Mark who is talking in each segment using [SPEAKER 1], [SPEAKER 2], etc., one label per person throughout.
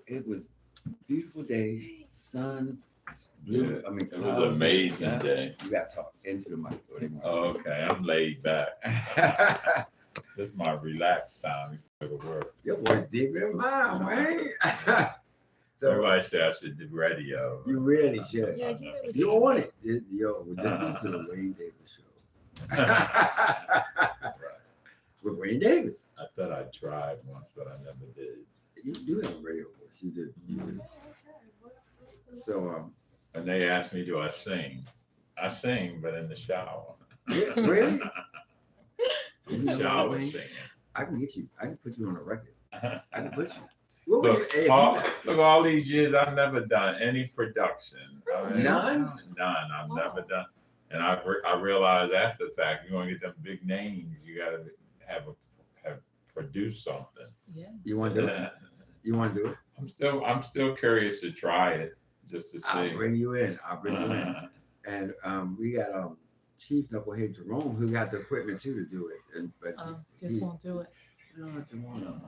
[SPEAKER 1] it was a beautiful day, sun, blue.
[SPEAKER 2] Yeah,
[SPEAKER 1] I mean,
[SPEAKER 2] it was an amazing
[SPEAKER 1] clouds.
[SPEAKER 2] day.
[SPEAKER 1] You got to talk into the mic.
[SPEAKER 2] Okay, I'm laid back. This is my relaxed time before the work.
[SPEAKER 1] Your voice deeper than mine, man. So
[SPEAKER 2] Everybody says I should do radio.
[SPEAKER 1] you really should.
[SPEAKER 3] Yeah, you really
[SPEAKER 1] You
[SPEAKER 3] should.
[SPEAKER 1] on it. Yo, this is the Wayne Davis show.
[SPEAKER 2] Right.
[SPEAKER 1] With Wayne Davis.
[SPEAKER 2] I thought I tried once, but I never did.
[SPEAKER 1] You do have a radio voice. You did. You did. So,
[SPEAKER 2] And they asked me, do I sing? I sing, but in the shower.
[SPEAKER 1] yeah, really?
[SPEAKER 2] In the shower singing.
[SPEAKER 1] I can get you. I can put you on a record. I can put you. What
[SPEAKER 2] Look,
[SPEAKER 1] would you,
[SPEAKER 2] look, all these years, I've never done any production. I mean,
[SPEAKER 1] None?
[SPEAKER 2] None. I've
[SPEAKER 3] Wow.
[SPEAKER 2] never done. And I realized after the fact, you want to get them big names, you got to have produced something.
[SPEAKER 3] Yeah.
[SPEAKER 1] you want to do it? You want to do it?
[SPEAKER 2] I'm still curious to try it just to see.
[SPEAKER 1] I'll bring you in. I'll bring you in. And we got Chief Knucklehead Jerome who got the equipment too to do it. And but
[SPEAKER 3] Just won't do it.
[SPEAKER 1] no, Jerome. No.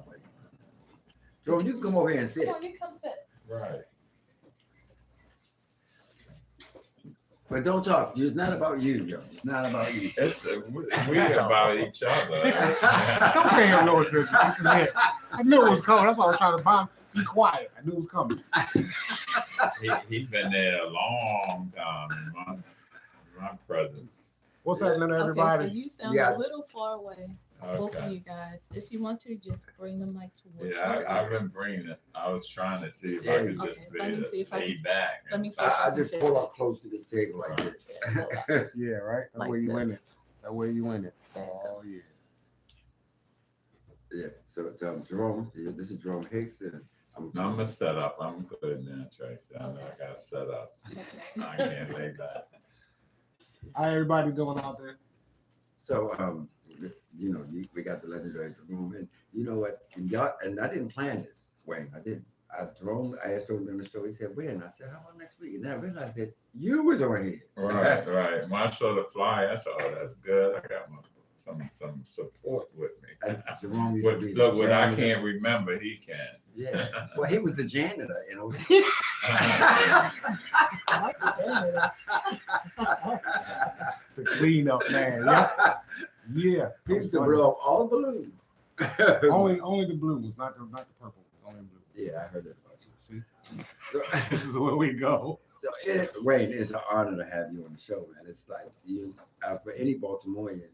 [SPEAKER 1] Jerome, you can come over here and sit.
[SPEAKER 3] Come on, you come sit.
[SPEAKER 2] Right.
[SPEAKER 1] But don't talk. It's not about you, yo. It's not about you.
[SPEAKER 2] It's we about each other.
[SPEAKER 4] Don't pay him no attention. This is it. I knew it was coming. That's why I was trying to bomb. Be quiet. I knew it was coming.
[SPEAKER 2] He's been there a long time in my presence.
[SPEAKER 4] What's happening,
[SPEAKER 3] Okay,
[SPEAKER 4] everybody?
[SPEAKER 3] so you sound
[SPEAKER 1] Yeah.
[SPEAKER 3] a little far away. Both of
[SPEAKER 2] Okay.
[SPEAKER 3] you guys. If you want to, just bring the mic towards
[SPEAKER 2] Yeah,
[SPEAKER 3] you.
[SPEAKER 2] I've been bringing it. I was trying to see if I could
[SPEAKER 3] Okay,
[SPEAKER 2] just
[SPEAKER 3] let me see
[SPEAKER 2] be
[SPEAKER 3] if I
[SPEAKER 2] laid back.
[SPEAKER 3] Let me see.
[SPEAKER 1] I just pull up close to this table like this.
[SPEAKER 4] Yeah, right. That
[SPEAKER 3] Like
[SPEAKER 4] way you win
[SPEAKER 3] this.
[SPEAKER 4] it. That way you win it.
[SPEAKER 3] There you
[SPEAKER 4] Oh yeah.
[SPEAKER 1] Yeah. So it's, Jerome. This is Jerome Hicks, and I'm
[SPEAKER 2] No, I'm gonna set up. I'm good now, Tracy. I know
[SPEAKER 3] Okay.
[SPEAKER 2] I got set up.
[SPEAKER 3] Okay.
[SPEAKER 2] I can't lay back.
[SPEAKER 4] How everybody doing out there?
[SPEAKER 1] So, we got the legendary Jerome, and you know what? And I didn't plan this, Wayne. I didn't. Jerome, I asked Jerome on the show. He said, "When?" I said, "How about next week?" And then I realized that you was on here.
[SPEAKER 2] Right. When I saw the flyer, I said, "Oh, that's good. I got some support with me."
[SPEAKER 1] And Jerome used
[SPEAKER 2] What,
[SPEAKER 1] to be
[SPEAKER 2] look,
[SPEAKER 1] the
[SPEAKER 2] what I
[SPEAKER 1] janitor.
[SPEAKER 2] can't remember, he can.
[SPEAKER 1] Yeah. Well, he was the janitor, you know.
[SPEAKER 3] I like the
[SPEAKER 4] The cleanup man. Yeah. Yeah.
[SPEAKER 1] He used to blow up all the balloons.
[SPEAKER 4] Only the blue ones, not the purple ones. Only blue.
[SPEAKER 1] Yeah, I heard that about you.
[SPEAKER 4] See,
[SPEAKER 1] So,
[SPEAKER 4] this is where we go.
[SPEAKER 1] so Wayne, it's an honor to have you on the show, man. It's like you, for any Baltimorean,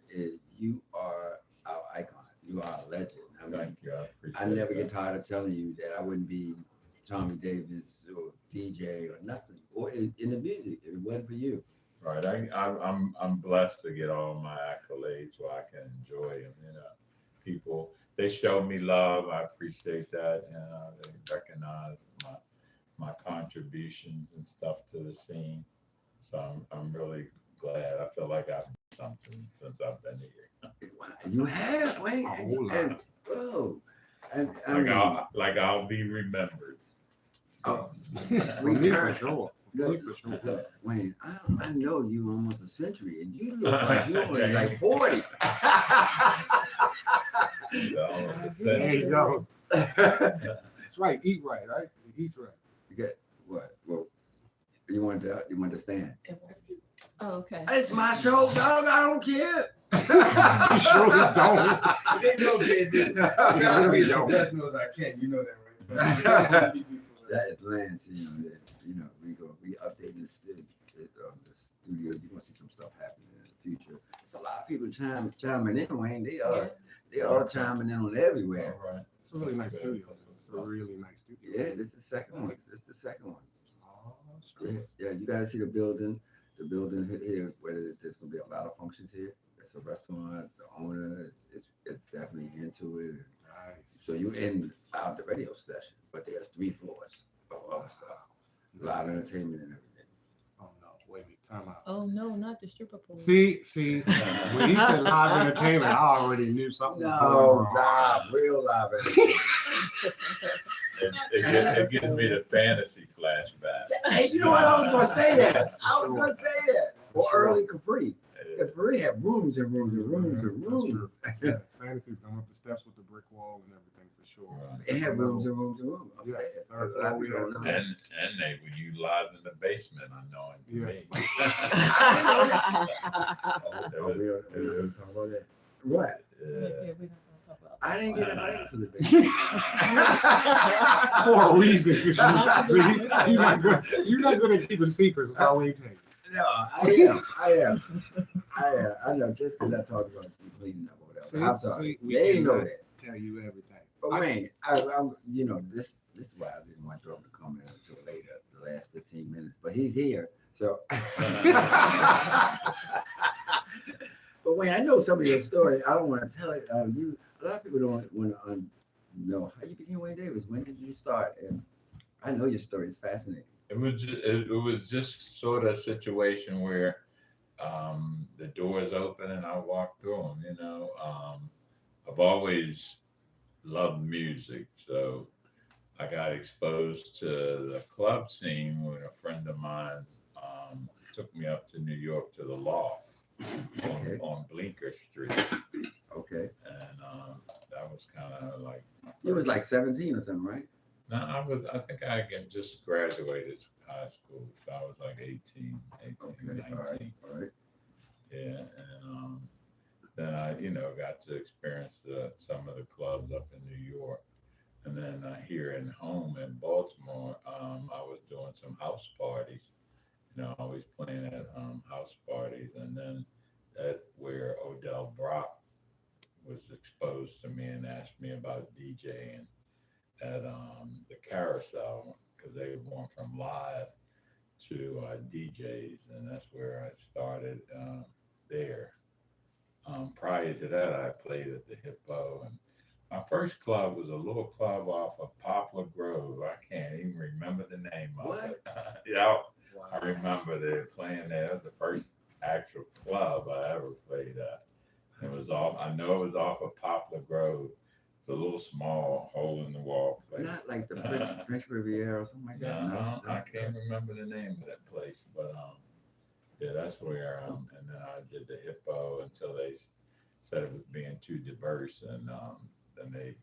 [SPEAKER 1] you are our icon. You are a legend. I mean,
[SPEAKER 2] Thank you. I appreciate
[SPEAKER 1] I never
[SPEAKER 2] that.
[SPEAKER 1] get tired of telling you that I wouldn't be Thommy Davis or DJ or nothing, or in the music if it wasn't for you.
[SPEAKER 2] Right. I'm blessed to get all my accolades so I can enjoy them. You know, people, they show me love. I appreciate that. They recognize my contributions and stuff to the scene. So I'm really glad. I feel like I've done something since I've been here.
[SPEAKER 1] You have, Wayne,
[SPEAKER 4] A whole lot.
[SPEAKER 2] I'll be remembered.
[SPEAKER 1] We
[SPEAKER 4] Me for
[SPEAKER 1] current-
[SPEAKER 4] sure.
[SPEAKER 1] Look,
[SPEAKER 4] Me for sure.
[SPEAKER 1] look, Wayne, I know you almost a century, and you look like you're only like 40.
[SPEAKER 4] There you go. That's right. Eat right, right? Eat right.
[SPEAKER 1] You get what? Well, you want to stand?
[SPEAKER 3] Oh, okay.
[SPEAKER 1] It's my show, dog. I don't care.
[SPEAKER 4] You surely don't.
[SPEAKER 5] They know, kid.
[SPEAKER 4] Really don't.
[SPEAKER 5] As knows I can. You know that, right?
[SPEAKER 1] That is Lance. We updating the studio. You're gonna see some stuff happening in the future. It's a lot of people chiming in, Wayne. They are chiming in on everywhere.
[SPEAKER 2] All right.
[SPEAKER 4] It's a really nice studio. It's a really nice studio.
[SPEAKER 1] Yeah, this is the second one. This is the second one.
[SPEAKER 4] Oh,
[SPEAKER 1] Yeah, you gotta see the building. The building here, where there's gonna be a lot of functions here. It's a restaurant. The owner is definitely into it.
[SPEAKER 4] nice.
[SPEAKER 1] So you in the radio station, but there's 3 floors of other stuff, live entertainment and everything.
[SPEAKER 4] Oh no, wait a minute, time out.
[SPEAKER 3] Oh no, not the stripper pole.
[SPEAKER 4] See, when he said live entertainment, I already knew something was going
[SPEAKER 1] No,
[SPEAKER 4] wrong.
[SPEAKER 1] real live entertainment.
[SPEAKER 2] It gives me the fantasy flashback.
[SPEAKER 1] Hey, you know what? I was gonna say that. Or early Capri, because Capri had rooms and rooms and rooms and rooms.
[SPEAKER 4] Yeah, Fantasy's going up the steps with the brick wall and everything for sure.
[SPEAKER 2] Right.
[SPEAKER 1] It had rooms and rooms and rooms.
[SPEAKER 4] Yes,
[SPEAKER 1] upstairs.
[SPEAKER 4] third
[SPEAKER 1] A lot of
[SPEAKER 4] floor,
[SPEAKER 1] people
[SPEAKER 4] we
[SPEAKER 1] don't know
[SPEAKER 2] And
[SPEAKER 1] that.
[SPEAKER 2] they were utilizing the basement, unknowing to me.
[SPEAKER 1] Oh, we don't talk about that. What?
[SPEAKER 3] Yeah,
[SPEAKER 2] Yeah.
[SPEAKER 3] we're not gonna talk about
[SPEAKER 1] I didn't get
[SPEAKER 2] Wow.
[SPEAKER 1] invited to the basement.
[SPEAKER 4] For a reason. You're not good at keeping secrets. That's all we take.
[SPEAKER 1] No, I know just because I talked about you cleaning up or whatever. I'm sorry.
[SPEAKER 4] we
[SPEAKER 1] They know
[SPEAKER 4] cannot
[SPEAKER 1] that.
[SPEAKER 4] tell you everything.
[SPEAKER 1] But Wayne, I'm this is why I didn't want Jerome to come in until later, the last 15 minutes. But he's here, so. But Wayne, I know some of your story. I don't want to tell it. A lot of people don't want to know how you became Wayne Davis. When did you start? And I know your story is fascinating.
[SPEAKER 2] It was just sort of a situation where the doors open and I walk through them. I've always loved music, so I got exposed to the club scene when a friend of mine took me up to New York to the Loft
[SPEAKER 1] Okay.
[SPEAKER 2] on Blinker Street,
[SPEAKER 1] Okay.
[SPEAKER 2] and that was kind of like
[SPEAKER 1] You was like 17 or something, right?
[SPEAKER 2] no, I think I had just graduated high school, so I was like 18,
[SPEAKER 1] Okay.
[SPEAKER 2] 19.
[SPEAKER 1] All right.
[SPEAKER 2] Yeah, and then I, got to experience some of the clubs up in New York, and then here in home in Baltimore, I was doing some house parties. Always playing at house parties, and then that where Odell Brock was exposed to me and asked me about DJing at the Carousel because they were going from live to DJs, and that's where I started there. Prior to that, I played at the Hippo, and my first club was a little club off of Poplar Grove. I can't even remember the name of it. Yeah, I remember they were playing there. It was the first actual club I ever played at. It was I know it was off of Poplar Grove. It's a little small hole in the wall place.
[SPEAKER 1] Not like the French Riviera or something like that.
[SPEAKER 2] No, I can't remember the name of that place, but yeah, that's where and then I did the Hippo until they said it was being too diverse, and then they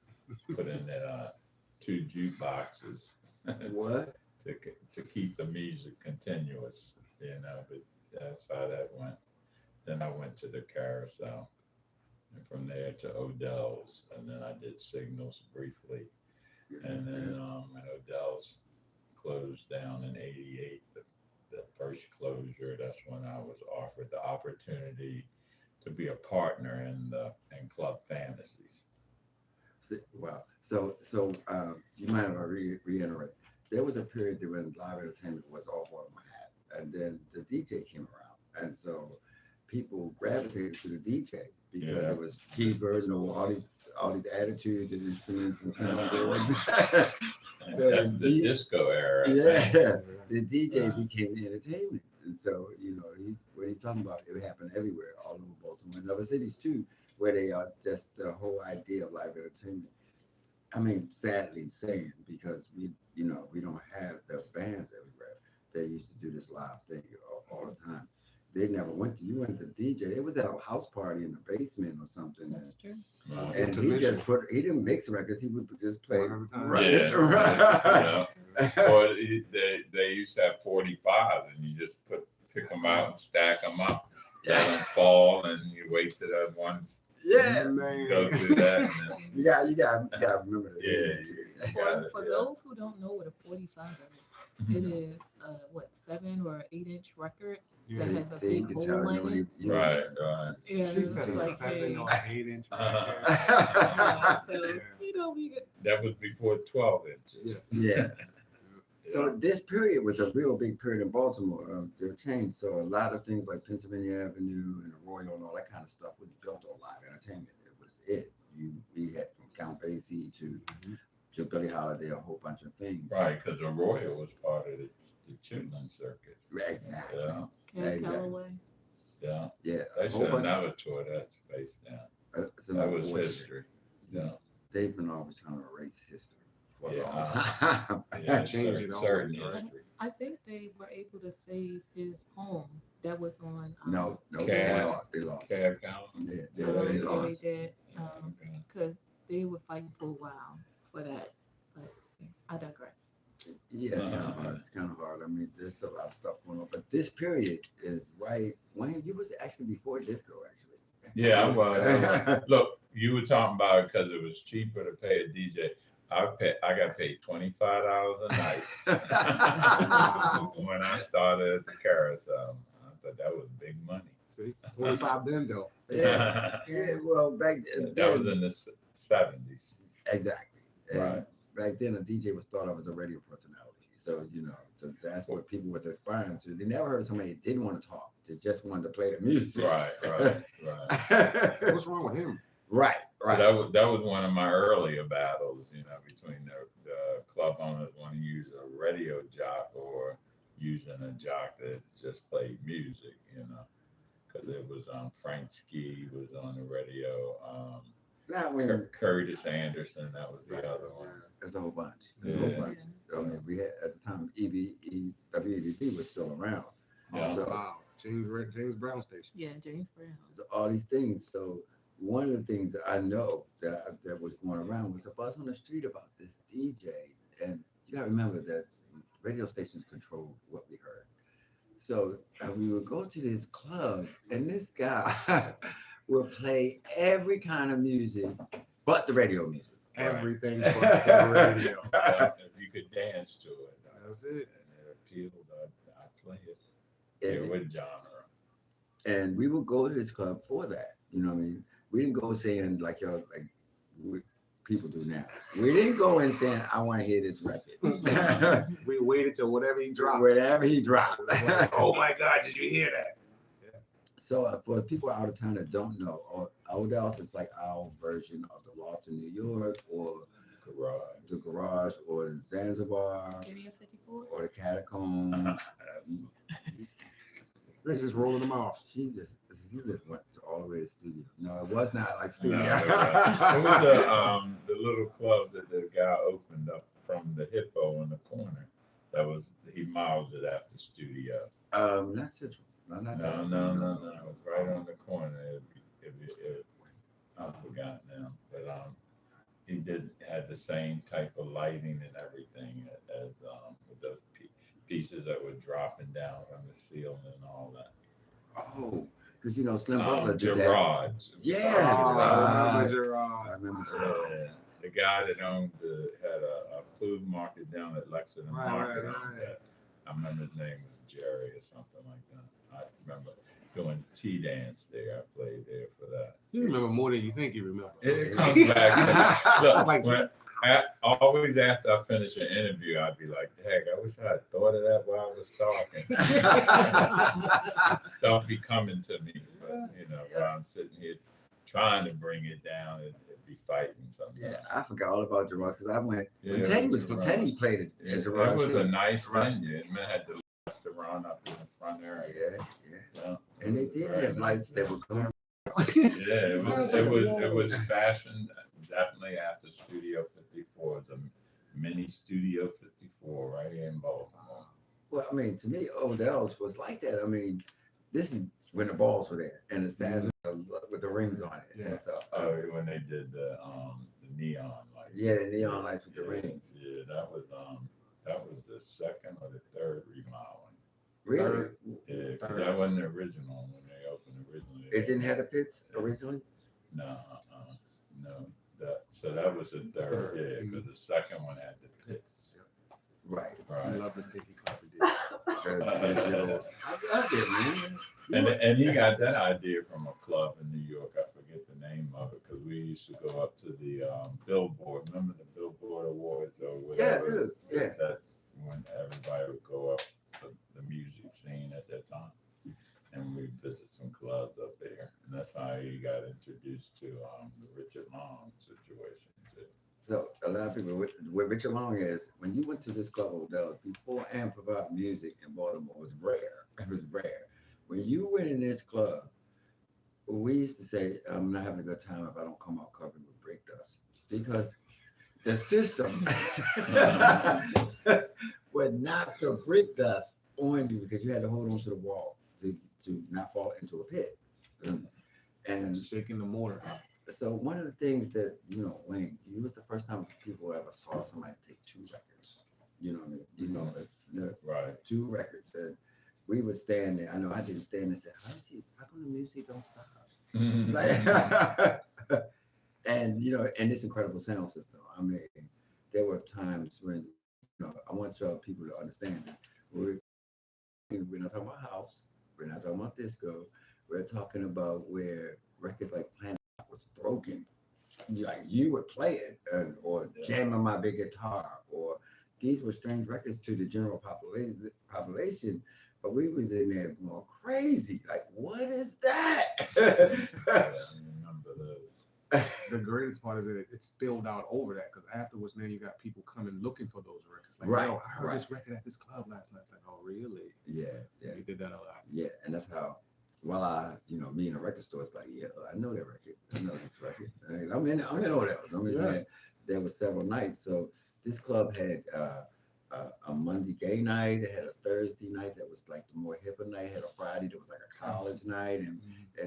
[SPEAKER 2] put in 2 jukeboxes
[SPEAKER 1] What?
[SPEAKER 2] to keep the music continuous, but that's how that went. Then I went to the Carousel, and from there to Odell's, and then I did Signals briefly, and then when Odell's closed down in '88, the first closure, that's when I was offered the opportunity to be a partner in Club Fantasies.
[SPEAKER 1] Wow. So you might have reiterate. There was a period when live entertainment was all bottom of my hat, and then the DJ came around, and so people gravitated to the DJ because it was cheaper, all these attitudes and instruments and soundboards. So
[SPEAKER 2] That's the disco era.
[SPEAKER 1] Yeah, the DJ became the entertainment, and so what he's talking about. It happened everywhere, all over Baltimore and other cities too, where they are just the whole idea of live entertainment. I mean, sadly saying, because we don't have the bands everywhere. They used to do this live thing all the time. They never went to. You went to DJ. It was at a house party in the basement or something.
[SPEAKER 3] That's true.
[SPEAKER 1] And he just he didn't mix records. He would just play.
[SPEAKER 4] Right.
[SPEAKER 2] Yeah. Or they used to have 45s, and you just pick them out and stack them up, let them fall, and you wait till that one's
[SPEAKER 1] Yeah,
[SPEAKER 2] go through that. And then,
[SPEAKER 1] you got remember that.
[SPEAKER 2] Yeah.
[SPEAKER 3] For those who don't know what a 45 is, it is 7 or 8-inch record that has a
[SPEAKER 1] See, you
[SPEAKER 3] big
[SPEAKER 1] can tell
[SPEAKER 3] hole in it.
[SPEAKER 2] Right.
[SPEAKER 3] Yeah,
[SPEAKER 4] She
[SPEAKER 3] it's
[SPEAKER 4] said a
[SPEAKER 3] like
[SPEAKER 4] 7
[SPEAKER 3] a-
[SPEAKER 4] or 8-inch.
[SPEAKER 3] yeah, so, we get
[SPEAKER 2] That was before 12 inches.
[SPEAKER 1] Yeah. So this period was a real big period in Baltimore. They changed. So a lot of things like Pennsylvania Avenue and the Royal and all that kind of stuff was built on live entertainment. It was it. We had from Count Basie to Billie Holiday, a whole bunch of things.
[SPEAKER 2] Right, because the Royal was part of the Chitlin circuit.
[SPEAKER 1] Exactly.
[SPEAKER 2] Yeah.
[SPEAKER 3] Ken
[SPEAKER 1] Exactly.
[SPEAKER 3] Calloway.
[SPEAKER 2] Yeah.
[SPEAKER 1] Yeah.
[SPEAKER 2] They
[SPEAKER 1] A whole
[SPEAKER 2] should have
[SPEAKER 1] bunch
[SPEAKER 2] never tore that space down.
[SPEAKER 1] it's an
[SPEAKER 2] That was
[SPEAKER 1] unfortunate-
[SPEAKER 2] history. Yeah.
[SPEAKER 1] They've been always trying to erase history for a
[SPEAKER 2] Yeah.
[SPEAKER 1] long time.
[SPEAKER 2] Yeah,
[SPEAKER 4] Change it
[SPEAKER 2] certain
[SPEAKER 4] always, right?
[SPEAKER 2] history.
[SPEAKER 3] I think they were able to save his home. That was on.
[SPEAKER 1] No,
[SPEAKER 2] Cab.
[SPEAKER 1] they lost.
[SPEAKER 2] Cab County.
[SPEAKER 1] Yeah,
[SPEAKER 3] I don't
[SPEAKER 1] they
[SPEAKER 3] know if
[SPEAKER 1] lost.
[SPEAKER 3] they did,
[SPEAKER 2] Okay.
[SPEAKER 3] because they were fighting for a while. for that. But I digress.
[SPEAKER 1] Yeah, it's kind of hard. It's kind of hard. I mean, there's a lot of stuff going on, but this period is right. Wayne, you was actually before disco, actually.
[SPEAKER 2] Yeah, I was. Look, you were talking about it because it was cheaper to pay a DJ. I got paid $25 a night when I started at the Carousel. I thought that was big money.
[SPEAKER 4] See, 25 then though.
[SPEAKER 1] Yeah, yeah. Well, back then,
[SPEAKER 2] That was in the 70s.
[SPEAKER 1] exactly. And
[SPEAKER 2] Right.
[SPEAKER 1] back then, a DJ was thought of as a radio personality. So so that's what people was aspiring to. They never heard somebody that didn't want to talk. They just wanted to play the music.
[SPEAKER 2] Right.
[SPEAKER 4] What's wrong with him?
[SPEAKER 1] Right.
[SPEAKER 2] So that was one of my earlier battles, between the club owners wanting to use a radio jock or using a jock that just played music, because it was Frank Ski was on the radio.
[SPEAKER 1] Not when
[SPEAKER 2] Curtis Anderson, that was the other one.
[SPEAKER 1] there's a whole bunch. There's a whole
[SPEAKER 2] Yeah.
[SPEAKER 1] bunch. I mean, we had at the time WEBP was still around.
[SPEAKER 2] Yeah.
[SPEAKER 1] So,
[SPEAKER 4] Wow. James Brown station.
[SPEAKER 3] Yeah, James Brown.
[SPEAKER 1] so all these things. So one of the things that I know that was going around was a buzz on the street about this DJ, and you gotta remember that radio stations control what we heard. So we would go to this club, and this guy would play every kind of music but the radio music.
[SPEAKER 4] Everything but the radio.
[SPEAKER 2] If you could dance to it,
[SPEAKER 4] That's it.
[SPEAKER 2] and it appealed, I play it.
[SPEAKER 1] And,
[SPEAKER 2] Yeah, with genre.
[SPEAKER 1] and we would go to this club for that. You know what I mean? We didn't go saying like people do now. We didn't go in saying, I want to hear this record.
[SPEAKER 4] We waited till whatever he dropped.
[SPEAKER 1] Whatever he dropped.
[SPEAKER 4] Oh my God, did you hear that?
[SPEAKER 1] So for people out of town that don't know, Odell's is like our version of the Loft in New York, or
[SPEAKER 2] Garage.
[SPEAKER 1] the Garage, or Zanzibar,
[SPEAKER 3] Studio 54.
[SPEAKER 1] or the Catacombs.
[SPEAKER 4] Let's just rolling them off.
[SPEAKER 1] You just went all the way to the studio. No, it was not like
[SPEAKER 2] No,
[SPEAKER 1] studio.
[SPEAKER 2] it was the little club that the guy opened up from the Hippo in the corner. He modeled it after studio.
[SPEAKER 1] Not Central. No, not
[SPEAKER 2] No.
[SPEAKER 1] that.
[SPEAKER 2] It was right on the corner. I forgot now, but he had the same type of lighting and everything as with those pieces that were dropping down from the ceiling and all that.
[SPEAKER 1] Oh, because Slim Butler did that.
[SPEAKER 2] Gerard's.
[SPEAKER 1] Yeah.
[SPEAKER 4] I
[SPEAKER 1] I
[SPEAKER 4] remember Gerard.
[SPEAKER 1] remember.
[SPEAKER 2] The guy that had a food market down at Lexington
[SPEAKER 4] Right,
[SPEAKER 2] Market.
[SPEAKER 4] right.
[SPEAKER 2] I remember his name was Jerry or something like that. I remember doing tea dance there. I played there for that.
[SPEAKER 4] You remember more than you think you remember.
[SPEAKER 2] It comes back. Look,
[SPEAKER 4] Like-
[SPEAKER 2] always after I finish an interview, I'd be like, "Heck, I wish I had thought of that while I was talking." Stuff be coming to me, but while I'm sitting here trying to bring it down, it'd be fighting sometimes.
[SPEAKER 1] Yeah, I forgot all about Gerard because I went when
[SPEAKER 2] Yeah,
[SPEAKER 1] Teddy was
[SPEAKER 2] Gerard.
[SPEAKER 1] Teddy played it
[SPEAKER 2] Yeah,
[SPEAKER 1] at Gerard.
[SPEAKER 2] it was
[SPEAKER 1] too.
[SPEAKER 2] a nice
[SPEAKER 1] Right.
[SPEAKER 2] venue. It had the restaurant up in the front area.
[SPEAKER 1] Yeah.
[SPEAKER 2] Yeah.
[SPEAKER 1] And they did
[SPEAKER 2] Very
[SPEAKER 1] have
[SPEAKER 2] nice.
[SPEAKER 1] lights that would come.
[SPEAKER 2] Yeah, it was fashioned definitely after Studio 54, the mini Studio 54 right here in Baltimore.
[SPEAKER 1] Well, I mean, to me, Odell's was like that. I mean, this is when the balls were there and it's that with the rings on it.
[SPEAKER 4] Yeah.
[SPEAKER 1] And stuff.
[SPEAKER 2] When they did the neon lights.
[SPEAKER 1] Yeah, the neon lights with the
[SPEAKER 2] Yeah,
[SPEAKER 1] rings.
[SPEAKER 2] Yeah, that was the second or the third remodeling.
[SPEAKER 1] Really?
[SPEAKER 2] Yeah, 'cause that wasn't the original when they opened originally.
[SPEAKER 1] It didn't have the pits originally?
[SPEAKER 2] No. So that was the third, yeah, because the second one had the pits.
[SPEAKER 1] Right.
[SPEAKER 4] I
[SPEAKER 2] Right.
[SPEAKER 4] love the Sticky Copy.
[SPEAKER 1] I did, man.
[SPEAKER 2] And he got that idea from a club in New York. I forget the name of it because we used to go up to the Billboard. Remember the Billboard Awards or
[SPEAKER 1] Yeah,
[SPEAKER 2] whatever?
[SPEAKER 1] dude. Yeah.
[SPEAKER 2] That's when everybody would go up to the music scene at that time. And we visit some clubs up there. And that's how he got introduced to the Richard Long situation too.
[SPEAKER 1] So a lot of people, what Richard Long is, when you went to this club Odell's, before amplified music in Baltimore was rare. It was rare. When you went in this club, we used to say, I'm not having a good time if I don't come out covered with brake dust. Because the system would knock the brick dust on you because you had to hold on to the wall to not fall into a pit. And
[SPEAKER 4] Shaking the mortar.
[SPEAKER 1] So one of the things that, Wayne, you was the first time people ever saw somebody take two records. You know what I mean?
[SPEAKER 2] Right.
[SPEAKER 1] Two records. And we would stand there. I know I didn't stand and say, how come the music don't stop? Like, and this incredible sound system. I mean, there were times when, I want y'all people to understand that we're not talking about house, we're not talking about disco, we're talking about where records like Planet Rock was broken. Like you would play it or jamming my big guitar, or these were strange records to the general population, but we was in there going crazy. Like, what is that?
[SPEAKER 2] I remember those.
[SPEAKER 4] The greatest part is that it spilled out over that, because afterwards, man, you got people coming looking for those records. Like,
[SPEAKER 1] Right,
[SPEAKER 4] yo, I heard
[SPEAKER 1] right.
[SPEAKER 4] this record at this club last night. Like, oh, really?
[SPEAKER 1] Yeah.
[SPEAKER 4] We did that a lot.
[SPEAKER 1] Yeah, and that's how. Me in a record store, it's like, yeah, I know that record. I know this record. I'm in all those. I mean,
[SPEAKER 4] Yes.
[SPEAKER 1] there were several nights. So this club had a Monday gay night. It had a Thursday night that was like the more hipper night. It had a Friday that was like a college night, and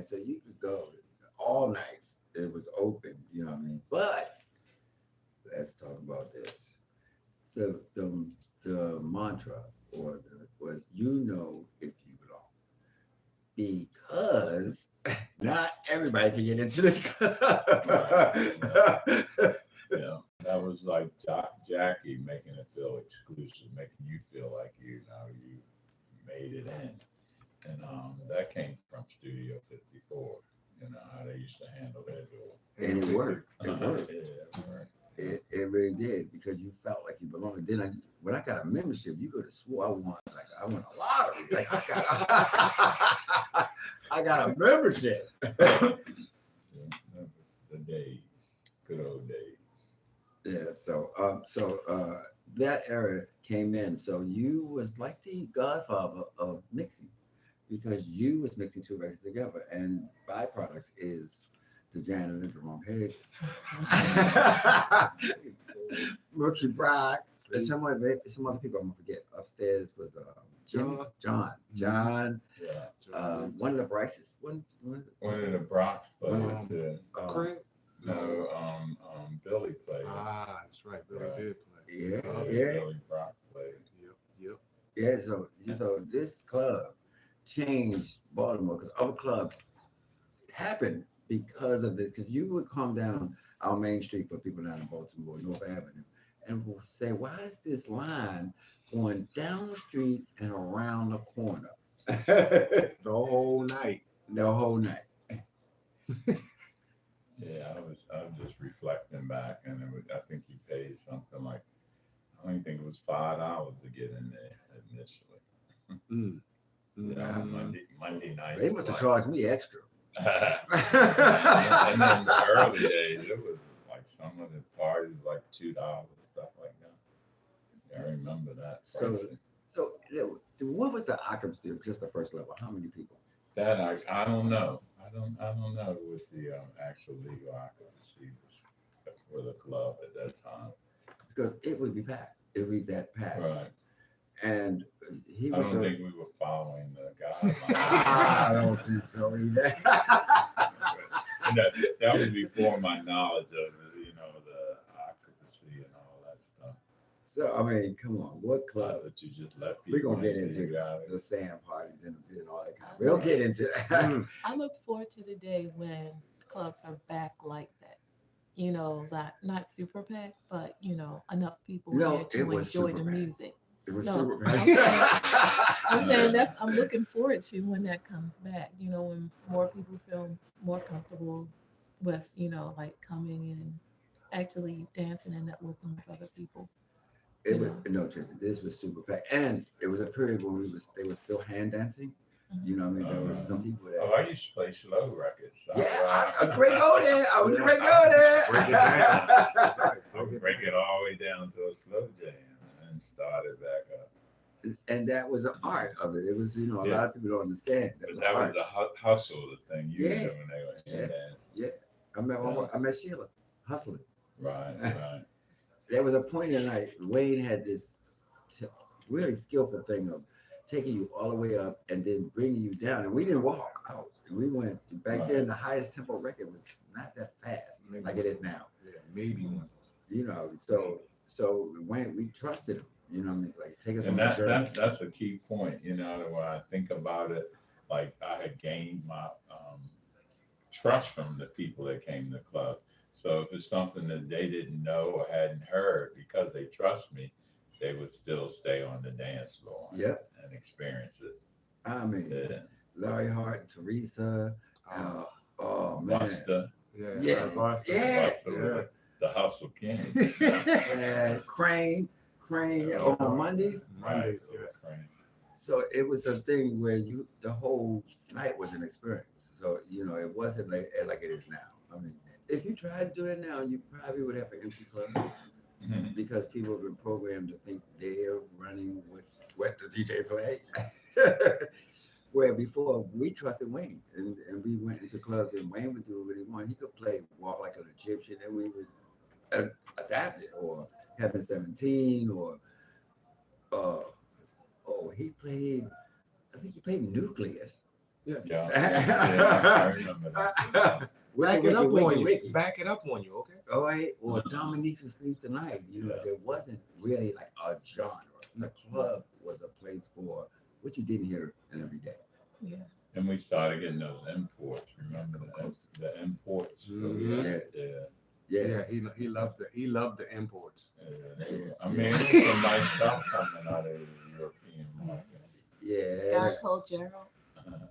[SPEAKER 1] so you could go all nights. It was open, you know what I mean. But let's talk about this. The mantra was if you belong, because not everybody can get into this club.
[SPEAKER 2] Yeah, that was like Jackie making it feel exclusive, making you feel like you made it in, and that came from Studio 54. You know how they used to handle that door.
[SPEAKER 1] And it worked. It worked.
[SPEAKER 2] Yeah, it worked.
[SPEAKER 1] It really did, because you felt like you belonged. Then when I got a membership, you could have swore I won a lottery. Like I got a membership.
[SPEAKER 2] Yeah, that was the days, good old days.
[SPEAKER 1] Yeah. So that era came in. So you was like the godfather of mixing, because you was mixing two records together, and byproducts is the janitor Jerome Hicks, Mercury Brock, and some other people I'm gonna forget. Upstairs was John,
[SPEAKER 2] Yeah.
[SPEAKER 1] one of the Bryces, one
[SPEAKER 2] One of the Bronx players.
[SPEAKER 4] Craig?
[SPEAKER 2] No, Billy played.
[SPEAKER 4] Ah, that's right. Billy
[SPEAKER 2] Right.
[SPEAKER 4] did play.
[SPEAKER 1] yeah.
[SPEAKER 2] Billy Bronx played.
[SPEAKER 4] Yep.
[SPEAKER 1] Yeah, so this club changed Baltimore, because other clubs happened because of this. Because you would come down our main street, for people down in Baltimore, North Avenue, and we'll say, why is this line going down the street and around the corner?
[SPEAKER 4] The whole night.
[SPEAKER 1] The whole night.
[SPEAKER 2] Yeah, I was just reflecting back, and I think you paid something like, I don't think it was $5 to get in there initially. Monday night.
[SPEAKER 1] They must have charged me extra.
[SPEAKER 2] And then the early days, it was like some of the parties like $2, stuff like that. I remember that.
[SPEAKER 1] So what was the occupancy of just the first level? How many people?
[SPEAKER 2] That I don't know. I don't know what the actual legal occupancy was for the club at that time.
[SPEAKER 1] Because it would be packed. It would be that packed.
[SPEAKER 2] Right.
[SPEAKER 1] And he
[SPEAKER 2] I
[SPEAKER 1] was.
[SPEAKER 2] don't think we were following the guidelines.
[SPEAKER 1] I don't think so either.
[SPEAKER 2] And that was before my knowledge of the occupancy and all that stuff.
[SPEAKER 1] So I mean, come on, what club?
[SPEAKER 2] That you just let
[SPEAKER 1] We're
[SPEAKER 2] people.
[SPEAKER 1] gonna get
[SPEAKER 2] into
[SPEAKER 1] into
[SPEAKER 2] it.
[SPEAKER 1] the sand parties and all that kind of. We'll get into that.
[SPEAKER 3] I look forward to the day when clubs are back like that. Not super packed, but enough people
[SPEAKER 1] No,
[SPEAKER 3] there
[SPEAKER 1] it
[SPEAKER 3] to
[SPEAKER 1] was
[SPEAKER 3] enjoy the
[SPEAKER 1] super packed.
[SPEAKER 3] music.
[SPEAKER 1] It was
[SPEAKER 3] No,
[SPEAKER 1] super.
[SPEAKER 3] I'm saying I'm looking forward to when that comes back. When more people feel more comfortable with, like coming and actually dancing and networking with other people.
[SPEAKER 1] It was no, Tracy. This was super packed, and it was a period when they were still hand dancing. You know what I mean? There was some people that.
[SPEAKER 2] Oh, I used to play slow records.
[SPEAKER 1] Yeah, I was ready to go there. I was ready to go there.
[SPEAKER 4] Break it down.
[SPEAKER 2] I would break it all the way down to a slow jam and start it back up.
[SPEAKER 1] And that was the art of it. It was, a lot of people don't understand.
[SPEAKER 2] But
[SPEAKER 1] Was
[SPEAKER 2] that
[SPEAKER 1] art.
[SPEAKER 2] was the hustle, the thing you
[SPEAKER 1] Yeah.
[SPEAKER 2] were doing. They were hand dancing.
[SPEAKER 1] Yeah. I met Sheila hustling.
[SPEAKER 2] Right.
[SPEAKER 1] There was a point in the night, Wayne had this really skillful thing of taking you all the way up and then bringing you down. And we didn't walk out. We went back
[SPEAKER 2] Right.
[SPEAKER 1] then. The highest tempo record was not that fast like it is now.
[SPEAKER 5] Yeah, maybe one.
[SPEAKER 1] You know, so when we trusted him, you know what I mean? It's like take us
[SPEAKER 2] And
[SPEAKER 1] on the journey.
[SPEAKER 2] that's a key point, you know, when I think about it, like I had gained my trust from the people that came to the club. So if it's something that they didn't know or hadn't heard, because they trust me, they would still stay on the dance floor
[SPEAKER 1] Yep.
[SPEAKER 2] and experience it.
[SPEAKER 1] I mean,
[SPEAKER 2] Yeah.
[SPEAKER 1] Larry Hart, Teresa, oh man,
[SPEAKER 2] Buster,
[SPEAKER 1] Yeah.
[SPEAKER 5] Buster.
[SPEAKER 1] Yeah.
[SPEAKER 2] Buster was the hustle king.
[SPEAKER 1] and Crane on Mondays.
[SPEAKER 5] Mondays,
[SPEAKER 2] Right.
[SPEAKER 5] yes.
[SPEAKER 2] Right.
[SPEAKER 1] So it was a thing where the whole night was an experience. So you know, it wasn't like it is now. I mean, if you tried to do it now, you probably would have an empty club
[SPEAKER 2] Mhm.
[SPEAKER 1] because people have been programmed to think they're running with what the DJ play. Where before we trusted Wayne and we went into clubs and Wayne would do what he wanted. He could play Walk Like an Egyptian and we would adapt it, or Heaven 17, or he played, I think he played Nucleus.
[SPEAKER 2] Yeah. I remember that.
[SPEAKER 4] Back it up on you.
[SPEAKER 1] Wiki.
[SPEAKER 4] Back it up on you, okay?
[SPEAKER 1] All right, or Dominique and Sleep Tonight. You know,
[SPEAKER 2] Yeah.
[SPEAKER 1] there wasn't really like a genre. The club was a place for what you didn't hear in every day.
[SPEAKER 3] Yeah.
[SPEAKER 2] And we started getting those imports. Remember the imports?
[SPEAKER 5] Mhm.
[SPEAKER 1] Yeah.
[SPEAKER 5] He loved the imports.
[SPEAKER 2] Yeah. I mean, there's some nice stuff coming out of the European market.
[SPEAKER 1] Yeah.
[SPEAKER 3] Guy called Jerome.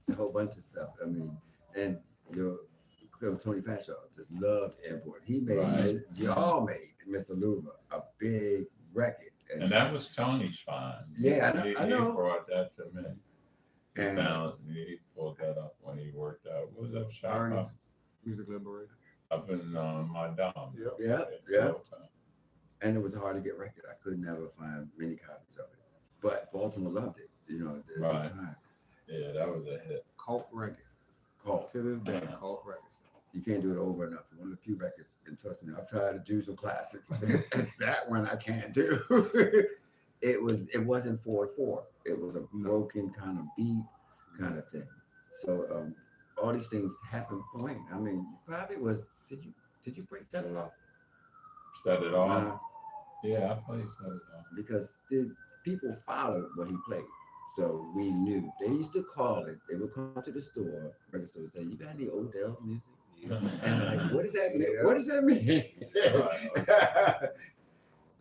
[SPEAKER 1] A whole bunch of stuff. I mean, and Tony Fanshaw just loved import. He made,
[SPEAKER 2] Right.
[SPEAKER 1] y'all made Mr. Louver a big record.
[SPEAKER 2] And that was Tony's find.
[SPEAKER 1] Yeah, I
[SPEAKER 2] He
[SPEAKER 1] know.
[SPEAKER 2] brought that to me.
[SPEAKER 1] And
[SPEAKER 2] He pulled that up when he worked out. What was that shop up,
[SPEAKER 5] Ernie's Music Liberator.
[SPEAKER 2] up in my dome?
[SPEAKER 5] Yep.
[SPEAKER 1] Yeah. And it was hard to get record. I could never find many copies of it. But Baltimore loved it, you know, at the
[SPEAKER 2] Right.
[SPEAKER 1] time.
[SPEAKER 2] Yeah, that was a hit.
[SPEAKER 5] Cult record.
[SPEAKER 1] Cult.
[SPEAKER 5] To this day,
[SPEAKER 2] Uh-huh.
[SPEAKER 5] cult records.
[SPEAKER 1] You can't do it over enough. One of the few records, and trust me, I've tried to do some classics. That one I can't do. It wasn't 4/4. It was a broken kind of beat kind of thing. So all these things happened for Wayne. I mean, you probably was. Did you break Set It Off?
[SPEAKER 2] Set it off.
[SPEAKER 1] Uh,
[SPEAKER 2] Yeah, I played Set It Off.
[SPEAKER 1] because people followed what he played. So we knew. They used to call it. They would come to the store, record store, and say, "You got any Odell music?" And I'm like, what does that mean?
[SPEAKER 5] Yeah.
[SPEAKER 1] What does that mean?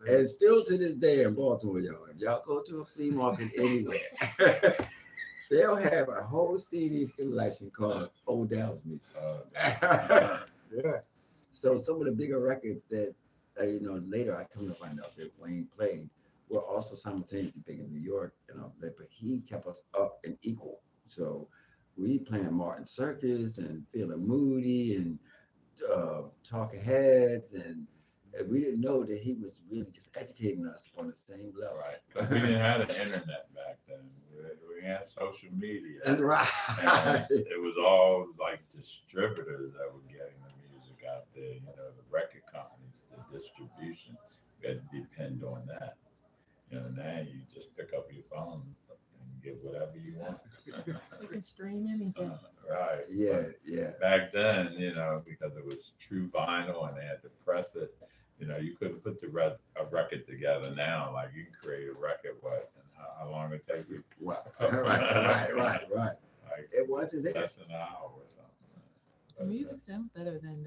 [SPEAKER 1] And still to this day in Baltimore, y'all, if y'all go to a flea market anywhere, they'll have a whole CD selection called Odell's music.
[SPEAKER 5] Yeah.
[SPEAKER 1] So some of the bigger records that later I come to find out that Wayne played were also simultaneously big in New York, but he kept us up and equal. So we playing Martin Circus and Feeling Moody and Talking Heads, and we didn't know that he was really just educating us on the same level.
[SPEAKER 2] Right. 'Cause we didn't have the internet back then. We had social media.
[SPEAKER 1] And right.
[SPEAKER 2] And it was all like distributors that were getting the music out there. You know, the record companies, the distribution. We had to depend on that. You know, now you just pick up your phone and get whatever you want.
[SPEAKER 3] You can stream anything.
[SPEAKER 2] Right.
[SPEAKER 1] Yeah,
[SPEAKER 2] But
[SPEAKER 1] yeah.
[SPEAKER 2] back then, because it was true vinyl and they had to press it, you couldn't put a record together now. Like you can create a record, and how long it take you?
[SPEAKER 1] Right. Right.
[SPEAKER 2] Like
[SPEAKER 1] It wasn't there.
[SPEAKER 2] less than an hour or something.
[SPEAKER 3] The music sounds better than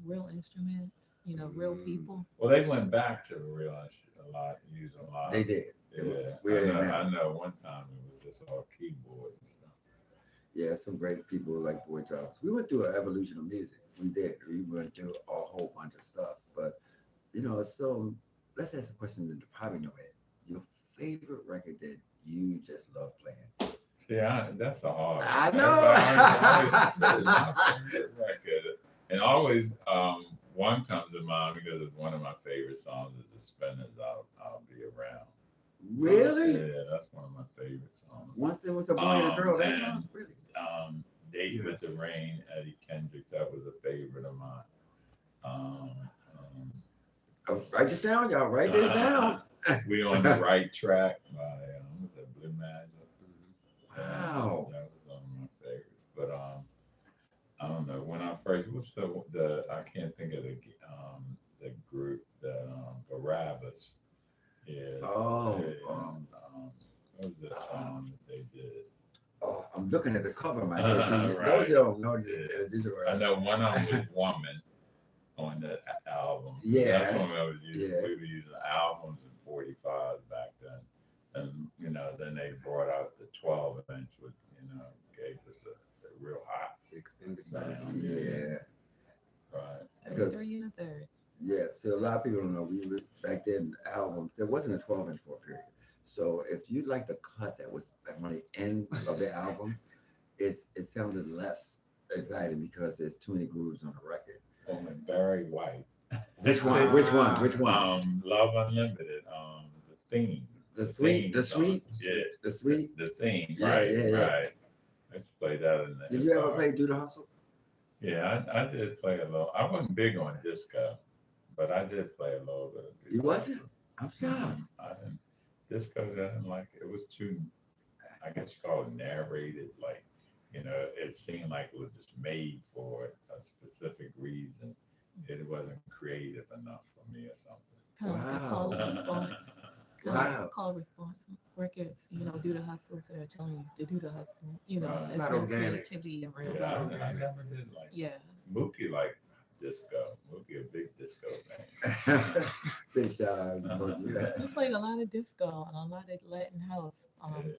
[SPEAKER 3] real instruments, real people.
[SPEAKER 2] Well, they went back to using a lot.
[SPEAKER 1] They did.
[SPEAKER 2] Yeah,
[SPEAKER 1] We're there now.
[SPEAKER 2] I know one time it was just all keyboard and stuff.
[SPEAKER 1] Yeah, some great people like Boy Jobs. We went through an evolution of music. We did. We went through a whole bunch of stuff. But, so let's ask a question that you probably know it. Your favorite record that you just love playing?
[SPEAKER 2] See, that's a hard.
[SPEAKER 1] I
[SPEAKER 2] That's
[SPEAKER 1] know.
[SPEAKER 2] my favorite record. And always one comes to mind because it's one of my favorite songs is The Spinners, I'll Be Around.
[SPEAKER 1] Really?
[SPEAKER 2] Yeah, that's one of my favorite songs.
[SPEAKER 1] Once there was a boy and a girl, that
[SPEAKER 2] and-
[SPEAKER 1] song? Really?
[SPEAKER 2] Date with the Rain, Eddie Kendrick, that was a favorite of mine.
[SPEAKER 1] Write this down, y'all. Write this down.
[SPEAKER 2] We on the Right Track by was that Blue Magic?
[SPEAKER 1] Wow.
[SPEAKER 2] That was one of my favorites. But I don't know. When I first, what's the I can't think of the group that Barabbas. Yeah.
[SPEAKER 1] Oh,
[SPEAKER 2] What was the song that they did?
[SPEAKER 1] oh, I'm looking at the cover of my head. See,
[SPEAKER 2] Right.
[SPEAKER 1] those don't know
[SPEAKER 2] Yeah.
[SPEAKER 1] the digital.
[SPEAKER 2] I know one of them was Woman on that album.
[SPEAKER 1] Yeah.
[SPEAKER 2] That's when I was using.
[SPEAKER 1] Yeah.
[SPEAKER 2] We were using albums in 45 back then, and then they brought out the 12-inch, which gave us a real hot
[SPEAKER 5] Extended
[SPEAKER 2] sound.
[SPEAKER 1] Yeah.
[SPEAKER 2] Right.
[SPEAKER 3] 33 and a third.
[SPEAKER 1] Yeah, so a lot of people don't know. We were back then. Album there wasn't a 12-inch for a period. So if you like the cut that was on the end of the album, it sounded less exciting because there's too many grooves on the record.
[SPEAKER 2] Oh, and Barry White.
[SPEAKER 1] Which one? Which one? Which one?
[SPEAKER 2] Love Unlimited. The theme.
[SPEAKER 1] The sweet.
[SPEAKER 2] theme
[SPEAKER 1] The
[SPEAKER 2] song.
[SPEAKER 1] sweet.
[SPEAKER 2] Yeah.
[SPEAKER 1] The sweet.
[SPEAKER 2] The theme.
[SPEAKER 1] Yeah,
[SPEAKER 2] Right.
[SPEAKER 1] yeah, yeah.
[SPEAKER 2] Right. Let's play that in there.
[SPEAKER 1] Did you ever play Do the Hustle?
[SPEAKER 2] Yeah, I did play a little. I wasn't big on disco, but I did play a little bit of disco.
[SPEAKER 1] You wasn't? I'm shocked.
[SPEAKER 2] I didn't. Disco, I didn't like it. It was too, I guess you call it narrated. Like, it seemed like it was just made for a specific reason. It wasn't creative enough for me or something.
[SPEAKER 3] Kind of like a call and response.
[SPEAKER 1] Wow.
[SPEAKER 3] Call response records, do the hustle. So they're telling you to do the hustle.
[SPEAKER 2] Right.
[SPEAKER 3] There's
[SPEAKER 5] not
[SPEAKER 3] no
[SPEAKER 5] organic.
[SPEAKER 3] creativity around
[SPEAKER 2] Yeah,
[SPEAKER 3] it.
[SPEAKER 2] I never did like
[SPEAKER 3] Yeah.
[SPEAKER 2] Mookie like disco. Mookie a big disco fan.
[SPEAKER 1] Big shout out to both of you guys.
[SPEAKER 3] We played a lot of disco and a lot of Latin house.
[SPEAKER 2] Yeah.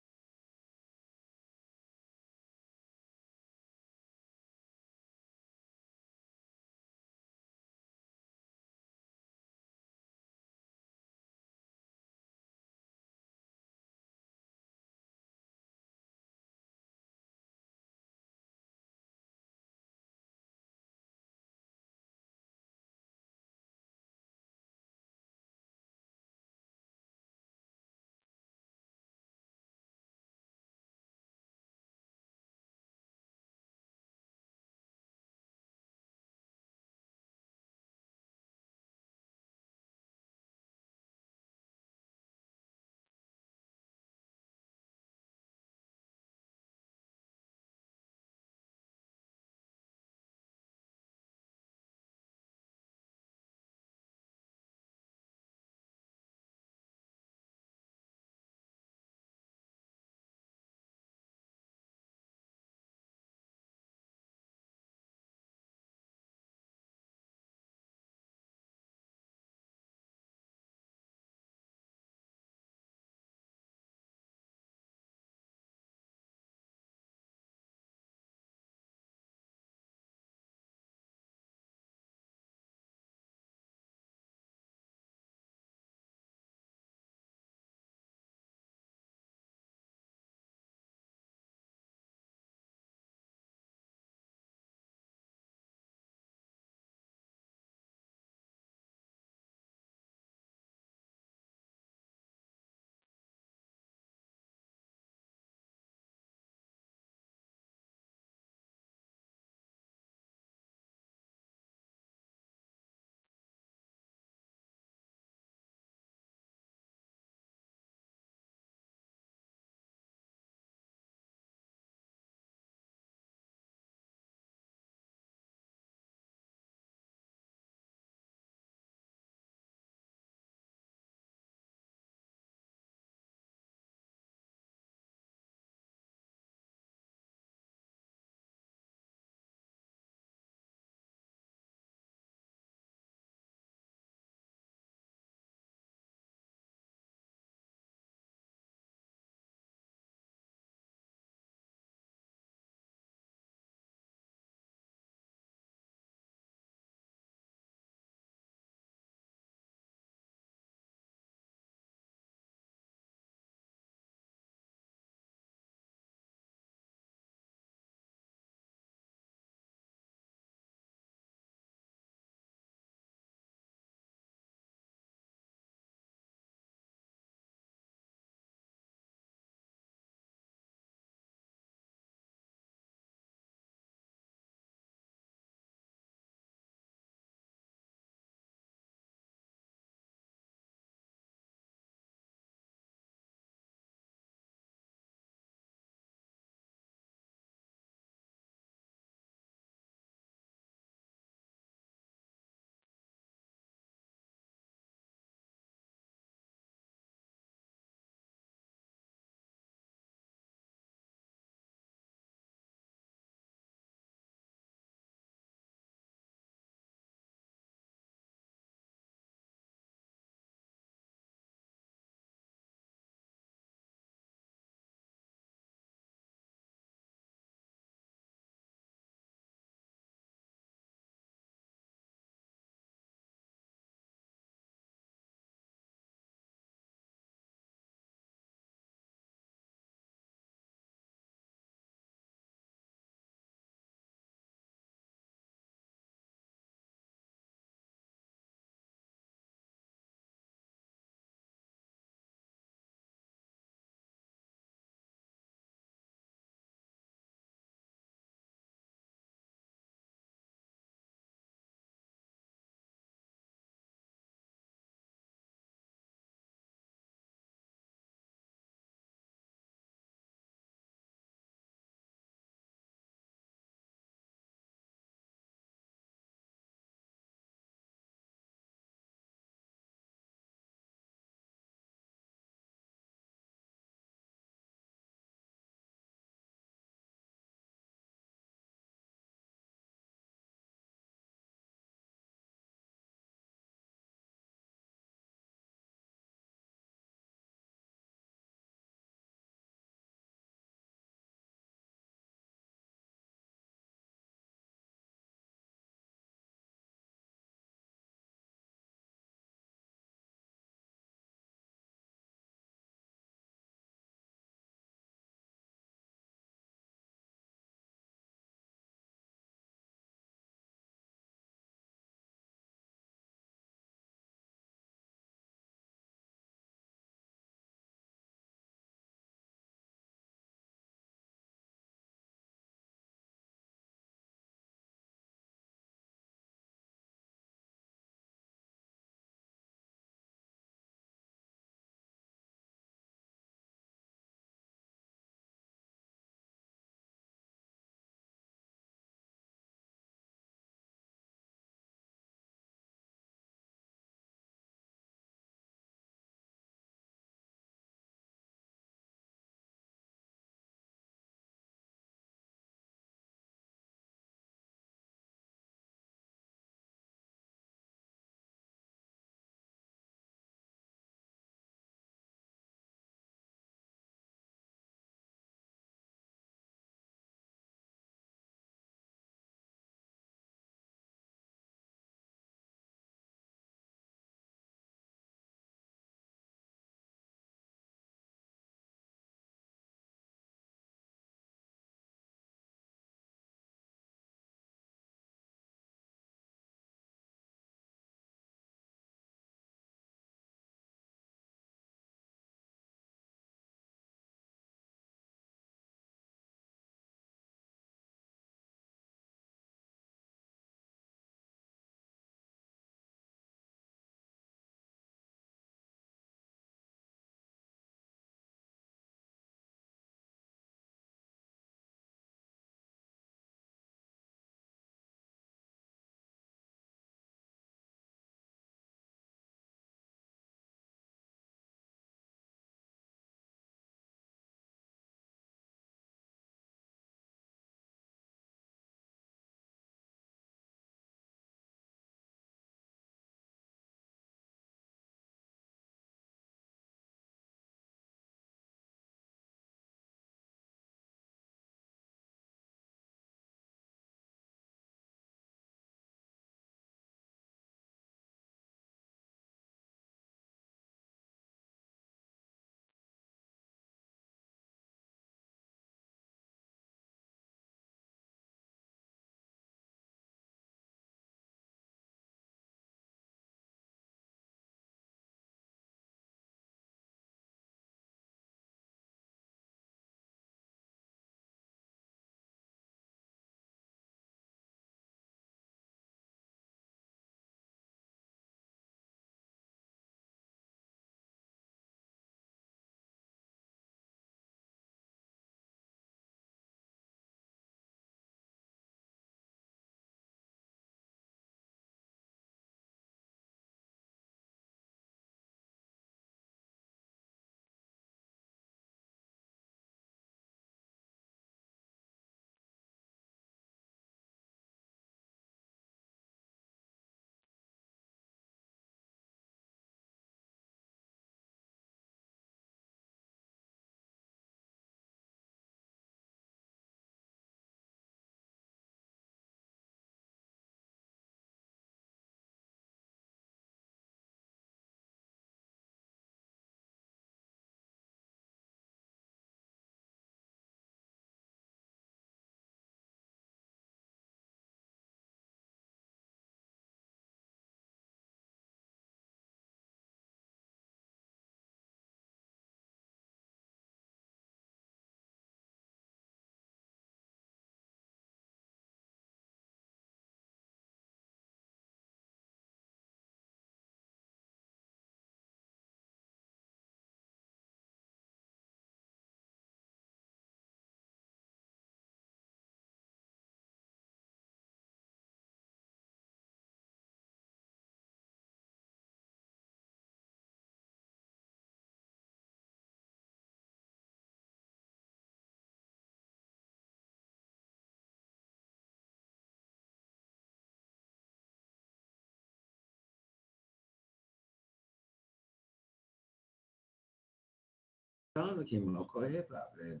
[SPEAKER 1] song that came out called Hip Hop, and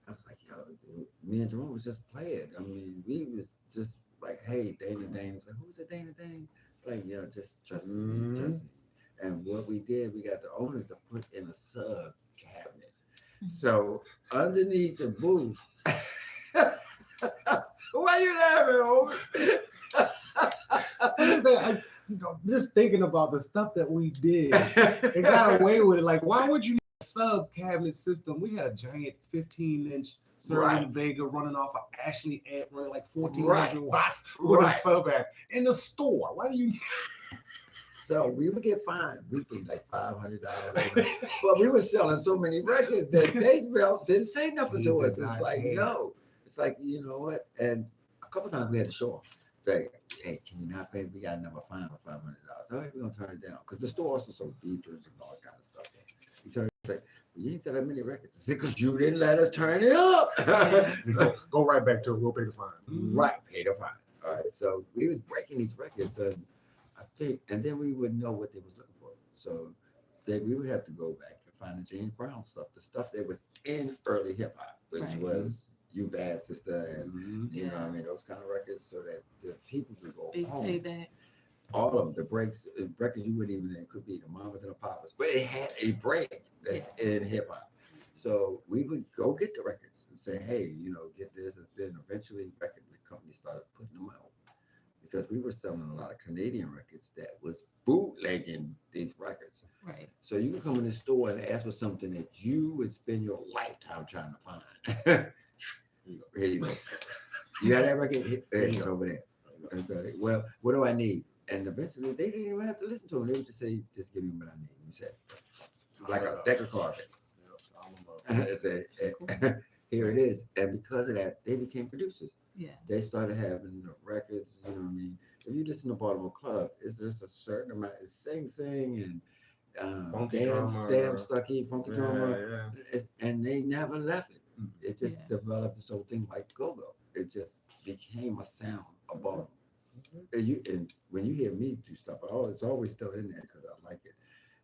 [SPEAKER 1] I was like, yo, dude, me and Jerome was just playing. I mean, we was just like, hey, Dana Dane. It's like, who's a Dana Dane? It's like, yo, just trust me, trust me. And what we did, we got the owners to put in a sub cabinet. So underneath the booth, why you laughing, homie?
[SPEAKER 4] Just thinking about the stuff that we did and got away with it. Like, why would you need a sub cabinet system? We had a giant 15-inch Serene Vega running off of Ashley Ant running like 1400 watts with a sub amp in the store. Why do you?
[SPEAKER 1] So we would get fined weekly, like $500. But we were selling so many records that they didn't say nothing to us. It's like, no. It's like, you know what? And a couple times we had to show them, like, hey, can you not pay? We got another fine for $500. All right, we're going to turn it down. Because the store also sold beepers and all that kind of stuff. We turned it like, well, you didn't sell that many records. Because you didn't let us turn it up.
[SPEAKER 4] Go right back to it. We'll pay the fine.
[SPEAKER 1] Right, pay the fine. All right, so we was breaking these records. And I think, and then we would know what they was looking for. So we would have to go back and find the James Brown stuff, the stuff that was in early hip hop, which was You Bad Sister, and you know what I mean, those kind of records, so that the people could go
[SPEAKER 3] Big
[SPEAKER 1] home.
[SPEAKER 3] Payback.
[SPEAKER 1] All of them, the breaks, records you wouldn't even, it could be the Mamas and the Papas, but it had a break that's in hip hop. So we would go get the records and say, hey, you know, get this. And then eventually record companies started putting them out, because we were selling a lot of Canadian records that was bootlegging these records.
[SPEAKER 3] Right.
[SPEAKER 1] So you can come in the store and ask for something that you would spend your lifetime trying to find. Here you go. You got that record? It's over there. Okay. Well, what do I need? And eventually they didn't even have to listen to them. They would just say, just give me what I need. You said, like a deck of cards. Here it is. And because of that, they became producers.
[SPEAKER 3] Yeah.
[SPEAKER 1] They started having the records, you know what I mean? If you listen to Baltimore Club, it's just a certain amount of Sing Sing and Dance, Stamp, Stucky, Funky Drummer, and they never left it. It just developed this whole thing like go-go. It just became a sound of Baltimore. And when you hear me do stuff, it's always still in there because I like it.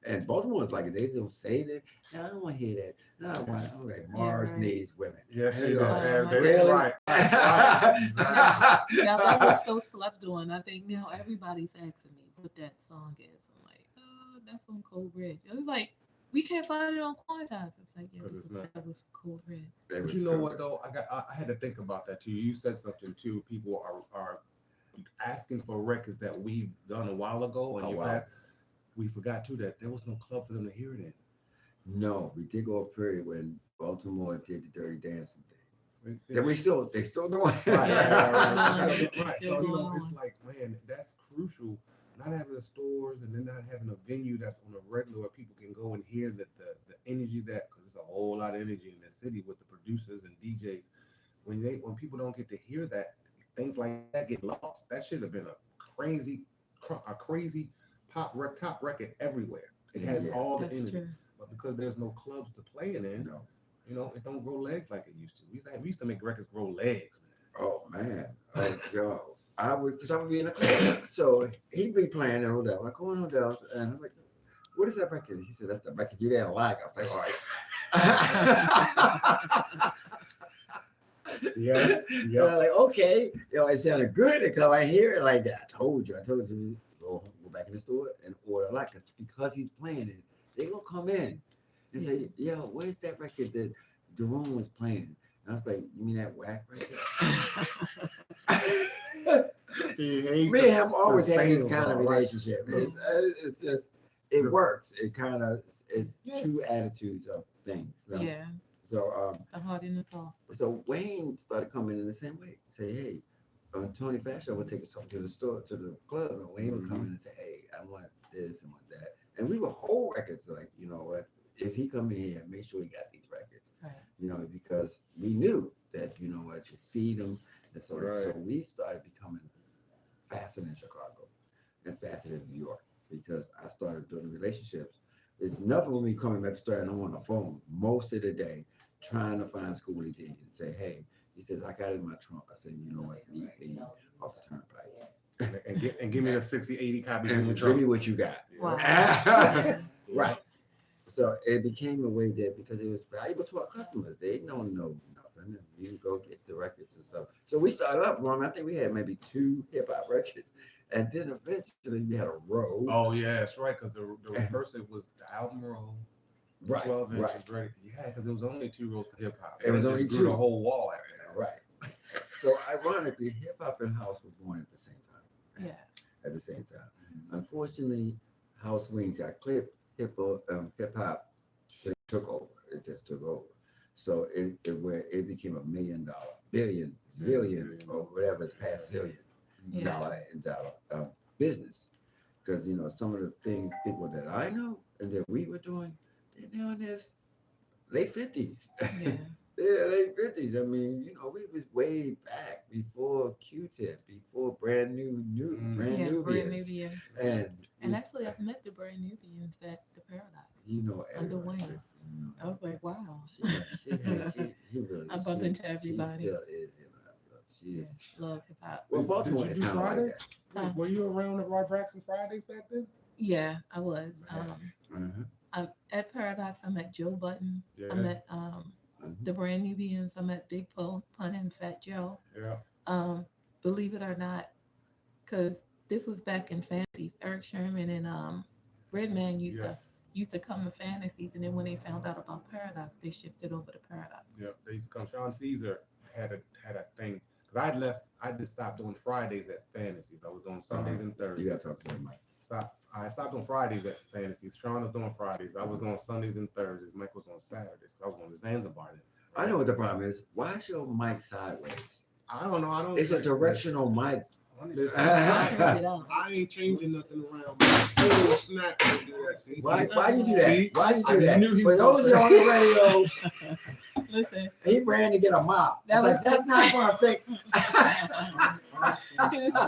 [SPEAKER 1] And Baltimore is like, they don't say that. No, I don't want to hear that. No, I'm like, Mars needs women.
[SPEAKER 4] Yes,
[SPEAKER 1] you
[SPEAKER 4] you
[SPEAKER 1] know,
[SPEAKER 4] really?
[SPEAKER 1] Right.
[SPEAKER 3] Yeah, that was so slept on. I think now everybody's asking me what that song is. I'm like, oh, that's on Cold Red. It was like, we can't find it on Quantize. It's like, yeah, that was Cold Red.
[SPEAKER 5] But you know what though? I had to think about that too. You said something too. People are asking for records that we've done a while ago, and we forgot too that there was no club for them to hear it in.
[SPEAKER 1] No, we did go a period when Baltimore did the Dirty Dancing thing. They still doing it.
[SPEAKER 5] Right. So you know, it's like, man, that's crucial. Not having the stores and then not having a venue that's on a regular where people can go and hear the energy that, because it's a whole lot of energy in the city with the producers and DJs. When people don't get to hear that, things like that get lost. That should have been a crazy top record everywhere. It has all the energy. True. But because there's no clubs to play it in, you know, it don't grow legs like it used to. We used to make records grow legs, man.
[SPEAKER 1] Oh man. Like, yo. I would be in a club. So he'd be playing in Odell. I go in Odell and I'm like, what is that record? He said, that's the record you didn't like. I was like, all right. Yes. Like, okay. You know, it sounded good until I hear it like that. I told you. Go back in the store and order a lot. Because he's playing it, they gonna come in and say, yo, where's that record that Jerome was playing? And I was like, you mean that whack record? Me and him always had this kind of relationship. It's just, it works. It kind of, it's two attitudes of things. So, So,
[SPEAKER 3] the hard and the soft.
[SPEAKER 1] So Wayne started coming in the same way. Say, hey, Tony Fashion would take us to the store, to the club, and Wayne would come in and say, hey, I want this and want that. And we would hold records like, you know what, if he come in here, make sure he got these records. Right. You know, because we knew that, you know what, to feed them. And so, so we started becoming faster in Chicago and faster in New York, because I started building relationships. There's nothing with me coming back to the store and I'm on the phone most of the day trying to find Schoolie D and say, hey, he says, I got it in my trunk. I said, you know what, meet me off the turnpike.
[SPEAKER 5] and give me a 60, 80 copies in your
[SPEAKER 1] give
[SPEAKER 5] trunk.
[SPEAKER 1] me what you got.
[SPEAKER 3] Wow.
[SPEAKER 1] Right. So it became a way there because it was valuable to our customers. They don't know nothing. And you can go get the records and stuff. So we started up, Ron. I think we had maybe 2 hip hop records. And then eventually we had a row.
[SPEAKER 5] Oh yeah, that's right. Because the first it was the album roll,
[SPEAKER 1] Right,
[SPEAKER 5] 12 inches
[SPEAKER 1] right.
[SPEAKER 5] ready. Yeah, because it was only 2 rows for hip hop.
[SPEAKER 1] It was
[SPEAKER 5] just
[SPEAKER 1] only
[SPEAKER 5] grew
[SPEAKER 1] 2.
[SPEAKER 5] the whole wall after that.
[SPEAKER 1] Right. So ironically, hip hop and house were born at the same time.
[SPEAKER 3] Yeah.
[SPEAKER 1] At the same time. Unfortunately, house wings got clipped. Hip hop took over. It just took over. So it became $1 million, billion, zillion, or whatever is past zillion dollar business. Because some of the people that I know and that we were doing, they're now in their late 50s.
[SPEAKER 3] Yeah.
[SPEAKER 1] Yeah, late 50s. I mean, we was way back before Q-Tip, before brand new
[SPEAKER 3] Brand
[SPEAKER 1] Nubians.
[SPEAKER 3] Nubians. And actually, I've met the brand Nubians at the Paradise. Under
[SPEAKER 1] everybody.
[SPEAKER 3] Wayne. I was like, wow.
[SPEAKER 1] She really.
[SPEAKER 3] I bump into everybody.
[SPEAKER 1] She still is. She is.
[SPEAKER 3] Love hip hop.
[SPEAKER 1] Well, Baltimore
[SPEAKER 5] Did
[SPEAKER 1] is
[SPEAKER 5] you do
[SPEAKER 1] kind of like
[SPEAKER 5] Fridays?
[SPEAKER 1] that.
[SPEAKER 5] Were you around at Roy Braxton Fridays back then?
[SPEAKER 3] Yeah, I was.
[SPEAKER 1] Uh-huh.
[SPEAKER 3] At Paradox, I met Joe Button.
[SPEAKER 5] Yeah.
[SPEAKER 3] I met the brand Nubians. I met Big Pun and Fat Joe.
[SPEAKER 5] Yeah.
[SPEAKER 3] Believe it or not, because this was back in Fantasies. Eric Sherman and Redman used to come in Fantasies, and then when they found out about Paradox, they shifted over to Paradox.
[SPEAKER 5] Yeah, they used to come. Sean Caesar had a thing because I just stopped doing Fridays at Fantasies. I was doing Sundays and Thursdays.
[SPEAKER 1] You got to talk to him, Mike.
[SPEAKER 5] I stopped on Fridays at Fantasies. Sean was doing Fridays. I was doing Sundays and Thursdays. Mike was on Saturdays. I was going to Zanzibar then.
[SPEAKER 1] I know what the problem is. Why is your mic sideways?
[SPEAKER 5] I don't know.
[SPEAKER 1] It's a directional mic.
[SPEAKER 5] Listen,
[SPEAKER 3] I
[SPEAKER 5] I ain't changing nothing around. Oh, snap! Don't do that. See,
[SPEAKER 1] Why you do that?
[SPEAKER 5] See?
[SPEAKER 1] Why you
[SPEAKER 5] I
[SPEAKER 1] do that?
[SPEAKER 5] knew he
[SPEAKER 1] For
[SPEAKER 5] was
[SPEAKER 1] those of you
[SPEAKER 5] gonna
[SPEAKER 1] on the radio,
[SPEAKER 3] Listen,
[SPEAKER 1] he ran to get a mop.
[SPEAKER 3] That
[SPEAKER 1] That's not going to fix.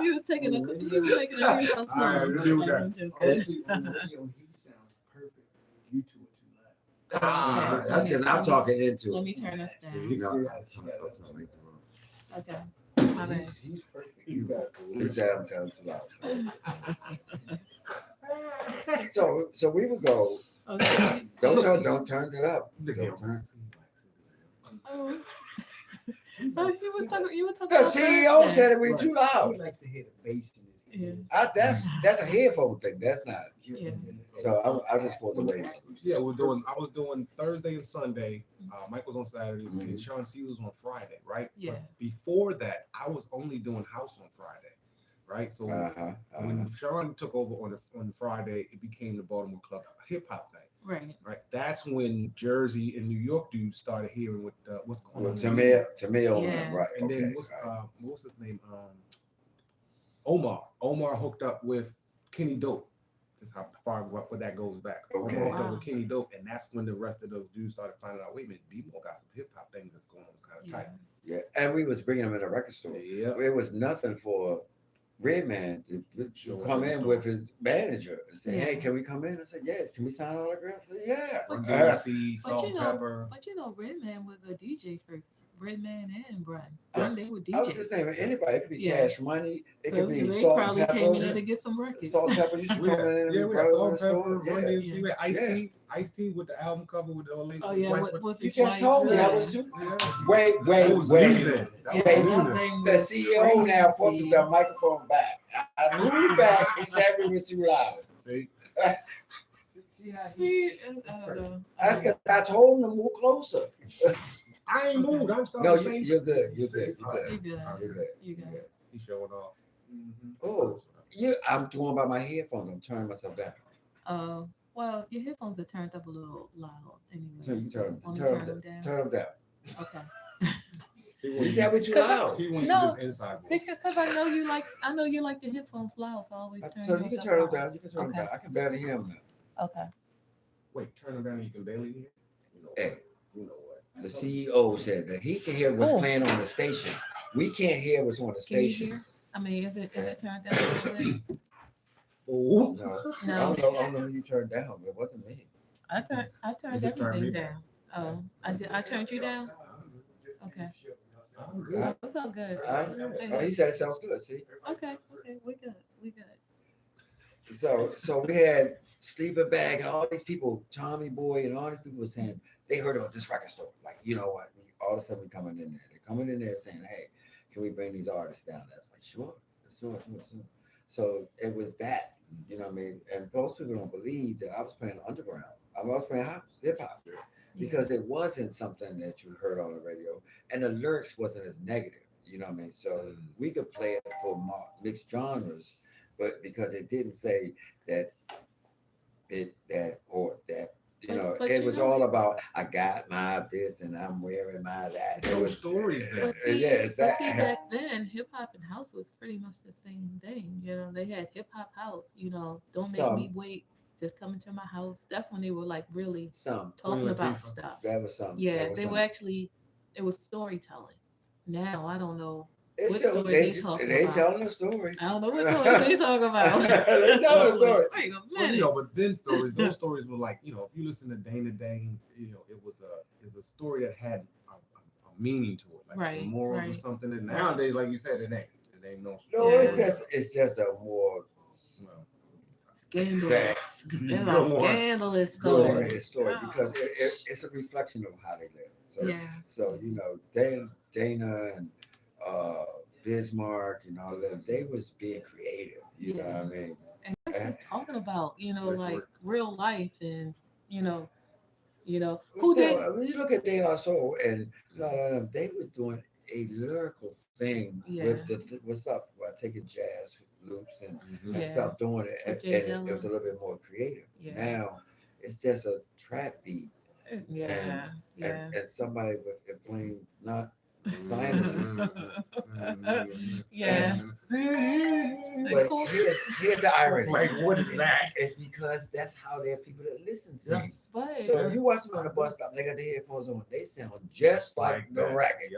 [SPEAKER 3] he was taking a real
[SPEAKER 5] All right, we'll do that.
[SPEAKER 6] Honestly, on the radio, he sounds perfect. You two are too loud.
[SPEAKER 1] That's because I'm talking into
[SPEAKER 3] Let
[SPEAKER 1] it.
[SPEAKER 3] me turn this down.
[SPEAKER 1] You know,
[SPEAKER 3] Okay. My bad.
[SPEAKER 6] He's perfect. You guys.
[SPEAKER 1] he said I'm telling too loud. So we would go.
[SPEAKER 3] Okay.
[SPEAKER 1] Don't turn it up. Don't turn.
[SPEAKER 3] Oh, you were talking
[SPEAKER 1] The
[SPEAKER 3] about
[SPEAKER 1] CEO
[SPEAKER 3] Thursday.
[SPEAKER 1] said it we too loud.
[SPEAKER 6] He likes to hear the bass in his ear.
[SPEAKER 1] That's a headphone thing. That's not.
[SPEAKER 3] Yeah.
[SPEAKER 1] So I just pulled away.
[SPEAKER 5] Yeah, I was doing Thursday and Sunday. Mike was on Saturdays, and Sean C was on Friday, right?
[SPEAKER 3] Yeah.
[SPEAKER 5] But before that, I was only doing house on Friday, right? So when Sean took over on Friday, it became the Baltimore Club hip hop thing,
[SPEAKER 3] Right.
[SPEAKER 5] right? That's when Jersey and New York dudes started hearing what's going on.
[SPEAKER 1] Tamil,
[SPEAKER 3] Yeah.
[SPEAKER 1] right?
[SPEAKER 5] And then
[SPEAKER 1] Okay.
[SPEAKER 5] what's his name? Omar. Omar hooked up with Kenny Dope. That's how far what that goes back.
[SPEAKER 1] Okay.
[SPEAKER 5] Omar hooked up
[SPEAKER 3] Wow.
[SPEAKER 5] with Kenny Dope, and that's when the rest of those dudes started finding out. Wait a minute, B-Mo got some hip hop things that's going on. It's kind of
[SPEAKER 3] Yeah.
[SPEAKER 5] tight.
[SPEAKER 1] Yeah, and we was bringing him in a record store.
[SPEAKER 5] Yeah.
[SPEAKER 1] It was nothing for Redman to come in with his manager and say,
[SPEAKER 3] Yeah.
[SPEAKER 1] "Hey, can we come in?" I said, "Yeah." Can we sign autographs? I said, "Yeah."
[SPEAKER 5] Run
[SPEAKER 3] But
[SPEAKER 5] DMC,
[SPEAKER 3] but
[SPEAKER 5] Salt
[SPEAKER 3] you
[SPEAKER 5] and
[SPEAKER 3] know-
[SPEAKER 5] Pepper.
[SPEAKER 3] But Redman was a DJ first. Redman and Brun.
[SPEAKER 5] Yes.
[SPEAKER 3] They were
[SPEAKER 1] I was
[SPEAKER 3] DJs.
[SPEAKER 1] just naming anybody. It could be
[SPEAKER 3] Yeah.
[SPEAKER 1] Cash Money. It
[SPEAKER 3] So
[SPEAKER 1] could be
[SPEAKER 3] they
[SPEAKER 1] Salt
[SPEAKER 3] probably
[SPEAKER 1] and
[SPEAKER 3] came in there
[SPEAKER 1] Pepper.
[SPEAKER 3] to get some records.
[SPEAKER 1] Salt and Pepper used to come in and
[SPEAKER 5] We
[SPEAKER 1] we
[SPEAKER 5] had Salt and
[SPEAKER 1] the store.
[SPEAKER 5] Pepper, Run
[SPEAKER 1] Yeah.
[SPEAKER 5] DMC, we had
[SPEAKER 3] Yeah.
[SPEAKER 5] Ice-T with the album cover with all these.
[SPEAKER 3] Oh yeah,
[SPEAKER 5] white-
[SPEAKER 3] with
[SPEAKER 1] You
[SPEAKER 3] his
[SPEAKER 1] just
[SPEAKER 3] wife.
[SPEAKER 1] told me I was too. Wait.
[SPEAKER 5] That was new then. That
[SPEAKER 3] Yeah,
[SPEAKER 5] was
[SPEAKER 1] Wait,
[SPEAKER 5] new
[SPEAKER 3] that
[SPEAKER 5] then.
[SPEAKER 3] thing
[SPEAKER 1] The
[SPEAKER 3] was
[SPEAKER 1] CEO now put
[SPEAKER 3] crazy.
[SPEAKER 1] the microphone back. I moved back. He said we was too loud.
[SPEAKER 5] See?
[SPEAKER 6] See how he.
[SPEAKER 3] See, I don't know.
[SPEAKER 1] That's because I told him to move closer.
[SPEAKER 5] I ain't moved. I'm still
[SPEAKER 1] No,
[SPEAKER 5] the same.
[SPEAKER 1] you're good. You're good.
[SPEAKER 5] All right.
[SPEAKER 3] You good.
[SPEAKER 1] You're good.
[SPEAKER 3] You good.
[SPEAKER 5] He's showing off.
[SPEAKER 1] Oh, I'm doing by my headphones. I'm turning myself down.
[SPEAKER 3] Well, your headphones are turned up a little loud anyway.
[SPEAKER 1] So you turn
[SPEAKER 3] Want me
[SPEAKER 1] them
[SPEAKER 3] them
[SPEAKER 1] down. Turn them down.
[SPEAKER 3] Okay.
[SPEAKER 1] You said we too loud.
[SPEAKER 5] He went
[SPEAKER 3] No,
[SPEAKER 5] to his inside voice.
[SPEAKER 3] Because I know you like the headphones loud, so I always turn
[SPEAKER 1] So you can
[SPEAKER 3] yours
[SPEAKER 1] turn them
[SPEAKER 3] up
[SPEAKER 1] down. You can turn them
[SPEAKER 3] Okay.
[SPEAKER 1] down. I can barely hear them now.
[SPEAKER 3] loud. Okay.
[SPEAKER 5] Wait, turn him down and you can barely hear? You know
[SPEAKER 1] Hey.
[SPEAKER 5] what? You know what?
[SPEAKER 1] The CEO said that he can hear what's
[SPEAKER 3] Oh.
[SPEAKER 1] playing on the station. We can't hear what's on the
[SPEAKER 3] Can you
[SPEAKER 1] station.
[SPEAKER 3] hear? I mean, is it turned down a little bit?
[SPEAKER 5] Oh.
[SPEAKER 1] No.
[SPEAKER 3] No.
[SPEAKER 1] I don't know who you turned down, but it wasn't me.
[SPEAKER 3] I turned
[SPEAKER 5] You just turned me
[SPEAKER 3] everything down. Oh, I turned you down? Okay.
[SPEAKER 5] I'm good.
[SPEAKER 3] It's all good.
[SPEAKER 1] He said it sounds good. See,
[SPEAKER 3] Okay, we good. We good.
[SPEAKER 1] so we had Sleeping Bag and all these people, Tommy Boy and all these people were saying they heard about this record store. Like, you know what? All of a sudden we coming in there. They're coming in there saying, hey, can we bring these artists down? I was like, sure. So it was that, you know what I mean? And most people don't believe that I was playing underground. I was playing house, hip hop, because it wasn't something that you heard on the radio, and the lyrics wasn't as negative. You know what I mean? So we could play it for mixed genres, but because it didn't say that you know, it was all about I got my this and I'm wearing my that. It was
[SPEAKER 5] stories there.
[SPEAKER 1] It's
[SPEAKER 3] But
[SPEAKER 1] that.
[SPEAKER 3] see, back then, hip hop and house was pretty much the same thing. You know, they had hip hop house. You know, don't make me wait. Just come into my house. That's when they were like really talking about stuff.
[SPEAKER 1] That was something.
[SPEAKER 3] Yeah, they were actually. It was storytelling. Now I don't know.
[SPEAKER 1] It's
[SPEAKER 3] what
[SPEAKER 1] still,
[SPEAKER 3] story
[SPEAKER 1] they
[SPEAKER 3] about.
[SPEAKER 1] telling a story.
[SPEAKER 3] I don't know what story they talking about.
[SPEAKER 1] They telling a story.
[SPEAKER 3] Wait a
[SPEAKER 5] Well,
[SPEAKER 3] minute.
[SPEAKER 5] you know, but then those stories were like, you know, if you listen to Dana Dane, you know, it was a story that had a meaning to it, like some morals or something. And nowadays, like you said, it ain't no story.
[SPEAKER 1] No, it's just a more
[SPEAKER 3] scandalous. Scandalous story.
[SPEAKER 1] Because it's a reflection of how they live. So you know, Dana and Bismarck and all of them, they was being creative. You know what I mean?
[SPEAKER 3] And actually talking about, you know, like real life and you know,
[SPEAKER 1] who did. When you look at De La Soul and they was doing a lyrical thing with what's up, taking jazz loops and stuff, doing it, and it was a little bit more creative. Now it's just a trap beat. And somebody with inflamed sinuses. But here's the irony.
[SPEAKER 2] Like, what is that?
[SPEAKER 1] It's because that's how they're people that listen to.
[SPEAKER 5] Yes.
[SPEAKER 1] So if you watch them on the bus stop, they got their headphones on, they sound just like the record.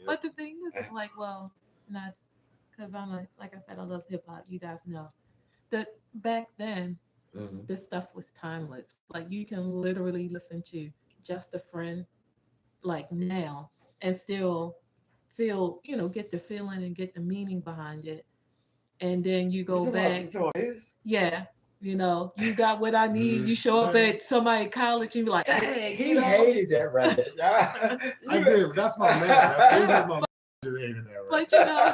[SPEAKER 3] But the thing is, it's like, well, not because like I said, I love hip hop. You guys know that back then, this stuff was timeless. Like you can literally listen to Just a Friend, like now, and still feel, you know, get the feeling and get the meaning behind it. And then you go back. Yeah. You know, you got what I need. You show up at somebody's college and be like, hey,
[SPEAKER 1] he hated that record.
[SPEAKER 5] I did. That's my man.
[SPEAKER 3] But you know,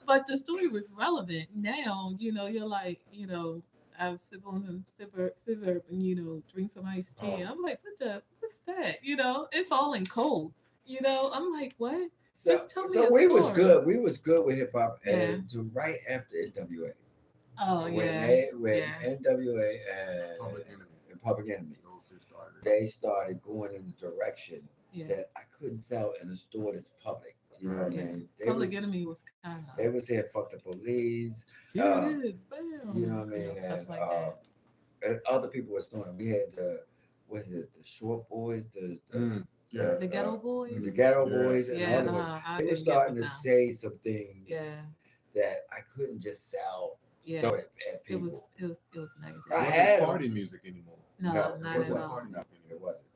[SPEAKER 3] but the story was relevant. Now, you know, you're like, you know, I sip on some scissor and you know, drink some iced tea. I'm like, what's that? You know, it's all in code. You know, I'm like, what? Just tell me a
[SPEAKER 1] we
[SPEAKER 3] story.
[SPEAKER 1] was good. We was good with hip hop, and to right after NWA. When NWA and Public Enemy, they started going in the direction that I couldn't sell in a store that's public. You know what I mean?
[SPEAKER 3] Public Enemy was kind of.
[SPEAKER 1] They was saying "fuck the police."
[SPEAKER 3] Here it is, bam.
[SPEAKER 1] You know what I mean? And other people was doing it. We had the Short Boys, the
[SPEAKER 3] Ghetto Boys.
[SPEAKER 1] The Ghetto Boys and all of them. They were starting to say some things that I couldn't just sell.
[SPEAKER 3] Yeah,
[SPEAKER 1] at people.
[SPEAKER 3] It was negative.
[SPEAKER 5] I had party music anymore.
[SPEAKER 3] No, not at all.
[SPEAKER 1] No, it wasn't.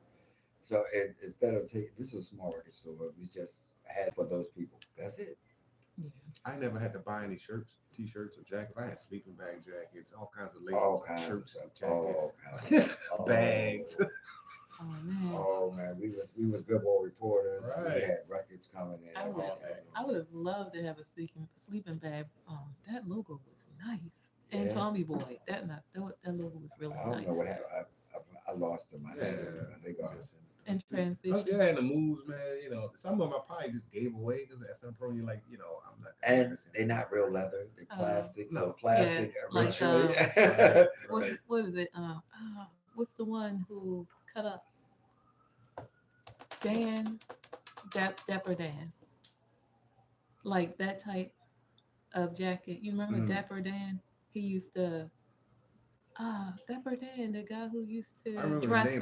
[SPEAKER 1] So instead of taking, this was a small record store, we just had for those people. That's it.
[SPEAKER 5] Yeah. I never had to buy any shirts, t-shirts, or jackets. I had sleeping bag jackets, all kinds of labels, shirts, jackets, bags.
[SPEAKER 3] Oh man.
[SPEAKER 1] Oh man, we was Billboard reporters. Right. We had records coming in.
[SPEAKER 3] I would have loved to have a sleeping bag. That logo was nice. And Thommy Boy, that logo was really nice.
[SPEAKER 1] I don't know what happened. I lost them. They got us.
[SPEAKER 3] And transition.
[SPEAKER 5] Yeah, and the moves, man. You know, some of them I probably just gave away because at some point you're like, you know, I'm not.
[SPEAKER 1] And they're not real leather. They're plastic. So plastic.
[SPEAKER 3] Like, what is it? What's the one who cut up Dapper Dan? Like that type of jacket. You remember Dapper Dan? He used to. Dapper Dan, the guy who used to dress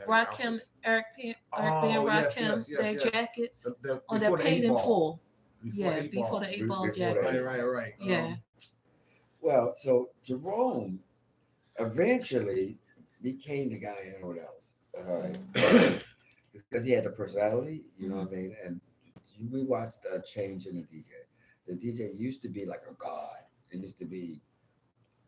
[SPEAKER 3] Rakim, Eric B. and Rakim, their jackets on their paid in full. Before the 8-ball jacket.
[SPEAKER 5] Right.
[SPEAKER 3] Yeah.
[SPEAKER 1] Well, so Jerome eventually became the guy in what else? Because he had the personality, you know what I mean? And we watched a change in the DJ. The DJ used to be like a god. It used to be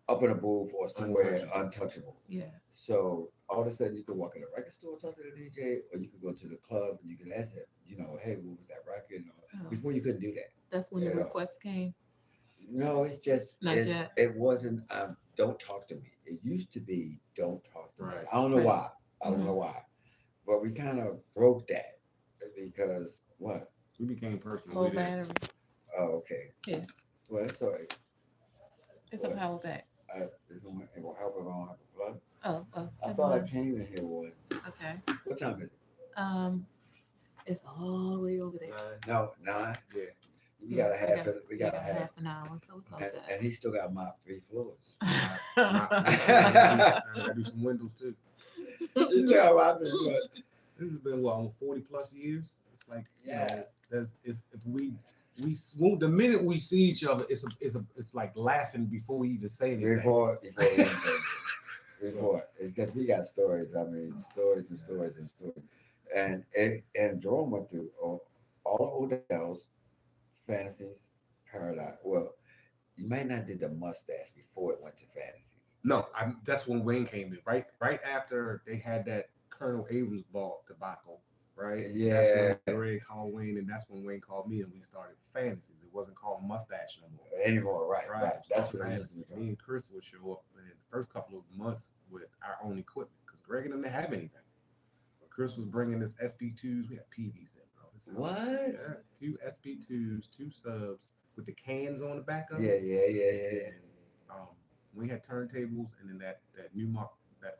[SPEAKER 1] up in a booth or somewhere
[SPEAKER 5] Untouchable.
[SPEAKER 1] untouchable.
[SPEAKER 3] Yeah.
[SPEAKER 1] So all of a sudden you could walk in a record store, talk to the DJ, or you could go to the club and you can ask him, hey, what was that record?
[SPEAKER 3] Oh,
[SPEAKER 1] Before you couldn't do that.
[SPEAKER 3] that's when the
[SPEAKER 1] You know.
[SPEAKER 3] request came.
[SPEAKER 1] No, it's just
[SPEAKER 3] Not yet.
[SPEAKER 1] it wasn't don't talk to me. It used to be don't talk to me.
[SPEAKER 5] Right.
[SPEAKER 1] I don't know
[SPEAKER 3] Right.
[SPEAKER 1] why. I don't
[SPEAKER 3] Mhm.
[SPEAKER 1] know why. But we kind of broke that because what?
[SPEAKER 5] We became personal
[SPEAKER 3] Low
[SPEAKER 5] with it.
[SPEAKER 3] battery.
[SPEAKER 1] Oh, okay.
[SPEAKER 3] Yeah.
[SPEAKER 1] Well, it's all right.
[SPEAKER 3] It's a
[SPEAKER 1] What?
[SPEAKER 3] power back.
[SPEAKER 1] It will help if I don't have a plug.
[SPEAKER 3] Oh,
[SPEAKER 1] I
[SPEAKER 3] never
[SPEAKER 1] thought I
[SPEAKER 3] mind.
[SPEAKER 1] came in here one.
[SPEAKER 3] Okay.
[SPEAKER 1] What time is it?
[SPEAKER 3] It's all the way over there.
[SPEAKER 1] No, 9.
[SPEAKER 5] Yeah.
[SPEAKER 1] We got a
[SPEAKER 3] so
[SPEAKER 1] half. We got a half.
[SPEAKER 3] half an hour, so it's all
[SPEAKER 1] And,
[SPEAKER 3] good.
[SPEAKER 1] and he still got mopped 3 floors.
[SPEAKER 5] I gotta do some windows too.
[SPEAKER 1] He still got mopped 3 floors.
[SPEAKER 5] This has been what, almost 40 plus years. It's like,
[SPEAKER 1] Yeah.
[SPEAKER 5] there's if we swoon, the minute we see each other, it's like laughing before we even say anything.
[SPEAKER 1] Before it's because we got stories. I mean, stories and stories and stories. And Jerome went through all the Odell's fantasies, paradise. Well, you might not did the mustache before it went to fantasies.
[SPEAKER 5] No, that's when Wayne came in. Right after they had that Colonel Abrams ball debacle. Right.
[SPEAKER 1] Yeah.
[SPEAKER 5] That's when Greg called Wayne, and that's when Wayne called me, and we started fantasies. It wasn't called mustache no more.
[SPEAKER 1] Anymore, right. That's what I used
[SPEAKER 5] Fantasy.
[SPEAKER 1] to
[SPEAKER 5] Me and Chris would show up in the first couple of months with our own equipment because Greg and them didn't have anything. But Chris was bringing this SP2s. We had PVs in, bro.
[SPEAKER 1] What?
[SPEAKER 5] Yeah, 2 SP2s, 2 subs with the cans on the back of
[SPEAKER 1] Yeah.
[SPEAKER 5] it. We had turntables, and then that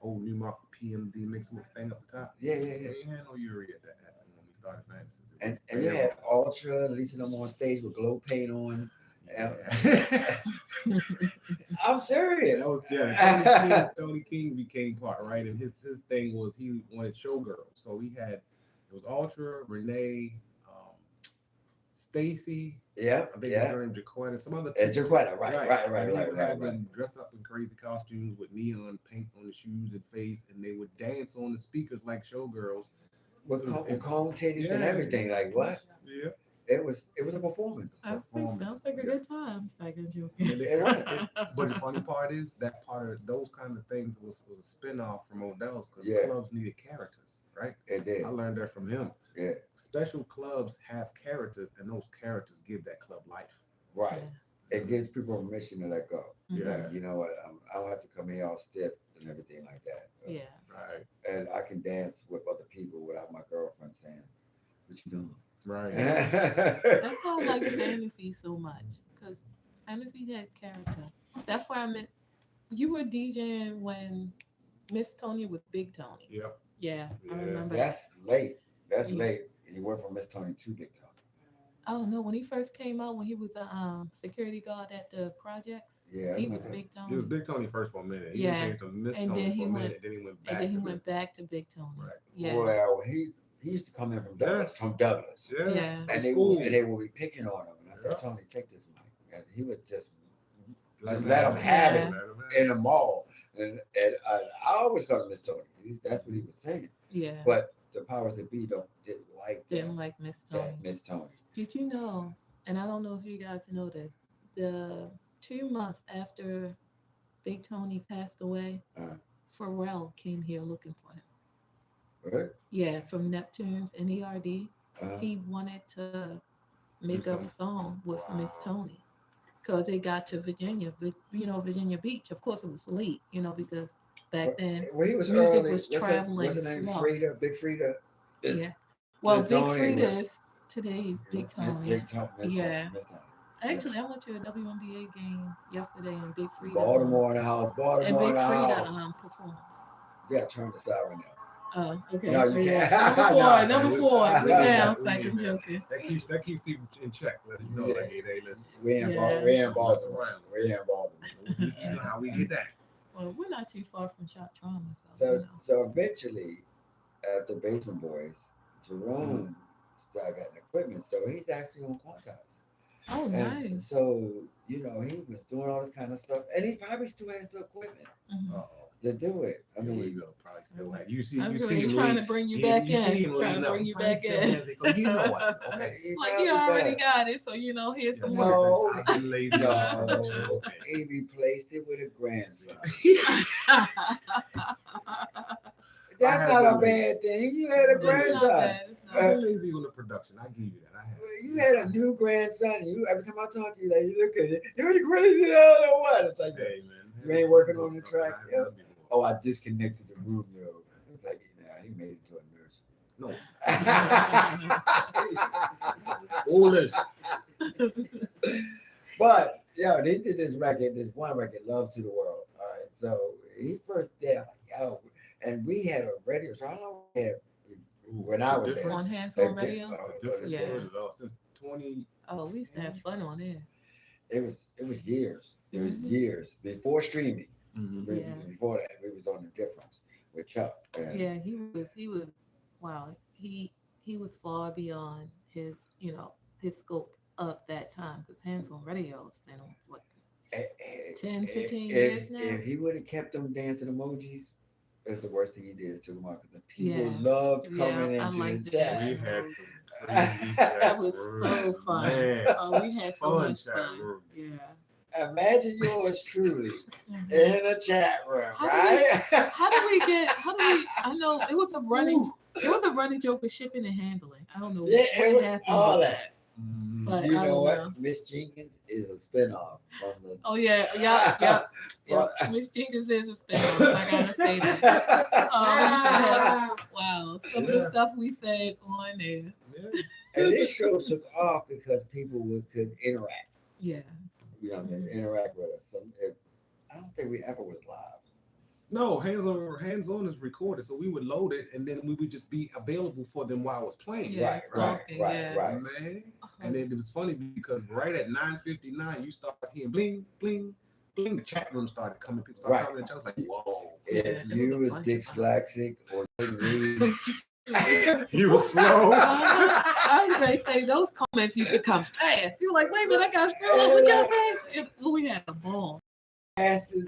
[SPEAKER 5] old Newmark PMD mixer with the thing up the top.
[SPEAKER 1] Yeah.
[SPEAKER 5] We ain't had no Urea that happened when we started Fantasies.
[SPEAKER 1] And you had Ultra, Lisa them on stage with glow paint on.
[SPEAKER 5] Yeah.
[SPEAKER 1] I'm serious.
[SPEAKER 5] That was Tony King became part, right? And his thing was he wanted showgirls. So he had it was Ultra, Renee, Stacy.
[SPEAKER 1] Yeah.
[SPEAKER 5] I think her name Jaquetta, some other
[SPEAKER 1] And Jaquetta, right.
[SPEAKER 5] He would have them dressed up in crazy costumes with neon paint on the shoes and face, and they would dance on the speakers like showgirls.
[SPEAKER 1] With cone titties and everything. Like what?
[SPEAKER 5] Yeah.
[SPEAKER 1] It was a performance.
[SPEAKER 3] I think sounds like a good time. Like a joke.
[SPEAKER 5] But the funny part is that part of those kind of things was a spinoff from Odell's because clubs needed characters, right?
[SPEAKER 1] It did.
[SPEAKER 5] I learned that from him.
[SPEAKER 1] Yeah.
[SPEAKER 5] Special clubs have characters, and those characters give that club life.
[SPEAKER 1] Right. It gives people permission to let go.
[SPEAKER 3] Mhm.
[SPEAKER 1] Like, you know what? I don't have to come here all stiff and everything like that.
[SPEAKER 3] Yeah.
[SPEAKER 5] Right.
[SPEAKER 1] And I can dance with other people without my girlfriend saying, "What you doing?"
[SPEAKER 5] Right.
[SPEAKER 3] That's why I like fantasy so much because fantasy had character. That's why I meant you were DJing when Miss Tony was Big Tony.
[SPEAKER 5] Yep.
[SPEAKER 3] Yeah, I
[SPEAKER 5] Yeah.
[SPEAKER 3] remember.
[SPEAKER 1] That's late. That's
[SPEAKER 3] Yeah.
[SPEAKER 1] late. He went from Miss Tony to Big Tony.
[SPEAKER 3] Oh no, when he first came out, when he was a security guard at the projects,
[SPEAKER 1] Yeah.
[SPEAKER 3] he was Big Tony.
[SPEAKER 5] He was Big Tony first for a minute. He
[SPEAKER 3] Yeah.
[SPEAKER 5] changed to Miss
[SPEAKER 3] And
[SPEAKER 5] Tony
[SPEAKER 3] then he
[SPEAKER 5] for a minute.
[SPEAKER 3] went-
[SPEAKER 5] Then he went back.
[SPEAKER 3] and then he
[SPEAKER 5] to
[SPEAKER 3] went back to Big Tony.
[SPEAKER 5] Right.
[SPEAKER 3] Yeah.
[SPEAKER 1] Well, he used to come in from Douglas.
[SPEAKER 5] Yes.
[SPEAKER 1] From Douglas.
[SPEAKER 5] Yeah.
[SPEAKER 3] Yeah.
[SPEAKER 1] And they would be picking on him. And I said,
[SPEAKER 5] Yeah.
[SPEAKER 1] "Tony, take this mic." And he would just
[SPEAKER 5] Just
[SPEAKER 1] let him have
[SPEAKER 3] Yeah.
[SPEAKER 1] it
[SPEAKER 5] Let him have
[SPEAKER 1] in the mall. And I always called him Miss Tony. That's what he was saying.
[SPEAKER 3] Yeah.
[SPEAKER 1] But the powers that be didn't like that.
[SPEAKER 3] Didn't like Miss Tony.
[SPEAKER 1] that Miss Tony.
[SPEAKER 3] Did you know? And I don't know if you guys know this. The 2 months after Big Tony passed away, Pharrell came here looking for him.
[SPEAKER 1] Right?
[SPEAKER 3] Yeah, from Neptunes and ERD.
[SPEAKER 1] Uh,
[SPEAKER 3] He wanted to make
[SPEAKER 5] Do
[SPEAKER 3] a song with Miss Tony because they got to Virginia, Virginia Beach. Of course, it was late, because back then,
[SPEAKER 1] well, he was
[SPEAKER 3] music
[SPEAKER 1] early.
[SPEAKER 3] was
[SPEAKER 1] What's
[SPEAKER 3] traveling
[SPEAKER 1] her name?
[SPEAKER 3] slow.
[SPEAKER 1] Frida, Big Frida. Is-
[SPEAKER 3] yeah. Well,
[SPEAKER 1] Miss
[SPEAKER 3] Big
[SPEAKER 1] Tony
[SPEAKER 3] Frida
[SPEAKER 1] was-
[SPEAKER 3] is today's Big
[SPEAKER 1] Miss-
[SPEAKER 3] Tony.
[SPEAKER 1] Big Tony. Miss
[SPEAKER 3] Yeah.
[SPEAKER 1] Tony. Miss Tony.
[SPEAKER 3] Actually, I went to a WNBA game yesterday, and Big Frida.
[SPEAKER 1] Baltimore in the house.
[SPEAKER 3] And
[SPEAKER 1] Baltimore
[SPEAKER 3] Big
[SPEAKER 1] in the
[SPEAKER 3] Frida
[SPEAKER 1] house.
[SPEAKER 3] performed.
[SPEAKER 1] You gotta turn the siren down.
[SPEAKER 3] Oh, okay.
[SPEAKER 1] No, you
[SPEAKER 3] Yeah.
[SPEAKER 1] can't.
[SPEAKER 3] Number
[SPEAKER 1] No,
[SPEAKER 3] four.
[SPEAKER 1] we-
[SPEAKER 3] We're down. Like
[SPEAKER 5] we-
[SPEAKER 3] I'm joking.
[SPEAKER 5] That keeps people in check. Let you know,
[SPEAKER 1] Yeah.
[SPEAKER 5] like, hey, listen.
[SPEAKER 1] We're in
[SPEAKER 3] Yeah.
[SPEAKER 1] Baltimore. We're in Baltimore.
[SPEAKER 5] You know how we get that.
[SPEAKER 3] Well, we're not too far from Shock Trauma, so.
[SPEAKER 1] So eventually, after Basement Boys, Jerome started getting equipment. So he's actually on Quantize.
[SPEAKER 3] Oh,
[SPEAKER 1] And
[SPEAKER 3] nice.
[SPEAKER 1] so, he was doing all this kind of stuff. And he probably still has the equipment.
[SPEAKER 3] Mhm.
[SPEAKER 5] Uh-oh.
[SPEAKER 1] to do it. I
[SPEAKER 5] There we
[SPEAKER 1] mean,
[SPEAKER 5] go. Probably still have. You see,
[SPEAKER 3] I
[SPEAKER 5] you
[SPEAKER 3] was
[SPEAKER 5] see
[SPEAKER 3] really
[SPEAKER 5] him
[SPEAKER 3] trying
[SPEAKER 5] lean.
[SPEAKER 3] to bring you
[SPEAKER 5] Yeah,
[SPEAKER 3] back
[SPEAKER 5] you see
[SPEAKER 3] in.
[SPEAKER 5] him
[SPEAKER 3] Trying
[SPEAKER 5] leaning
[SPEAKER 3] to
[SPEAKER 5] up.
[SPEAKER 3] bring you
[SPEAKER 5] Probably
[SPEAKER 3] back
[SPEAKER 5] still
[SPEAKER 3] in.
[SPEAKER 5] has it. Go, you know what? Okay.
[SPEAKER 1] he
[SPEAKER 3] Like
[SPEAKER 1] probably
[SPEAKER 3] you already
[SPEAKER 1] does.
[SPEAKER 3] got it, so you know here's some
[SPEAKER 5] Yes,
[SPEAKER 3] more.
[SPEAKER 1] No.
[SPEAKER 5] I've been lazy.
[SPEAKER 1] No, he replaced it with a grandson. That's
[SPEAKER 5] have
[SPEAKER 1] not a
[SPEAKER 5] been
[SPEAKER 1] bad thing. You had a
[SPEAKER 3] It's not
[SPEAKER 1] grandson.
[SPEAKER 3] bad. It's
[SPEAKER 5] I've
[SPEAKER 3] not
[SPEAKER 5] been
[SPEAKER 3] bad.
[SPEAKER 5] lazy on the production. I give you that. I have.
[SPEAKER 1] You had a new grandson. You every time I talk to you, like you look at it, you're crazy. I don't know what. It's like,
[SPEAKER 5] Hey man,
[SPEAKER 1] You ain't working on the
[SPEAKER 5] Stuff that I
[SPEAKER 1] track,
[SPEAKER 5] have
[SPEAKER 1] yeah?
[SPEAKER 5] done before.
[SPEAKER 1] oh, I disconnected the room, yo. It's like, nah, he made it to a nurse.
[SPEAKER 5] No. Foolish.
[SPEAKER 1] But yo, they did this record, this one record, Love to the World. All right, so he first did, I'm like, yo, and we had a radio show. I don't know when I was there.
[SPEAKER 3] On hands
[SPEAKER 1] They
[SPEAKER 3] on
[SPEAKER 1] did-
[SPEAKER 3] radio.
[SPEAKER 5] Different
[SPEAKER 3] Yeah.
[SPEAKER 5] stories, since 20.
[SPEAKER 3] Oh, we used to have fun on there.
[SPEAKER 1] It was years. It was
[SPEAKER 3] Mhm.
[SPEAKER 1] years before streaming.
[SPEAKER 5] Mhm.
[SPEAKER 3] Yeah.
[SPEAKER 1] Before that, we was on The Difference with Chuck. And
[SPEAKER 3] Yeah, he was wow. He was far beyond his his scope of that time because hands on radio has been on what 10, 15 years now.
[SPEAKER 1] If he would have kept them dancing emojis, that's the worst thing he did to them because the people
[SPEAKER 3] Yeah.
[SPEAKER 1] loved
[SPEAKER 3] Yeah,
[SPEAKER 1] coming
[SPEAKER 3] I
[SPEAKER 1] into
[SPEAKER 3] like
[SPEAKER 1] the
[SPEAKER 3] the
[SPEAKER 1] chat.
[SPEAKER 5] We
[SPEAKER 3] dancing
[SPEAKER 5] had
[SPEAKER 3] emojis.
[SPEAKER 5] some crazy chat
[SPEAKER 3] That was so
[SPEAKER 5] rooms,
[SPEAKER 3] fun.
[SPEAKER 5] man.
[SPEAKER 3] Oh, we had so
[SPEAKER 5] Fun
[SPEAKER 3] much
[SPEAKER 5] chat
[SPEAKER 3] fun.
[SPEAKER 5] rooms.
[SPEAKER 3] Yeah.
[SPEAKER 1] Imagine yours truly
[SPEAKER 3] Mhm.
[SPEAKER 1] in a chat room,
[SPEAKER 3] How do
[SPEAKER 1] right?
[SPEAKER 3] I know it was a running joke with shipping and handling. I don't know
[SPEAKER 1] Yeah,
[SPEAKER 3] what
[SPEAKER 1] it was
[SPEAKER 3] happened
[SPEAKER 1] all
[SPEAKER 3] with
[SPEAKER 1] that.
[SPEAKER 5] Mhm.
[SPEAKER 3] But
[SPEAKER 1] You
[SPEAKER 3] I
[SPEAKER 1] know
[SPEAKER 3] don't
[SPEAKER 1] what?
[SPEAKER 3] know.
[SPEAKER 1] Miss Jenkins is a spinoff from the.
[SPEAKER 3] Oh yeah, yep. Miss Jenkins is a spinoff. I gotta say that. We used to have, wow, some of the
[SPEAKER 5] Yeah.
[SPEAKER 3] stuff we said on there.
[SPEAKER 5] Yeah.
[SPEAKER 1] And this show took off because people could interact.
[SPEAKER 3] Yeah.
[SPEAKER 1] You know, they interact with us. I don't think we ever was live.
[SPEAKER 5] No, hands on is recorded, so we would load it, and then we would just be available for them while I was playing.
[SPEAKER 3] Yeah,
[SPEAKER 1] Right,
[SPEAKER 3] stalking,
[SPEAKER 1] right,
[SPEAKER 3] yeah.
[SPEAKER 1] right.
[SPEAKER 5] Man. And then it was funny because right at 9:59, you start hearing bling, bling, bling. The chat room started coming. People started
[SPEAKER 1] Right.
[SPEAKER 5] coming, and I was like, "Whoa!"
[SPEAKER 1] If
[SPEAKER 3] Yeah,
[SPEAKER 1] you
[SPEAKER 3] it
[SPEAKER 1] was
[SPEAKER 3] was a bunch of us.
[SPEAKER 1] dyslexic or couldn't read,
[SPEAKER 5] He was slow.
[SPEAKER 3] I was ready to say those comments used to come fast. You were like, wait a minute, I got screwed up with your face. We had a ball.
[SPEAKER 1] fastest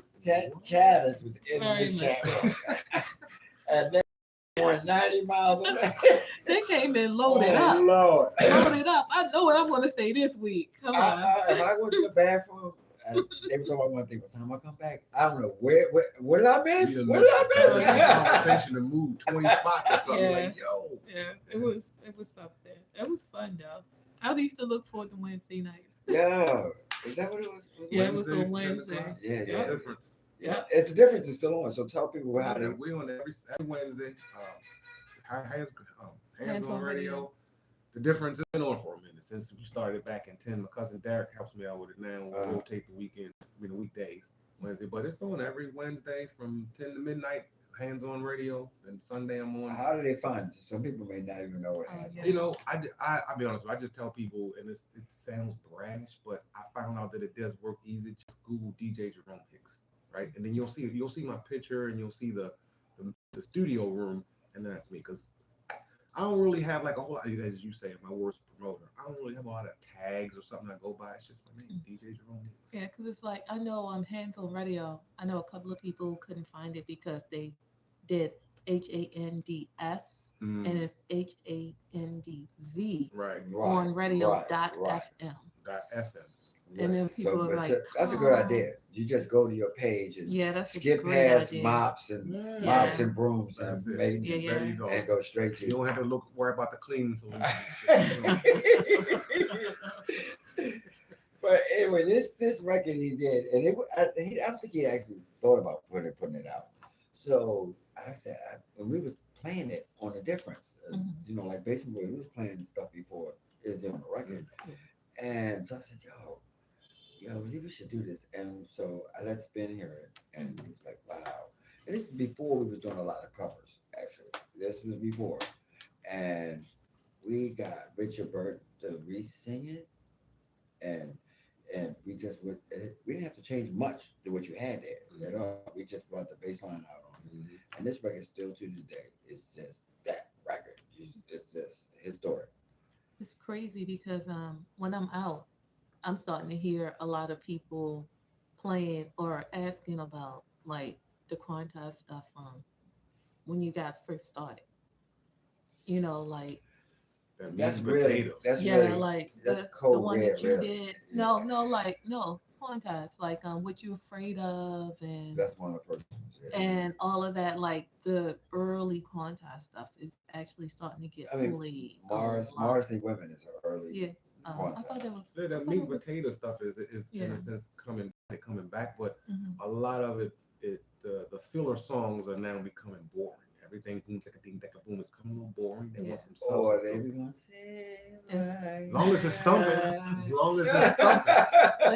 [SPEAKER 1] chatters was in
[SPEAKER 3] Very
[SPEAKER 1] this
[SPEAKER 3] much
[SPEAKER 1] chat room. And they were 90 miles away.
[SPEAKER 3] They came in loaded
[SPEAKER 5] Oh,
[SPEAKER 3] up.
[SPEAKER 5] Lord.
[SPEAKER 3] Loaded up. I know what I'm gonna say this week. Come on.
[SPEAKER 1] If I go to the bathroom, every time I want to think, what time I come back? I don't know. What did I miss?
[SPEAKER 5] We
[SPEAKER 1] What did I
[SPEAKER 5] the
[SPEAKER 1] miss?
[SPEAKER 5] conversation to move 20 spots or something.
[SPEAKER 3] Yeah.
[SPEAKER 5] Like, yo.
[SPEAKER 3] Yeah, it was something. It was fun though. I used to look forward to Wednesday nights.
[SPEAKER 1] Yeah. Is that what it was?
[SPEAKER 3] Yeah, it was
[SPEAKER 5] Wednesdays,
[SPEAKER 3] on
[SPEAKER 5] 10
[SPEAKER 3] Wednesday.
[SPEAKER 5] o'clock.
[SPEAKER 1] Yeah,
[SPEAKER 5] The
[SPEAKER 1] yeah.
[SPEAKER 5] difference.
[SPEAKER 1] Yeah. It's the difference is still on. So tell people how they.
[SPEAKER 5] We're on every Wednesday. Hands on radio. The difference has been on for a minute since we started back in 10. My cousin Derek helps me out with it now. We'll rotate the weekdays, Wednesday. But it's on every Wednesday from 10 to midnight. Hands on radio, and Sunday I'm on.
[SPEAKER 1] How do they find you? Some people may not even know what happened.
[SPEAKER 3] Yeah.
[SPEAKER 5] You know, I'll be honest with you, I just tell people, and it sounds brash, but I found out that it does work easy. Just Google DJ Jerome Hicks, right? And then you'll see my picture, and you'll see the studio room, and that's me. Because I don't really have like a whole lot, as you say, my worst promoter. I don't really have a lot of tags or something I go by. It's just my name, DJ Jerome Hicks.
[SPEAKER 3] Yeah, because it's like I know on Hands on Radio, I know a couple of people couldn't find it because they did HANDS and it's HANDZ
[SPEAKER 5] Right.
[SPEAKER 3] on radio
[SPEAKER 1] right.
[SPEAKER 3] .fm.
[SPEAKER 5] .fm.
[SPEAKER 3] And then people are
[SPEAKER 1] but
[SPEAKER 3] like,
[SPEAKER 1] that's a good
[SPEAKER 3] "Come
[SPEAKER 1] idea. You just go to your page and
[SPEAKER 3] Yeah, that's a
[SPEAKER 1] skip
[SPEAKER 3] great
[SPEAKER 1] past
[SPEAKER 3] idea.
[SPEAKER 1] mops and
[SPEAKER 5] Yeah.
[SPEAKER 1] mops and brooms
[SPEAKER 5] That's
[SPEAKER 1] and
[SPEAKER 5] it.
[SPEAKER 1] maintenance
[SPEAKER 3] Yeah,
[SPEAKER 5] There you go.
[SPEAKER 1] and go straight
[SPEAKER 5] You
[SPEAKER 1] to.
[SPEAKER 5] don't have to worry about the cleaning solution.
[SPEAKER 1] But anyway, this record he did, and I don't think he actually thought about putting it out. So I said, when we was playing it on The Difference, you know, like basically we was playing stuff before it was on the record, and so I said, yo, we should do this, and so I let Spin hear it, and he was like, wow. And this is before we were doing a lot of covers. Actually, this was before, and we got Richard Burt to re-sing it, and we just we didn't have to change much to what you had there at all. We just brought the bass line out on it, and this record still to this day is just that record. It's just historic.
[SPEAKER 3] It's crazy because when I'm out, I'm starting to hear a lot of people playing or asking about like the quantized stuff from when you guys first started? You know, like
[SPEAKER 5] That meat
[SPEAKER 1] That's
[SPEAKER 5] and
[SPEAKER 1] really
[SPEAKER 5] potatoes.
[SPEAKER 1] that's
[SPEAKER 3] yeah,
[SPEAKER 1] really
[SPEAKER 3] like
[SPEAKER 1] that's
[SPEAKER 3] the
[SPEAKER 1] cold
[SPEAKER 3] one
[SPEAKER 1] red,
[SPEAKER 3] that you
[SPEAKER 1] really.
[SPEAKER 3] did.
[SPEAKER 1] Yeah.
[SPEAKER 3] No, quantized, like what you afraid of
[SPEAKER 1] That's one of the first ones. Yeah.
[SPEAKER 3] and all of that, like the early quantized stuff is actually starting to get
[SPEAKER 1] I mean,
[SPEAKER 3] played a
[SPEAKER 1] Mars
[SPEAKER 3] lot.
[SPEAKER 1] Think Women is early.
[SPEAKER 3] Yeah. I thought that was.
[SPEAKER 5] Yeah,
[SPEAKER 3] I
[SPEAKER 5] that
[SPEAKER 3] thought
[SPEAKER 5] meat
[SPEAKER 3] it
[SPEAKER 5] and
[SPEAKER 3] was.
[SPEAKER 5] potato stuff is in
[SPEAKER 3] Yeah.
[SPEAKER 5] a sense coming back, but
[SPEAKER 3] Mhm.
[SPEAKER 5] a lot of the filler songs are now becoming boring. Everything boom like a ding like a boom is coming a little boring. They want some
[SPEAKER 1] Or
[SPEAKER 5] substance
[SPEAKER 1] they
[SPEAKER 5] to
[SPEAKER 1] be
[SPEAKER 5] it.
[SPEAKER 1] gonna say
[SPEAKER 3] As
[SPEAKER 5] Long as it's stumping, as long as it's stumping,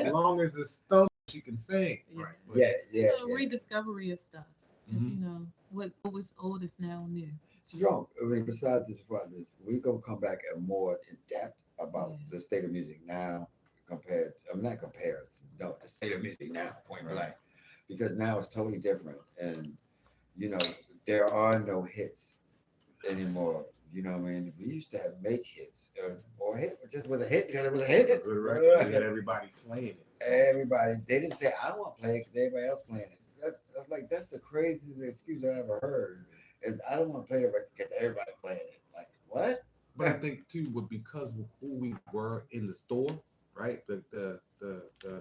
[SPEAKER 5] as long as it's stumping, she can sing.
[SPEAKER 3] Yeah.
[SPEAKER 5] Right. But
[SPEAKER 1] Yeah,
[SPEAKER 3] It's,
[SPEAKER 1] yeah, yeah.
[SPEAKER 3] rediscovery of stuff. 'Cause,
[SPEAKER 5] Mhm.
[SPEAKER 3] you know what was old is now new.
[SPEAKER 1] Jerome, I mean, besides this, we're gonna come back and more in depth about
[SPEAKER 3] Yeah.
[SPEAKER 1] the state of music now compared. I'm not compared. No, the state of music now, point blank, because now it's totally different, and you know there are no hits anymore. You know what I mean? We used to have make hits, or hit just was a hit because it was a hit.
[SPEAKER 5] a good record, we had everybody playing it.
[SPEAKER 1] Everybody, they didn't say I don't want to play it because everybody else playing it. That's like that's the craziest excuse I ever heard. Is I don't want to play the record because everybody playing it. Like what?
[SPEAKER 5] But I think too, because of who we were in the store, right? The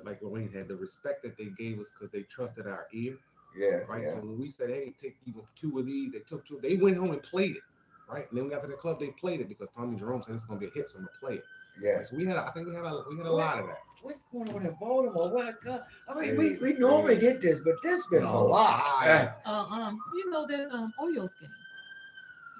[SPEAKER 5] like when we had the respect that they gave us because they trusted our ear,
[SPEAKER 1] Yeah,
[SPEAKER 5] right?
[SPEAKER 1] yeah.
[SPEAKER 5] So when we said, "Hey, take two of these," they took two. They went home and played it, right? And then we got to the club, they played it because Thommy Jerome said this is gonna be a hit, so I'm gonna play it.
[SPEAKER 1] Yeah.
[SPEAKER 5] Right? So I think we had a lot of that.
[SPEAKER 1] What's going on in Baltimore? What? I mean,
[SPEAKER 5] Hey,
[SPEAKER 1] we normally
[SPEAKER 5] hey.
[SPEAKER 1] get this, but this been
[SPEAKER 5] It's
[SPEAKER 1] a
[SPEAKER 5] on
[SPEAKER 1] lot.
[SPEAKER 5] fire.
[SPEAKER 3] There's Oreos game.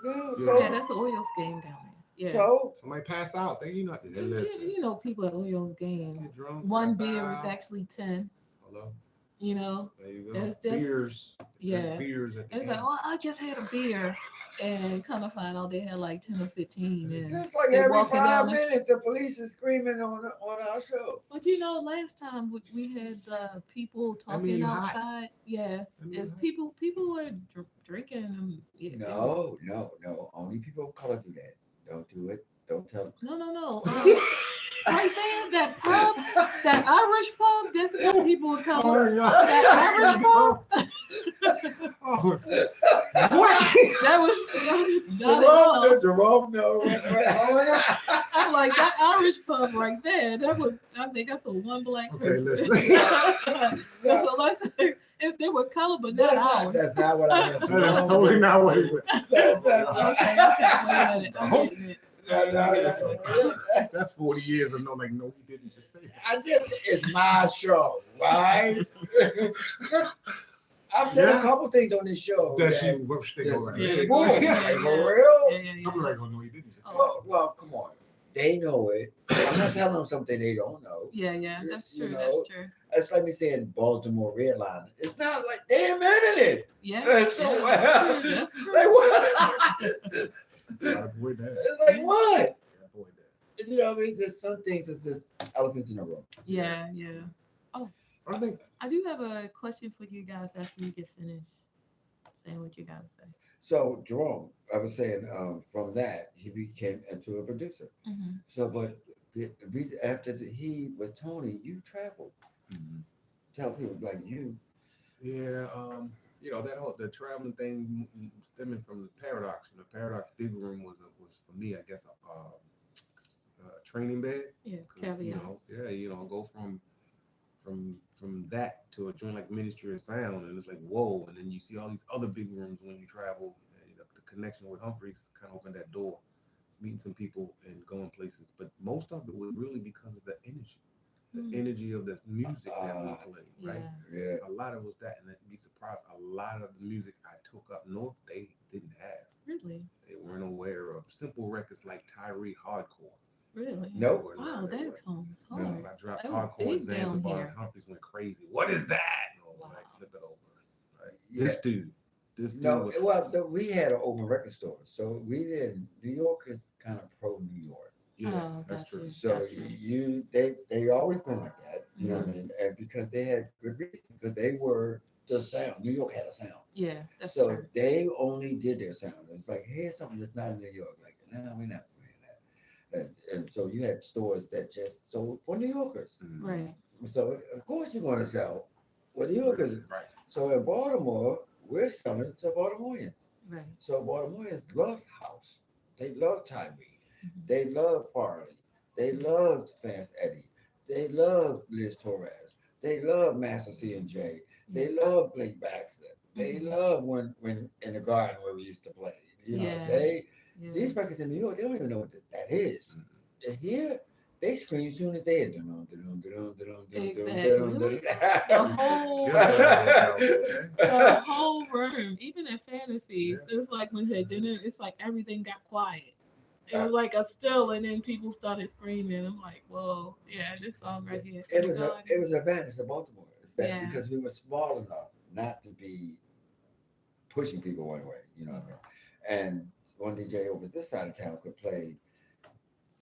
[SPEAKER 1] Yeah,
[SPEAKER 5] Yeah.
[SPEAKER 1] so,
[SPEAKER 3] Yeah, that's an Oreos game down there. Yeah.
[SPEAKER 1] so
[SPEAKER 5] Somebody pass out. They, and listen,
[SPEAKER 3] You know, people at Oreos game.
[SPEAKER 5] get drunk.
[SPEAKER 3] One
[SPEAKER 5] pass
[SPEAKER 3] beer is
[SPEAKER 5] out.
[SPEAKER 3] actually 10.
[SPEAKER 5] Hello.
[SPEAKER 3] You know,
[SPEAKER 5] There you go.
[SPEAKER 3] it's just
[SPEAKER 5] Beers.
[SPEAKER 3] yeah.
[SPEAKER 5] Beers at the
[SPEAKER 3] It's
[SPEAKER 5] end.
[SPEAKER 3] like, oh, I just had a beer, and kind of find out they had like 10 or 15, and
[SPEAKER 1] just like
[SPEAKER 3] they
[SPEAKER 1] every
[SPEAKER 3] walking
[SPEAKER 1] 5
[SPEAKER 3] down the.
[SPEAKER 1] minutes, the police is screaming on our show.
[SPEAKER 3] But you know, last time we had people
[SPEAKER 5] That mean
[SPEAKER 3] talking
[SPEAKER 5] you hot.
[SPEAKER 3] outside. Yeah,
[SPEAKER 5] That mean you
[SPEAKER 3] if
[SPEAKER 5] hot.
[SPEAKER 3] people were drinking. Yeah, they were-
[SPEAKER 1] No. Only people of color do that. Don't do it. Don't tell them.
[SPEAKER 3] no. Right there, that pub, that Irish pub, that's what people would come.
[SPEAKER 5] Oh my God.
[SPEAKER 3] That Irish pub.
[SPEAKER 5] Oh,
[SPEAKER 3] That was not at all.
[SPEAKER 1] Jerome, no.
[SPEAKER 3] I'm like that Irish pub right there. That was, I think that's a one black
[SPEAKER 5] okay,
[SPEAKER 3] person.
[SPEAKER 5] listen.
[SPEAKER 3] So let's say if they were color, but not ours.
[SPEAKER 1] That's not what I meant.
[SPEAKER 5] That is totally not what he was.
[SPEAKER 1] That's not.
[SPEAKER 3] Okay, wait a minute. I'm getting it.
[SPEAKER 1] No.
[SPEAKER 5] That's 40 years of no, he didn't just say that.
[SPEAKER 1] It's my show, right? I've said a couple things on this show.
[SPEAKER 5] That she
[SPEAKER 1] that-
[SPEAKER 5] whoosh, they
[SPEAKER 1] that's
[SPEAKER 5] go right.
[SPEAKER 3] Yeah.
[SPEAKER 1] Boom.
[SPEAKER 3] Yeah.
[SPEAKER 1] Like, for real?
[SPEAKER 5] I'm like, oh no, he didn't just say
[SPEAKER 1] Well, come on. They know it. I'm not telling them something they don't know.
[SPEAKER 3] Yeah, that's
[SPEAKER 1] You
[SPEAKER 3] true.
[SPEAKER 1] know,
[SPEAKER 3] That's true.
[SPEAKER 1] It's like me saying Baltimore Red Line. It's not like they invented it.
[SPEAKER 3] Yeah,
[SPEAKER 1] So,
[SPEAKER 3] yeah, that's true.
[SPEAKER 1] Like what?
[SPEAKER 5] that. Gotta avoid that.
[SPEAKER 1] It's like what?
[SPEAKER 5] Gotta avoid that.
[SPEAKER 1] You know, what I mean, there's some things. It's just elephants in the room.
[SPEAKER 3] Yeah.
[SPEAKER 5] I think
[SPEAKER 3] I do have a question for you guys after you get finished saying what you gotta say.
[SPEAKER 1] So Jerome, I was saying, from that he became into a producer.
[SPEAKER 3] Mm-hmm.
[SPEAKER 1] So, but the reason after he with Tony, you traveled. Tell people like you.
[SPEAKER 5] Yeah, the traveling thing stemming from the Paradox. The Paradox Big Room was for me, I guess, a training bed.
[SPEAKER 3] Yeah,
[SPEAKER 5] 'Cause,
[SPEAKER 3] caveat.
[SPEAKER 5] Go from that to a joint like Ministry of Sound, and it's like whoa, and then you see all these other big rooms when you travel. And, the connection with Humphreys kind of opened that door, meeting some people and going places. But most of it was really because of the energy. Energy of the music that we played, right?
[SPEAKER 3] Yeah.
[SPEAKER 1] Yeah.
[SPEAKER 5] A lot of it was that, and you'd be surprised. A lot of the music I took up north, they didn't have.
[SPEAKER 3] Really?
[SPEAKER 5] They weren't aware of simple records like Tyree Hardcore.
[SPEAKER 3] Really?
[SPEAKER 1] Nope.
[SPEAKER 5] They weren't
[SPEAKER 3] Wow,
[SPEAKER 5] aware
[SPEAKER 3] that
[SPEAKER 5] of it.
[SPEAKER 3] comes
[SPEAKER 1] No.
[SPEAKER 3] hard.
[SPEAKER 5] I dropped
[SPEAKER 3] That was
[SPEAKER 5] hardcore in
[SPEAKER 3] big down
[SPEAKER 5] Zanzibar,
[SPEAKER 3] here.
[SPEAKER 5] and Humphreys went crazy. What is that? And I was
[SPEAKER 3] Wow.
[SPEAKER 5] like, flip it over. Right?
[SPEAKER 1] Yeah.
[SPEAKER 5] This dude
[SPEAKER 1] No,
[SPEAKER 5] was
[SPEAKER 1] we had an open record store, so we didn't. New York is kind of pro New York.
[SPEAKER 5] yeah,
[SPEAKER 3] Oh,
[SPEAKER 5] that's
[SPEAKER 3] gotcha.
[SPEAKER 5] true.
[SPEAKER 1] So they always been like that, you know what I mean? And because they had good reasons, because they were the sound. New York had a sound,
[SPEAKER 3] Yeah, that's
[SPEAKER 1] so
[SPEAKER 3] true.
[SPEAKER 1] they only did their sound. It's like here's something that's not in New York. Like no, we're not playing that. And so you had stores that just sold for New Yorkers.
[SPEAKER 5] Mhm.
[SPEAKER 3] Right.
[SPEAKER 1] So of course you're going to sell what New Yorkers.
[SPEAKER 5] Right.
[SPEAKER 1] So in Baltimore, we're selling to Baltimoreans.
[SPEAKER 3] Right.
[SPEAKER 1] So Baltimoreans love House. They love Tyree.
[SPEAKER 3] Mhm.
[SPEAKER 1] They love Farley. They love Fast Eddie. They love Liz Torres. They love Master C and J. They love Blake Baxter. They
[SPEAKER 3] Mhm.
[SPEAKER 1] love when in the garden where we used to play. You know,
[SPEAKER 3] Yeah. Yeah.
[SPEAKER 1] these records in New York, they don't even know what that is. And here, they scream soon as they hear
[SPEAKER 3] Exactly. The whole room, even in fantasies, it was like when they didn't. It's like everything got quiet. It was like a still, and then people started screaming. I'm like, "Whoa, yeah, this song right here."
[SPEAKER 1] It was an advantage of Baltimore. It's that
[SPEAKER 3] Yeah.
[SPEAKER 1] because we were small enough not to be pushing people one way, you know what I mean? And one DJ over this side of town could play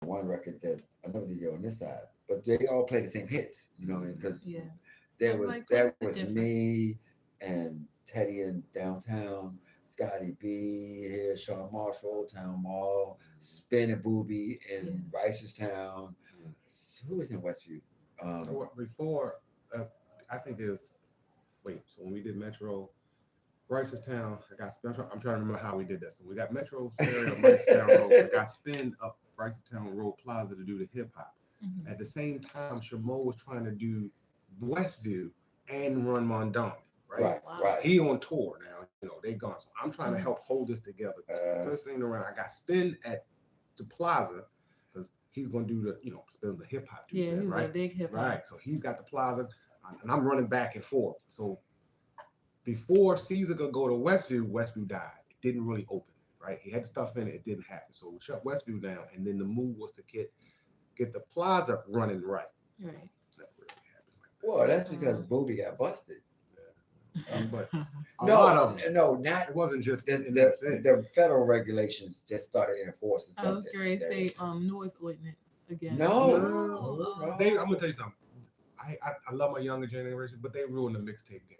[SPEAKER 1] one record that another DJ on this side, but they all play the same hits, you know what I mean? Because
[SPEAKER 3] Yeah.
[SPEAKER 1] there
[SPEAKER 3] Like,
[SPEAKER 1] was
[SPEAKER 3] like,
[SPEAKER 1] that
[SPEAKER 3] quite
[SPEAKER 1] was
[SPEAKER 3] different.
[SPEAKER 1] me and Teddy in downtown, Scotty B here, Sean Marshall, Old Town Mall, Spin and Booby in Ricestown. Who was in Westview?
[SPEAKER 5] Before, I think it was, so when we did Metro, Ricestown, I'm trying to remember how we did that. So we got Metro Stereo, Ricestown Road. I got Spin up Ricestown Road Plaza to do the hip hop.
[SPEAKER 3] Mhm.
[SPEAKER 5] At the same time, Shamo was trying to do Westview and run Mondawmin, right?
[SPEAKER 3] Wow.
[SPEAKER 1] Right.
[SPEAKER 5] He on tour now, they gone. So I'm trying to help hold this together.
[SPEAKER 1] Uh,
[SPEAKER 5] First thing around, I got Spin at the Plaza because he's gonna do the, Spin the hip hop.
[SPEAKER 3] Yeah,
[SPEAKER 5] there,
[SPEAKER 3] he was
[SPEAKER 5] right?
[SPEAKER 3] a big hip hop.
[SPEAKER 5] Right. So he's got the Plaza, and I'm running back and forth. So before Caesar could go to Westview died. It didn't really open, right? He had stuff in it, it didn't happen. So we shut Westview down, and then the move was to get the Plaza running right.
[SPEAKER 3] Right.
[SPEAKER 5] Never really happened like that.
[SPEAKER 1] well, that's because Booby got busted.
[SPEAKER 5] But a
[SPEAKER 1] No,
[SPEAKER 5] lot of them.
[SPEAKER 1] no, not
[SPEAKER 5] It wasn't just in that
[SPEAKER 1] the,
[SPEAKER 5] sense.
[SPEAKER 1] the federal regulations just started enforcing
[SPEAKER 3] I was
[SPEAKER 1] something.
[SPEAKER 3] going to say noise ordinance again.
[SPEAKER 1] No.
[SPEAKER 3] Oh.
[SPEAKER 5] I'm gonna tell you something. I love my younger generation, but they ruined the mixtape game.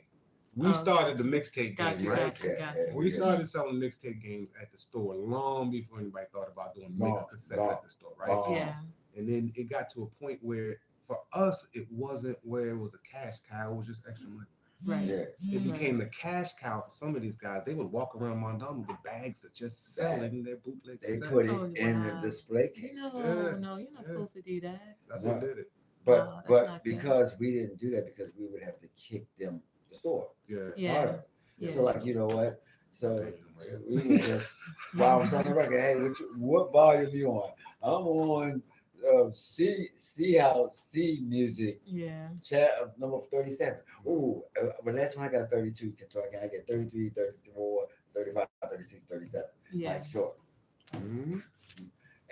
[SPEAKER 5] We
[SPEAKER 3] Oh,
[SPEAKER 5] started
[SPEAKER 3] gotcha.
[SPEAKER 5] the mixtape
[SPEAKER 3] Gotcha,
[SPEAKER 5] game, right?
[SPEAKER 3] gotcha, gotcha.
[SPEAKER 5] We started selling mixtape games at the store long before anybody thought about doing mixed cassettes at the store, right?
[SPEAKER 3] Yeah.
[SPEAKER 5] And then it got to a point where for us it wasn't where it was a cash cow, it was just extra money.
[SPEAKER 3] Right.
[SPEAKER 1] Yeah.
[SPEAKER 5] It became the cash cow for some of these guys. They would walk around Mondawmin with bags of just selling their bootleg
[SPEAKER 1] They
[SPEAKER 5] cassettes.
[SPEAKER 1] put it
[SPEAKER 3] Oh,
[SPEAKER 1] in
[SPEAKER 3] wow.
[SPEAKER 1] the display case.
[SPEAKER 3] No,
[SPEAKER 5] Yeah.
[SPEAKER 3] no, you're not
[SPEAKER 5] Yeah.
[SPEAKER 3] supposed to do that.
[SPEAKER 5] That's
[SPEAKER 1] No.
[SPEAKER 5] what did it.
[SPEAKER 1] But
[SPEAKER 3] Wow, that's
[SPEAKER 1] but
[SPEAKER 3] not good.
[SPEAKER 1] because we didn't do that because we would have to kick them the store.
[SPEAKER 5] Yeah.
[SPEAKER 3] Yeah.
[SPEAKER 1] Harder.
[SPEAKER 3] Yeah.
[SPEAKER 1] So like you know what? So we would just while I'm on the record, hey, what volume you on? I'm on C House C music.
[SPEAKER 3] Yeah.
[SPEAKER 1] Chat number 37. Ooh, but that's when I got 32. So I get 33, 34, 35, 36, 37.
[SPEAKER 3] Yeah.
[SPEAKER 1] Like short.
[SPEAKER 5] Mhm.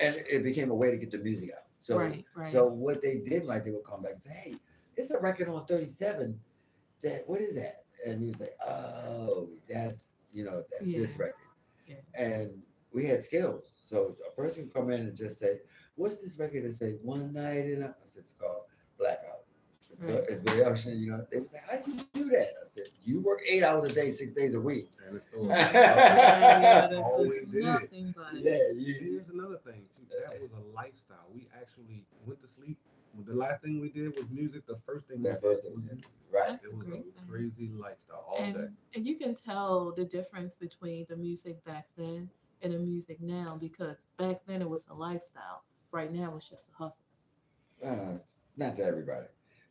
[SPEAKER 1] And it became a way to get the music out. So
[SPEAKER 3] Right.
[SPEAKER 1] so what they did, like they would come back and say, hey, it's a record on 37. What is that? And we was like, oh, that's this record.
[SPEAKER 3] Yeah.
[SPEAKER 1] And we had skills. So a person would come in and just say, what's this record that say One Night in a I said, it's called Blackout. It's Billy Ocean, They would say, how do you do that? I said, you work 8 hours a day, 6 days a week.
[SPEAKER 5] And the store.
[SPEAKER 3] That's
[SPEAKER 5] all we did.
[SPEAKER 3] nothing but.
[SPEAKER 1] Yeah,
[SPEAKER 5] Here's another thing too. That was a lifestyle. We actually went to sleep. The last thing we did was music. The first thing
[SPEAKER 1] That
[SPEAKER 5] we
[SPEAKER 1] first
[SPEAKER 5] did
[SPEAKER 1] thing
[SPEAKER 5] was
[SPEAKER 1] was
[SPEAKER 5] music.
[SPEAKER 1] right.
[SPEAKER 3] That's
[SPEAKER 5] It was
[SPEAKER 3] great
[SPEAKER 5] a
[SPEAKER 3] thing.
[SPEAKER 5] crazy lifestyle all day.
[SPEAKER 3] And you can tell the difference between the music back then and the music now because back then it was a lifestyle. Right now it's just a hustle.
[SPEAKER 1] Not to everybody.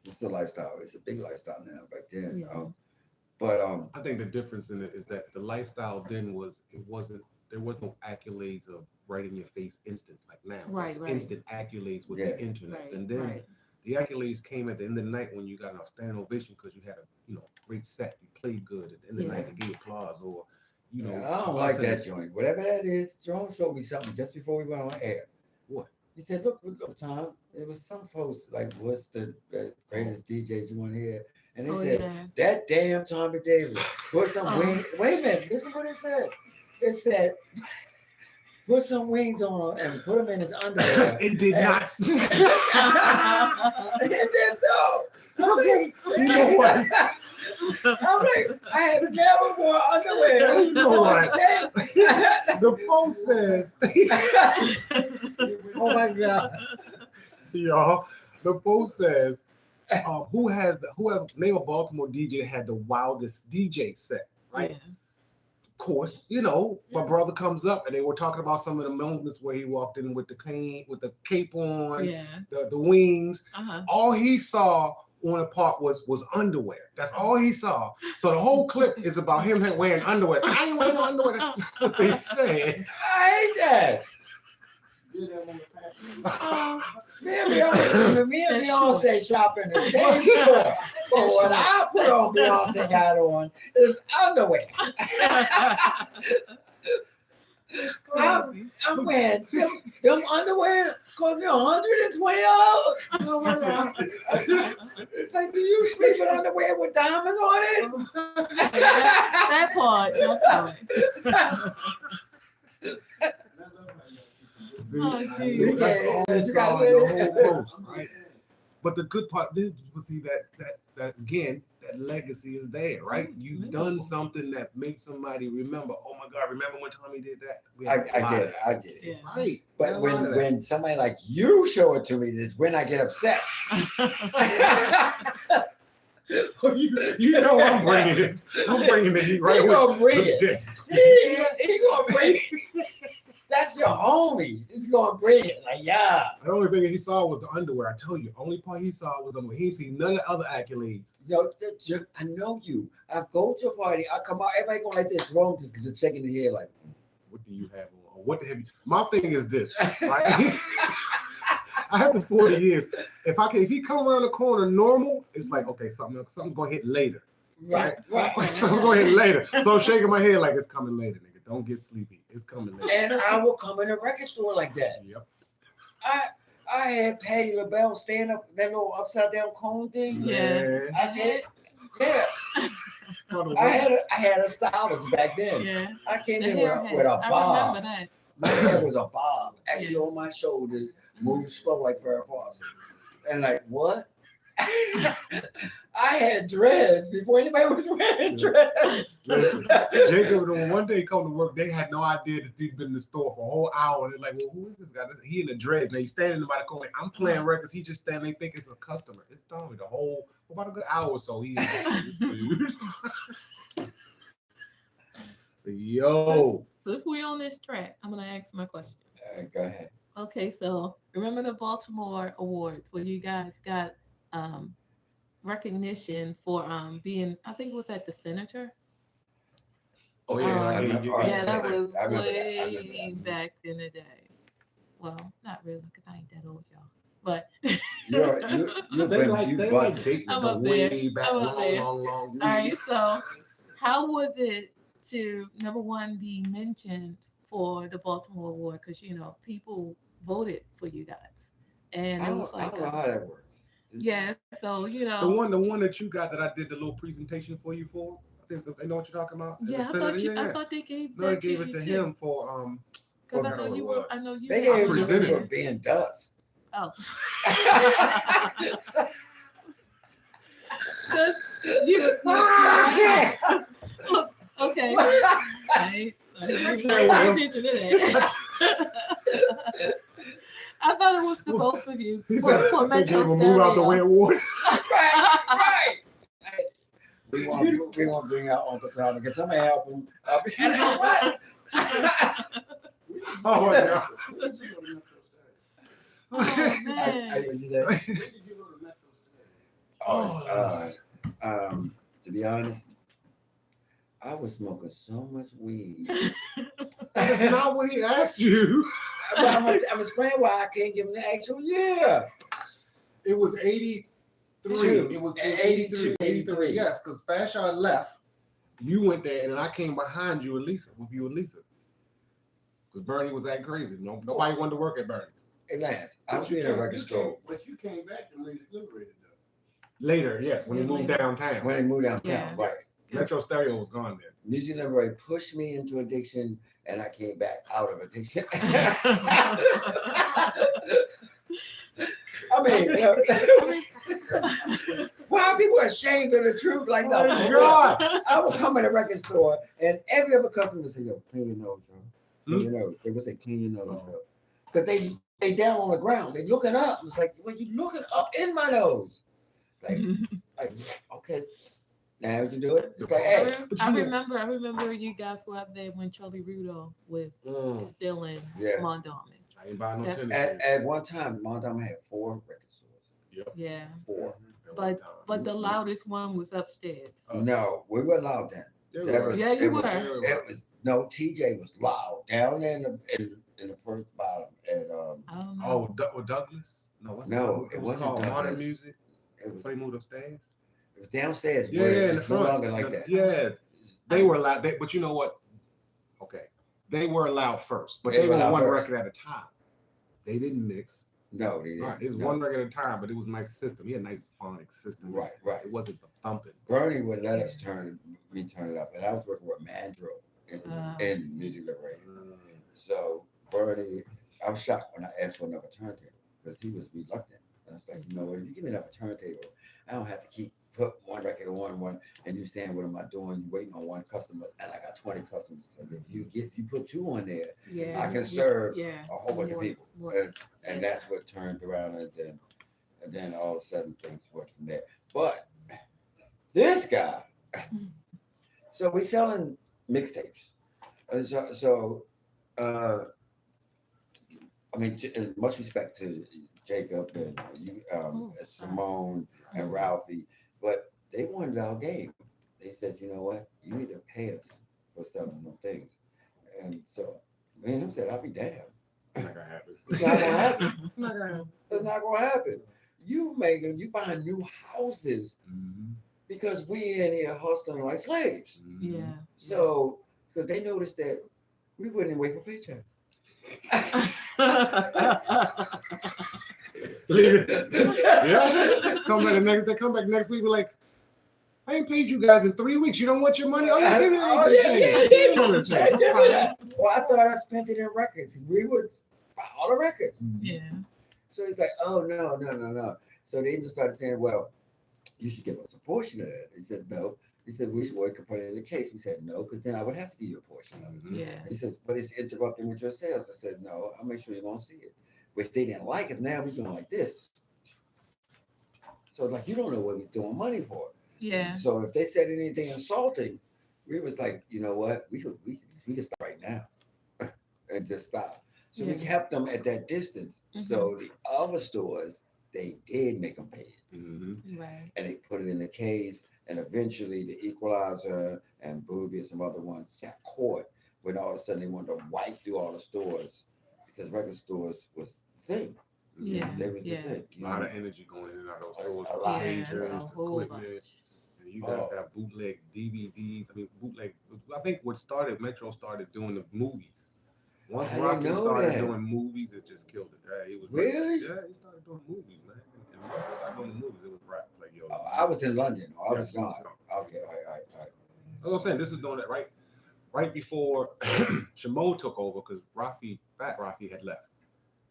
[SPEAKER 1] It's a lifestyle. It's a big lifestyle now. Back then,
[SPEAKER 3] Yeah.
[SPEAKER 1] but
[SPEAKER 5] I think the difference in it is that the lifestyle then there was no accolades of right in your face instant like now.
[SPEAKER 3] Right,
[SPEAKER 5] There's
[SPEAKER 3] right.
[SPEAKER 5] instant accolades with
[SPEAKER 1] Yeah.
[SPEAKER 5] the internet.
[SPEAKER 3] Right.
[SPEAKER 5] And then
[SPEAKER 3] Right.
[SPEAKER 5] the accolades came at the end of the night when you got an outstanding ovation because you had a great set, you played good. At the end of the night, they gave you applause or
[SPEAKER 1] I don't like that joint. Whatever that is, Jerome showed me something just before we went on air.
[SPEAKER 5] What?
[SPEAKER 1] He said, look, Tom, there was some folks like, what's the greatest DJs you want to hear? And they said,
[SPEAKER 3] yeah.
[SPEAKER 1] that damn Tommy Davis, put some wings. Wait a minute, listen what it said. It said, put some wings on him and put them in his underwear.
[SPEAKER 5] It did
[SPEAKER 1] And-
[SPEAKER 5] not.
[SPEAKER 1] And then so,
[SPEAKER 5] Okay, you know what?
[SPEAKER 1] I'm like, I had never wore underwear.
[SPEAKER 5] You know what? The post says, oh my God, y'all. The post says, whoever name a Baltimore DJ had the wildest DJ set, right?
[SPEAKER 3] Yeah.
[SPEAKER 5] Of course, you know, my
[SPEAKER 3] Yeah.
[SPEAKER 5] brother comes up and they were talking about some of the moments where he walked in with the cape on,
[SPEAKER 3] Yeah.
[SPEAKER 5] the wings.
[SPEAKER 3] Uh-huh.
[SPEAKER 5] All he saw on the part was underwear. That's all he saw. So the whole clip is about him wearing underwear. I ain't wearing no underwear. That's not what they said.
[SPEAKER 1] I hate that.
[SPEAKER 6] Did that on the package.
[SPEAKER 1] Me and Beyonce shop in the same store. But
[SPEAKER 3] That's
[SPEAKER 1] what
[SPEAKER 3] right.
[SPEAKER 1] I put on Beyonce got on is underwear. I'm wearing them underwear cost me $120. It's like, do you sleep with underwear with diamonds on it?
[SPEAKER 3] That part.
[SPEAKER 5] See,
[SPEAKER 3] Oh, geez.
[SPEAKER 5] that's all he
[SPEAKER 1] You
[SPEAKER 5] saw
[SPEAKER 1] got
[SPEAKER 5] in the
[SPEAKER 1] it.
[SPEAKER 5] whole post, right? But the good part then was see that again, that legacy is there, right? You've done something that makes somebody remember. Oh my God, remember when Thommy did that? We
[SPEAKER 1] I
[SPEAKER 5] had a lot
[SPEAKER 1] get
[SPEAKER 5] of
[SPEAKER 1] it.
[SPEAKER 5] that.
[SPEAKER 1] I get it.
[SPEAKER 3] Yeah.
[SPEAKER 5] Right.
[SPEAKER 1] But
[SPEAKER 5] A lot of that.
[SPEAKER 1] when somebody like you show it to me, is when I get upset.
[SPEAKER 5] you know I'm bringing it. I'm bringing the heat right
[SPEAKER 1] He gonna bring
[SPEAKER 5] with
[SPEAKER 1] it.
[SPEAKER 5] this.
[SPEAKER 1] He gonna bring it. That's your homie. He's gonna bring it. Like, yeah.
[SPEAKER 5] The only thing he saw was the underwear. I told you, only part he saw was underwear. He didn't see none of the other accolades.
[SPEAKER 1] Yo, I know you. I go to a party. I come out. Everybody going like this. Jerome just shaking his head like,
[SPEAKER 5] What do you have on? Or what the heck? My thing is this, right? After 40 years, if he come around the corner normal, it's like, okay, something's gonna hit later.
[SPEAKER 1] right.
[SPEAKER 5] Something's gonna hit later. So I'm shaking my head like it's coming later, nigga. Don't get sleepy. It's coming later.
[SPEAKER 1] And I will come in a record store like that.
[SPEAKER 5] Yep.
[SPEAKER 1] I had Patti LaBelle stand up that little upside down cone thing.
[SPEAKER 3] Yeah.
[SPEAKER 1] I did. Yeah. I had a stylist back then.
[SPEAKER 3] Yeah.
[SPEAKER 1] I came
[SPEAKER 3] The
[SPEAKER 1] in
[SPEAKER 3] hair
[SPEAKER 1] with a
[SPEAKER 3] I
[SPEAKER 1] bob.
[SPEAKER 3] remember that.
[SPEAKER 1] My hair was a bob, actually
[SPEAKER 3] Yeah.
[SPEAKER 1] on my shoulders, moving slow like Farrah Fawcett. And like, what? I had dreads before anybody was wearing dreads.
[SPEAKER 5] Listen, Jacob, when one day come to work, they had no idea this dude been in the store for a whole hour. And they're like, well, who is this guy? He in the dreads. And he's standing by the corner. I'm playing records. He just standing. They think it's a customer. It's Thommy. The whole, about a good hour or so. He this dude. So, yo.
[SPEAKER 3] So if we're on this track, I'm gonna ask my question.
[SPEAKER 1] Go ahead.
[SPEAKER 3] Okay, so remember the Baltimore Awards where you guys got recognition for being, I think it was at the Senator.
[SPEAKER 5] Oh, yeah.
[SPEAKER 1] I remember-
[SPEAKER 3] Yeah, that was
[SPEAKER 1] I remember that. I
[SPEAKER 3] way
[SPEAKER 1] remember that.
[SPEAKER 3] back in the day. Well, not really, because I ain't that old, y'all. But
[SPEAKER 1] You've
[SPEAKER 5] They
[SPEAKER 1] been
[SPEAKER 5] like dating
[SPEAKER 3] I'm
[SPEAKER 5] the
[SPEAKER 3] up there.
[SPEAKER 5] way back,
[SPEAKER 3] I'm up there.
[SPEAKER 5] long.
[SPEAKER 3] all right, so how was it to number one be mentioned for the Baltimore Award? Because people voted for you guys, and
[SPEAKER 1] I
[SPEAKER 3] it
[SPEAKER 1] don't,
[SPEAKER 3] was
[SPEAKER 1] I
[SPEAKER 3] like
[SPEAKER 1] don't know how that works.
[SPEAKER 3] yeah. So
[SPEAKER 5] The one that you got that I did the little presentation for you for. I think they know what you're talking about.
[SPEAKER 3] yeah,
[SPEAKER 5] The Senator,
[SPEAKER 3] I thought they gave
[SPEAKER 5] No, they
[SPEAKER 3] that
[SPEAKER 5] gave
[SPEAKER 3] to
[SPEAKER 5] it
[SPEAKER 3] you
[SPEAKER 5] to
[SPEAKER 3] too.
[SPEAKER 5] him for
[SPEAKER 3] Because
[SPEAKER 5] forgot what it was.
[SPEAKER 3] I know you.
[SPEAKER 1] They
[SPEAKER 3] had
[SPEAKER 1] gave it to
[SPEAKER 5] presented
[SPEAKER 1] me for
[SPEAKER 5] it.
[SPEAKER 1] being dust.
[SPEAKER 3] Oh. Because you Look, okay. Right. So you pay attention to that. I thought it was the both of you
[SPEAKER 5] He
[SPEAKER 3] for,
[SPEAKER 5] said
[SPEAKER 3] for
[SPEAKER 5] they
[SPEAKER 3] Metro
[SPEAKER 5] gave him a move out the way
[SPEAKER 3] Stereo.
[SPEAKER 5] award.
[SPEAKER 1] Right. We want to bring out Uncle Tommy. Can somebody help him? And you know what?
[SPEAKER 5] Oh my God.
[SPEAKER 3] Oh
[SPEAKER 1] I,
[SPEAKER 3] man.
[SPEAKER 1] what you say?
[SPEAKER 6] When did you go to Metro State?
[SPEAKER 1] To be honest, I was smoking so much weed.
[SPEAKER 5] That's not what he asked you.
[SPEAKER 1] But I'm explaining why I can't give him the actual year.
[SPEAKER 5] It was 83.
[SPEAKER 1] Two.
[SPEAKER 5] It was
[SPEAKER 1] 82,
[SPEAKER 5] 83. Yes, because Fashar left. You went there, and then I came behind you and Lisa, with you and Lisa. Because Bernie was acting crazy. Nobody wanted to work at Bernie's.
[SPEAKER 1] Hey, Lance, I was in a record store
[SPEAKER 6] But you came back to Music Liberated though.
[SPEAKER 5] Later, yes, when he moved downtown.
[SPEAKER 1] when I moved downtown.
[SPEAKER 3] Yeah.
[SPEAKER 1] Right.
[SPEAKER 5] Metro Stereo was gone then.
[SPEAKER 1] Music Liberated pushed me into addiction, and I came back out of addiction. I mean, why are people ashamed of the truth like
[SPEAKER 5] Oh
[SPEAKER 1] that?
[SPEAKER 5] my God.
[SPEAKER 1] I would come in a record store, and every other customer would say, "Yo, clean your nose, bro. Clean your nose." They would say, "Clean your nose, bro," because they down on the ground. They looking up. It's like, well, you looking up in my nose. Like, okay, now you do it. It's like, hey,
[SPEAKER 3] I remember you guys were up there when Charlie Rudolph was still in
[SPEAKER 1] Yeah.
[SPEAKER 3] Mondawmin.
[SPEAKER 5] I ain't buying no
[SPEAKER 3] That's-
[SPEAKER 5] tennis.
[SPEAKER 1] at one time, Montana had 4 record stores.
[SPEAKER 5] Yep.
[SPEAKER 3] Yeah.
[SPEAKER 1] 4.
[SPEAKER 3] But the loudest one was upstairs.
[SPEAKER 1] No, we weren't loud then.
[SPEAKER 5] Yeah,
[SPEAKER 1] That was,
[SPEAKER 3] Yeah, you
[SPEAKER 1] it was,
[SPEAKER 3] were.
[SPEAKER 1] it was no TJ was loud down there in the first bottom at
[SPEAKER 3] I don't know.
[SPEAKER 5] Douglas? No, what's
[SPEAKER 1] No,
[SPEAKER 5] it
[SPEAKER 1] it
[SPEAKER 5] was
[SPEAKER 1] wasn't
[SPEAKER 5] called Modern
[SPEAKER 1] Douglas.
[SPEAKER 5] Music.
[SPEAKER 1] It was,
[SPEAKER 5] They moved upstairs.
[SPEAKER 1] it was downstairs.
[SPEAKER 5] Yeah,
[SPEAKER 1] where
[SPEAKER 5] in the
[SPEAKER 1] it's no
[SPEAKER 5] front.
[SPEAKER 1] longer like that.
[SPEAKER 5] Yeah, they were allowed. But you know what? Okay, they were allowed first, but
[SPEAKER 1] They
[SPEAKER 5] they
[SPEAKER 1] were
[SPEAKER 5] were
[SPEAKER 1] allowed
[SPEAKER 5] one
[SPEAKER 1] first.
[SPEAKER 5] record at a time. They didn't mix.
[SPEAKER 1] No, they didn't.
[SPEAKER 5] Right, it was
[SPEAKER 1] No.
[SPEAKER 5] one record at a time, but it was a nice system. He had a nice phonic system.
[SPEAKER 1] Right, right.
[SPEAKER 5] It wasn't the thumping.
[SPEAKER 1] Bernie would let us turn it up, and I was working with Mandro in Music Liberation. So Bernie, I was shocked when I asked for another turntable because he was reluctant. I was like, you know what? If you give me another turntable, I don't have to keep put one record on one, and you saying, what am I doing? You waiting on one customer, and I got 20 customers. So if you put 2 on there,
[SPEAKER 3] Yeah.
[SPEAKER 1] I can serve
[SPEAKER 3] Yeah.
[SPEAKER 1] a whole bunch of
[SPEAKER 3] More-
[SPEAKER 1] people,
[SPEAKER 3] more-
[SPEAKER 1] and that's what turned around, and then all of a sudden things went from there. But this guy, so we selling mixtapes, I mean, much respect to Jacob and you, Simone and Ralphie, but they wanted our game. They said, you know what, you need to pay us for selling them things, and so me and him said, I'll be damned.
[SPEAKER 5] It's not gonna happen.
[SPEAKER 1] It's not gonna happen.
[SPEAKER 5] Not gonna happen.
[SPEAKER 1] It's not gonna happen. You buying new houses because we in here hustling like slaves.
[SPEAKER 3] Yeah.
[SPEAKER 1] So, because they noticed that we wouldn't wait for paychecks.
[SPEAKER 5] Yeah. They come back next week. We're like, I ain't paid you guys in 3 weeks. You don't want your money? Oh yeah, give me that.
[SPEAKER 1] Give me that. Well, I thought I spent it in records. We would buy all the records.
[SPEAKER 3] Yeah.
[SPEAKER 1] So he's like, oh no. So they just started saying, well, you should give us a portion of that. He said, no. He said, we should work to put it in the case. We said, no, because then I would have to give you a portion of it.
[SPEAKER 3] Yeah.
[SPEAKER 1] He says, but it's interrupting with your sales. I said, no, I'll make sure you won't see it. Which they didn't like it. Now we're doing like this. So like, you don't know what we're doing money for.
[SPEAKER 3] Yeah.
[SPEAKER 1] So if they said anything insulting, we was like, you know what, we could stop right now and just stop. So we kept them at that distance. So the other stores, they did make them pay it.
[SPEAKER 3] Right.
[SPEAKER 1] And they put it in the case. And eventually the Equalizer and Booby and some other ones got caught when all of a sudden they wanted to wipe through all the stores because record stores was the thing.
[SPEAKER 3] Yeah.
[SPEAKER 1] They was the thing.
[SPEAKER 5] A lot of energy going in and out of those stores.
[SPEAKER 1] A lot.
[SPEAKER 5] Pages,
[SPEAKER 3] a whole
[SPEAKER 5] equipment.
[SPEAKER 3] bunch.
[SPEAKER 5] And you guys have bootleg DVDs. I mean, bootleg. I think what started, Metro started doing the movies. Once
[SPEAKER 1] I didn't
[SPEAKER 5] Rocky
[SPEAKER 1] know
[SPEAKER 5] started
[SPEAKER 1] that.
[SPEAKER 5] doing movies, it just killed it. Yeah, it was
[SPEAKER 1] Really?
[SPEAKER 5] Yeah, he started doing movies, man. And once he started doing the movies, it was rap. Like, yo.
[SPEAKER 1] I was in London. I was
[SPEAKER 5] Yes,
[SPEAKER 1] gone.
[SPEAKER 5] he was gone.
[SPEAKER 1] Okay, all right.
[SPEAKER 5] That's what I'm saying. This was doing that right before Shamo took over because Fat Rafi had left.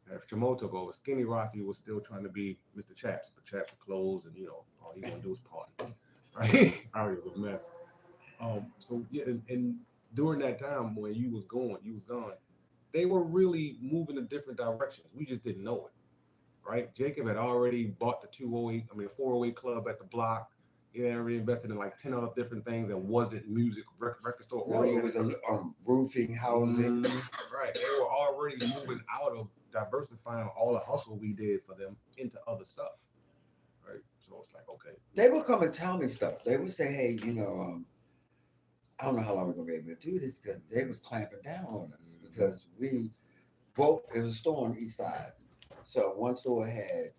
[SPEAKER 5] And if Shamo took over, Skinny Rafi was still trying to be Mr. Chaps, but Chaps were closed, and all he wanted to do was party. Right? It was a mess. So yeah, and during that time when you was gone, they were really moving in different directions. We just didn't know it. Right? Jacob had already bought the 408 club at the block. He had already invested in like 10 other different things that wasn't music record store
[SPEAKER 1] No, it was a roofing, housing.
[SPEAKER 5] Right. They were already moving out of diversifying all the hustle we did for them into other stuff. Right. So it's like, okay.
[SPEAKER 1] They would come and tell me stuff. They would say, hey, I don't know how long we're gonna be able to do this because they was clamping down on us because it was a store on each side. So one store had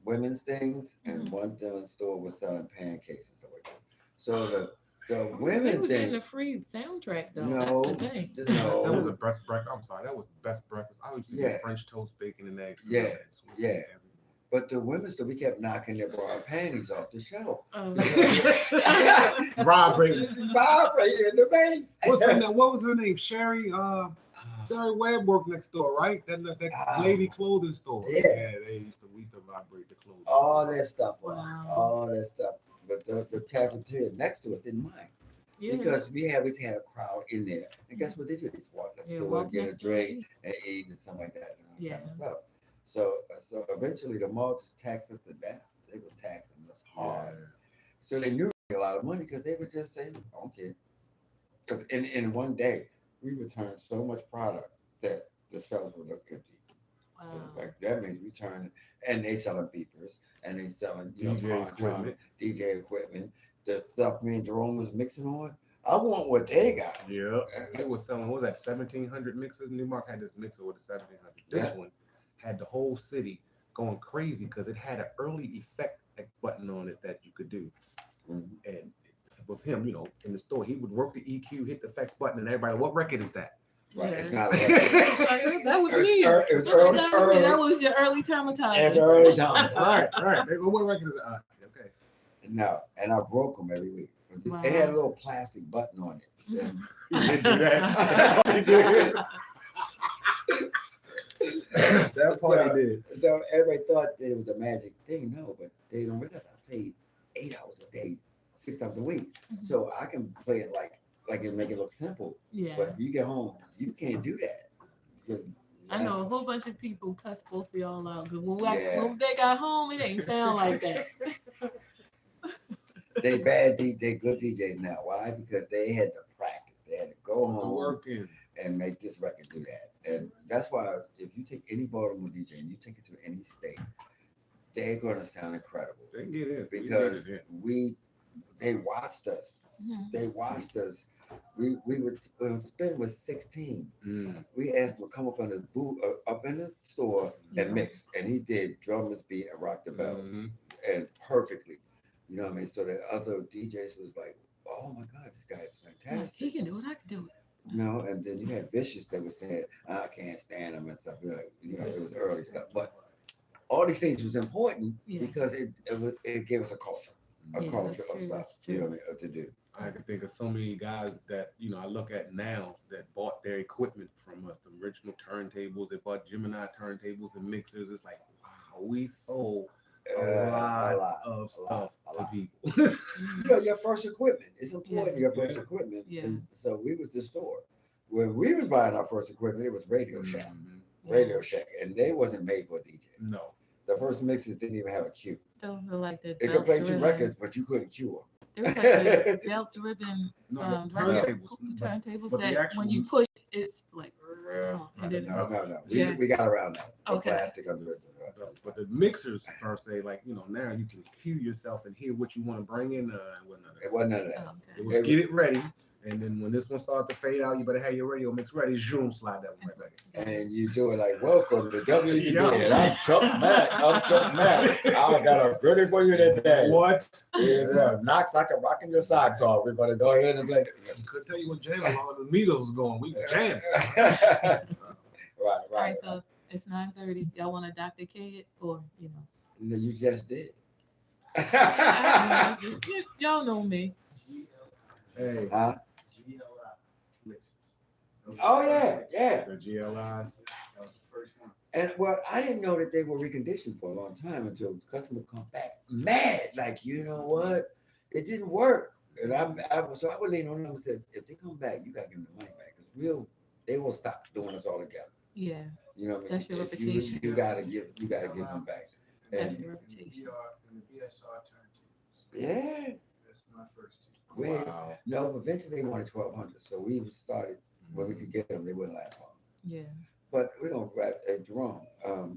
[SPEAKER 1] women's things and one store was selling pancakes and stuff like that. So the
[SPEAKER 3] They
[SPEAKER 1] women
[SPEAKER 3] were getting
[SPEAKER 1] thing,
[SPEAKER 3] a free soundtrack though.
[SPEAKER 1] No,
[SPEAKER 3] That's the thing.
[SPEAKER 5] That was
[SPEAKER 1] no,
[SPEAKER 5] the best breakfast. I'm sorry, that was the best breakfast. I used to get French toast, bacon, and eggs.
[SPEAKER 1] Yeah, yeah. But the women store, we kept knocking their bra panties off the shelf.
[SPEAKER 5] Vibrating.
[SPEAKER 1] Vibrating in the base.
[SPEAKER 5] What was her name? Sherry Webb worked next door, right? That lady clothing store.
[SPEAKER 1] Yeah.
[SPEAKER 5] We used to vibrate the clothing.
[SPEAKER 1] All that stuff.
[SPEAKER 3] Wow.
[SPEAKER 1] All that stuff. But the cafeteria next to us didn't mind.
[SPEAKER 3] Yeah.
[SPEAKER 1] Because we always had a crowd in there. And guess what they do? They just walk next door and get a drink and eat and something like that. And all that kind of stuff. So eventually the mall just taxed us to death. they were taxing us hard. So they knew a lot of money because they would just say, okay. Because in one day, we returned so much product that the shelves would look empty.
[SPEAKER 3] Wow.
[SPEAKER 1] Like that means we turn, and they selling beepers, and they selling
[SPEAKER 5] DJ equipment.
[SPEAKER 1] DJ equipment, the stuff me and Jerome was mixing on. I want what they got.
[SPEAKER 5] Yeah, it was selling. What was that? 1,700 mixers. Newmark had this mixer with the 1,700. This one had the whole city going crazy because it had an early effect button on it that you could do.
[SPEAKER 1] Mm-hmm.
[SPEAKER 5] And with him, in the store, he would work the EQ, hit the effects button, and everybody, what record is that?
[SPEAKER 1] Right,
[SPEAKER 3] Yeah.
[SPEAKER 1] it's not. A
[SPEAKER 3] That was me.
[SPEAKER 1] It was early.
[SPEAKER 3] That was your early traumatizing.
[SPEAKER 1] It's early time.
[SPEAKER 5] Right. What record is that? Okay.
[SPEAKER 1] No, and I broke them every week.
[SPEAKER 3] Wow.
[SPEAKER 1] They had a little plastic button on it.
[SPEAKER 3] Mhm.
[SPEAKER 5] You did do that. You did. That part he did.
[SPEAKER 1] So everybody thought that it was a magic thing. No, but they don't realize I played 8 hours a day, 6 times a week.
[SPEAKER 3] Mhm.
[SPEAKER 1] So I can play it like and make it look simple.
[SPEAKER 3] Yeah.
[SPEAKER 1] But you get home, you can't do that. 'Cause,
[SPEAKER 3] I know a whole bunch of people cuss both of y'all out because
[SPEAKER 1] Yeah.
[SPEAKER 3] when they got home, it ain't sound like that.
[SPEAKER 1] They good DJs now. Why? Because they had to practice. They had to go home
[SPEAKER 5] Working.
[SPEAKER 1] and make this record do that. And that's why if you take any Baltimore DJ and you take it to any state, they're gonna sound incredible.
[SPEAKER 5] They get in
[SPEAKER 1] Because they watched us.
[SPEAKER 3] Mhm.
[SPEAKER 1] They watched us. We would when Spin was 16.
[SPEAKER 5] Mm.
[SPEAKER 1] We asked him to come up in the booth, up in the store and mix, and he did drummers beat and rock the bell, and perfectly. You know what I mean? So the other DJs was like, "Oh my God, this guy is fantastic."
[SPEAKER 3] He can do it. I can do it.
[SPEAKER 1] And then you had Vicious that was saying, "I can't stand him" and stuff. It was early stuff, but all these things was important because it gave us a culture
[SPEAKER 3] Yeah,
[SPEAKER 1] of
[SPEAKER 3] that's true,
[SPEAKER 1] stuff.
[SPEAKER 3] that's
[SPEAKER 1] You know
[SPEAKER 3] true.
[SPEAKER 1] what I mean, to do.
[SPEAKER 5] I can think of so many guys that I look at now that bought their equipment from us, the original turntables. They bought Gemini turntables and mixers. It's like, wow, we sold a lot of stuff to people.
[SPEAKER 1] Your first equipment. It's important. Your first equipment.
[SPEAKER 3] Yeah.
[SPEAKER 1] And so we was the store. When we was buying our first equipment, it was Radio Shack.
[SPEAKER 5] Mhm.
[SPEAKER 1] Radio Shack, and they wasn't made for a DJ.
[SPEAKER 5] No.
[SPEAKER 1] The first mixes didn't even have a cue.
[SPEAKER 3] Those are like the
[SPEAKER 1] It could play 2 records, but you couldn't cue them.
[SPEAKER 3] There was like the belt-driven
[SPEAKER 5] No, the
[SPEAKER 3] record
[SPEAKER 5] turntables.
[SPEAKER 3] turntables
[SPEAKER 5] but the
[SPEAKER 3] that
[SPEAKER 5] actual-
[SPEAKER 3] when you push, it's like. And then,
[SPEAKER 1] No.
[SPEAKER 3] Yeah.
[SPEAKER 1] We got around that. The
[SPEAKER 3] Okay.
[SPEAKER 1] plastic under it.
[SPEAKER 5] But the mixers per se, like now you can cue yourself and hear what you want to bring in. Whatnot.
[SPEAKER 1] It wasn't none of that.
[SPEAKER 3] oh,
[SPEAKER 5] It
[SPEAKER 3] okay.
[SPEAKER 5] was get it ready, and then when this one starts to fade out, you better have your radio mix ready. Zoom, slide that one right back in.
[SPEAKER 1] And you do it like, welcome to WUB.
[SPEAKER 5] Yeah.
[SPEAKER 1] And I'm Chuck Mack. I got a goodie for you today.
[SPEAKER 5] What?
[SPEAKER 1] Yeah, knocks like a rocking your socks off. We're gonna go ahead and play.
[SPEAKER 5] Couldn't tell you what jam along the meters was going. We was jamming.
[SPEAKER 3] All
[SPEAKER 1] Right.
[SPEAKER 3] right, so it's 9:30. Y'all want to Dr. K it or
[SPEAKER 1] No, you just did.
[SPEAKER 3] I don't know, just y'all know me.
[SPEAKER 5] Hey,
[SPEAKER 1] Huh?
[SPEAKER 6] GLI mixes.
[SPEAKER 1] Oh yeah.
[SPEAKER 5] the GLIs.
[SPEAKER 6] That was the first one.
[SPEAKER 1] And well, I didn't know that they were reconditioned for a long time until the customer come back mad. Like, you know what? It didn't work. And I would lean on them and said, if they come back, you gotta give them the money back. Because they will stop doing this all together.
[SPEAKER 3] Yeah,
[SPEAKER 1] You know what I mean?
[SPEAKER 3] That's your
[SPEAKER 1] If
[SPEAKER 3] reputation.
[SPEAKER 1] You gotta give them back.
[SPEAKER 3] that's
[SPEAKER 1] And
[SPEAKER 3] your
[SPEAKER 6] And
[SPEAKER 3] reputation.
[SPEAKER 6] the BSR turntables.
[SPEAKER 1] yeah.
[SPEAKER 6] That's my first two.
[SPEAKER 5] Wow.
[SPEAKER 1] No, but eventually they wanted 1,200. So we started when we could get them, they wouldn't last long.
[SPEAKER 3] Yeah.
[SPEAKER 1] But we're gonna wrap at Jerome.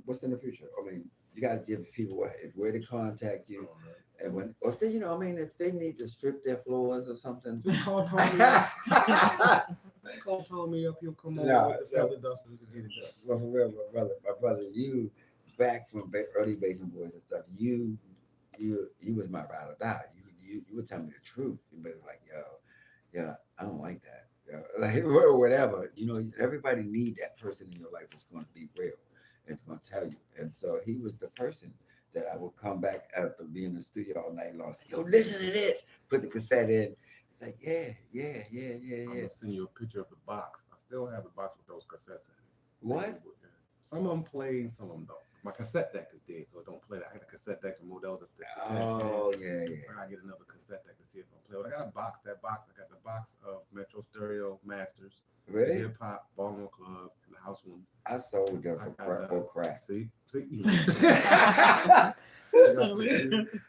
[SPEAKER 1] What's in the future? I mean, you gotta give people where to contact you, and or if they, if they need to strip their floors or something.
[SPEAKER 5] Just call Thommy up. Call Thommy up. He'll come over with the feather dusters and get it done.
[SPEAKER 1] Well, for real, my brother, you back from early Basement Boys and stuff. You was my ride or die. You would tell me the truth. You would be like, yo, I don't like that. Like or whatever. Everybody need that person in your life that's going to be real. It's going to tell you. And so he was the person that I would come back after being in the studio all night long. Say, yo, listen to this. Put the cassette in. It's like,
[SPEAKER 5] I'm
[SPEAKER 1] yeah.
[SPEAKER 5] gonna send you a picture of the box. I still have the box with those cassettes in it.
[SPEAKER 1] What?
[SPEAKER 5] Some of them play, some of them don't. My cassette deck is dead, so don't play that. I got a cassette deck from Modell's up there.
[SPEAKER 1] Oh yeah, yeah.
[SPEAKER 5] I gotta get another cassette deck to see if I play. But I got a box. That box, I got the box of Metro Stereo Masters,
[SPEAKER 1] Really?
[SPEAKER 5] Hip Hop, Baltimore Club, and the House ones.
[SPEAKER 1] I sold them
[SPEAKER 5] I
[SPEAKER 1] for
[SPEAKER 5] got
[SPEAKER 1] crack.
[SPEAKER 5] See.
[SPEAKER 3] Silly.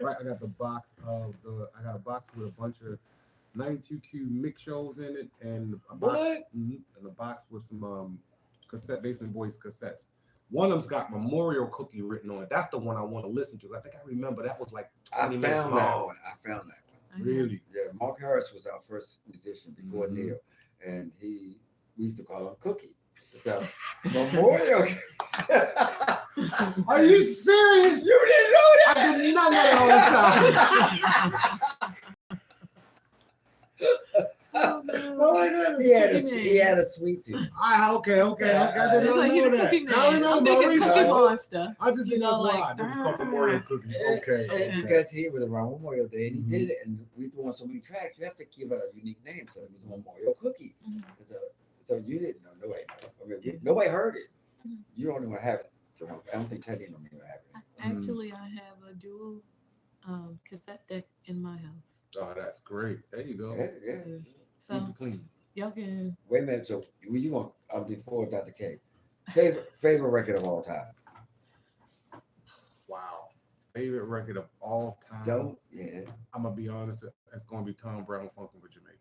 [SPEAKER 5] Right, I got the box of I got a box with a bunch of 92Q mix shows in it, and a box,
[SPEAKER 1] What?
[SPEAKER 5] and a box with some cassette Basement Boys cassettes. One of them's got Memorial Cookie written on it. That's the one I want to listen to. I think I remember that was like 20 minutes long.
[SPEAKER 1] I found that one.
[SPEAKER 5] Really?
[SPEAKER 1] Yeah, Mark Harris was our first musician before Neil, and we used to call him Cookie. So, Memorial.
[SPEAKER 5] Are you serious?
[SPEAKER 1] You didn't know that?
[SPEAKER 5] I did not know that all the time.
[SPEAKER 3] Oh, no.
[SPEAKER 5] Oh my goodness.
[SPEAKER 1] He had a sweet tooth.
[SPEAKER 5] Okay. I did
[SPEAKER 3] It's
[SPEAKER 5] not
[SPEAKER 3] like
[SPEAKER 5] know
[SPEAKER 3] the
[SPEAKER 5] that.
[SPEAKER 3] Cookie
[SPEAKER 5] Now I
[SPEAKER 3] Man.
[SPEAKER 5] know
[SPEAKER 3] I'm
[SPEAKER 5] my
[SPEAKER 3] thinking
[SPEAKER 5] research.
[SPEAKER 3] Cookie Monster.
[SPEAKER 5] I just
[SPEAKER 3] You
[SPEAKER 5] think
[SPEAKER 3] know,
[SPEAKER 5] that's why.
[SPEAKER 3] like,
[SPEAKER 5] They call Memorial Cookies. Okay.
[SPEAKER 1] Because he was around Memorial Day and he did it, and we doing so many tracks, you have to give it a unique name. So it was Memorial Cookie. So you didn't know. Nobody know. I mean, nobody heard it. You don't even have it. I don't think Teddy don't even have it.
[SPEAKER 3] Actually, I have a dual cassette deck in my house.
[SPEAKER 5] Oh, that's great. There you go.
[SPEAKER 1] Yeah.
[SPEAKER 5] Keep
[SPEAKER 3] So
[SPEAKER 5] it clean.
[SPEAKER 3] y'all can.
[SPEAKER 1] Wait a minute. So you going before Dr. K? Favorite record of all time?
[SPEAKER 5] Wow. Favorite record of all time. I'm gonna be honest. It's gonna be Tom Brown Funkin' with Jamaica.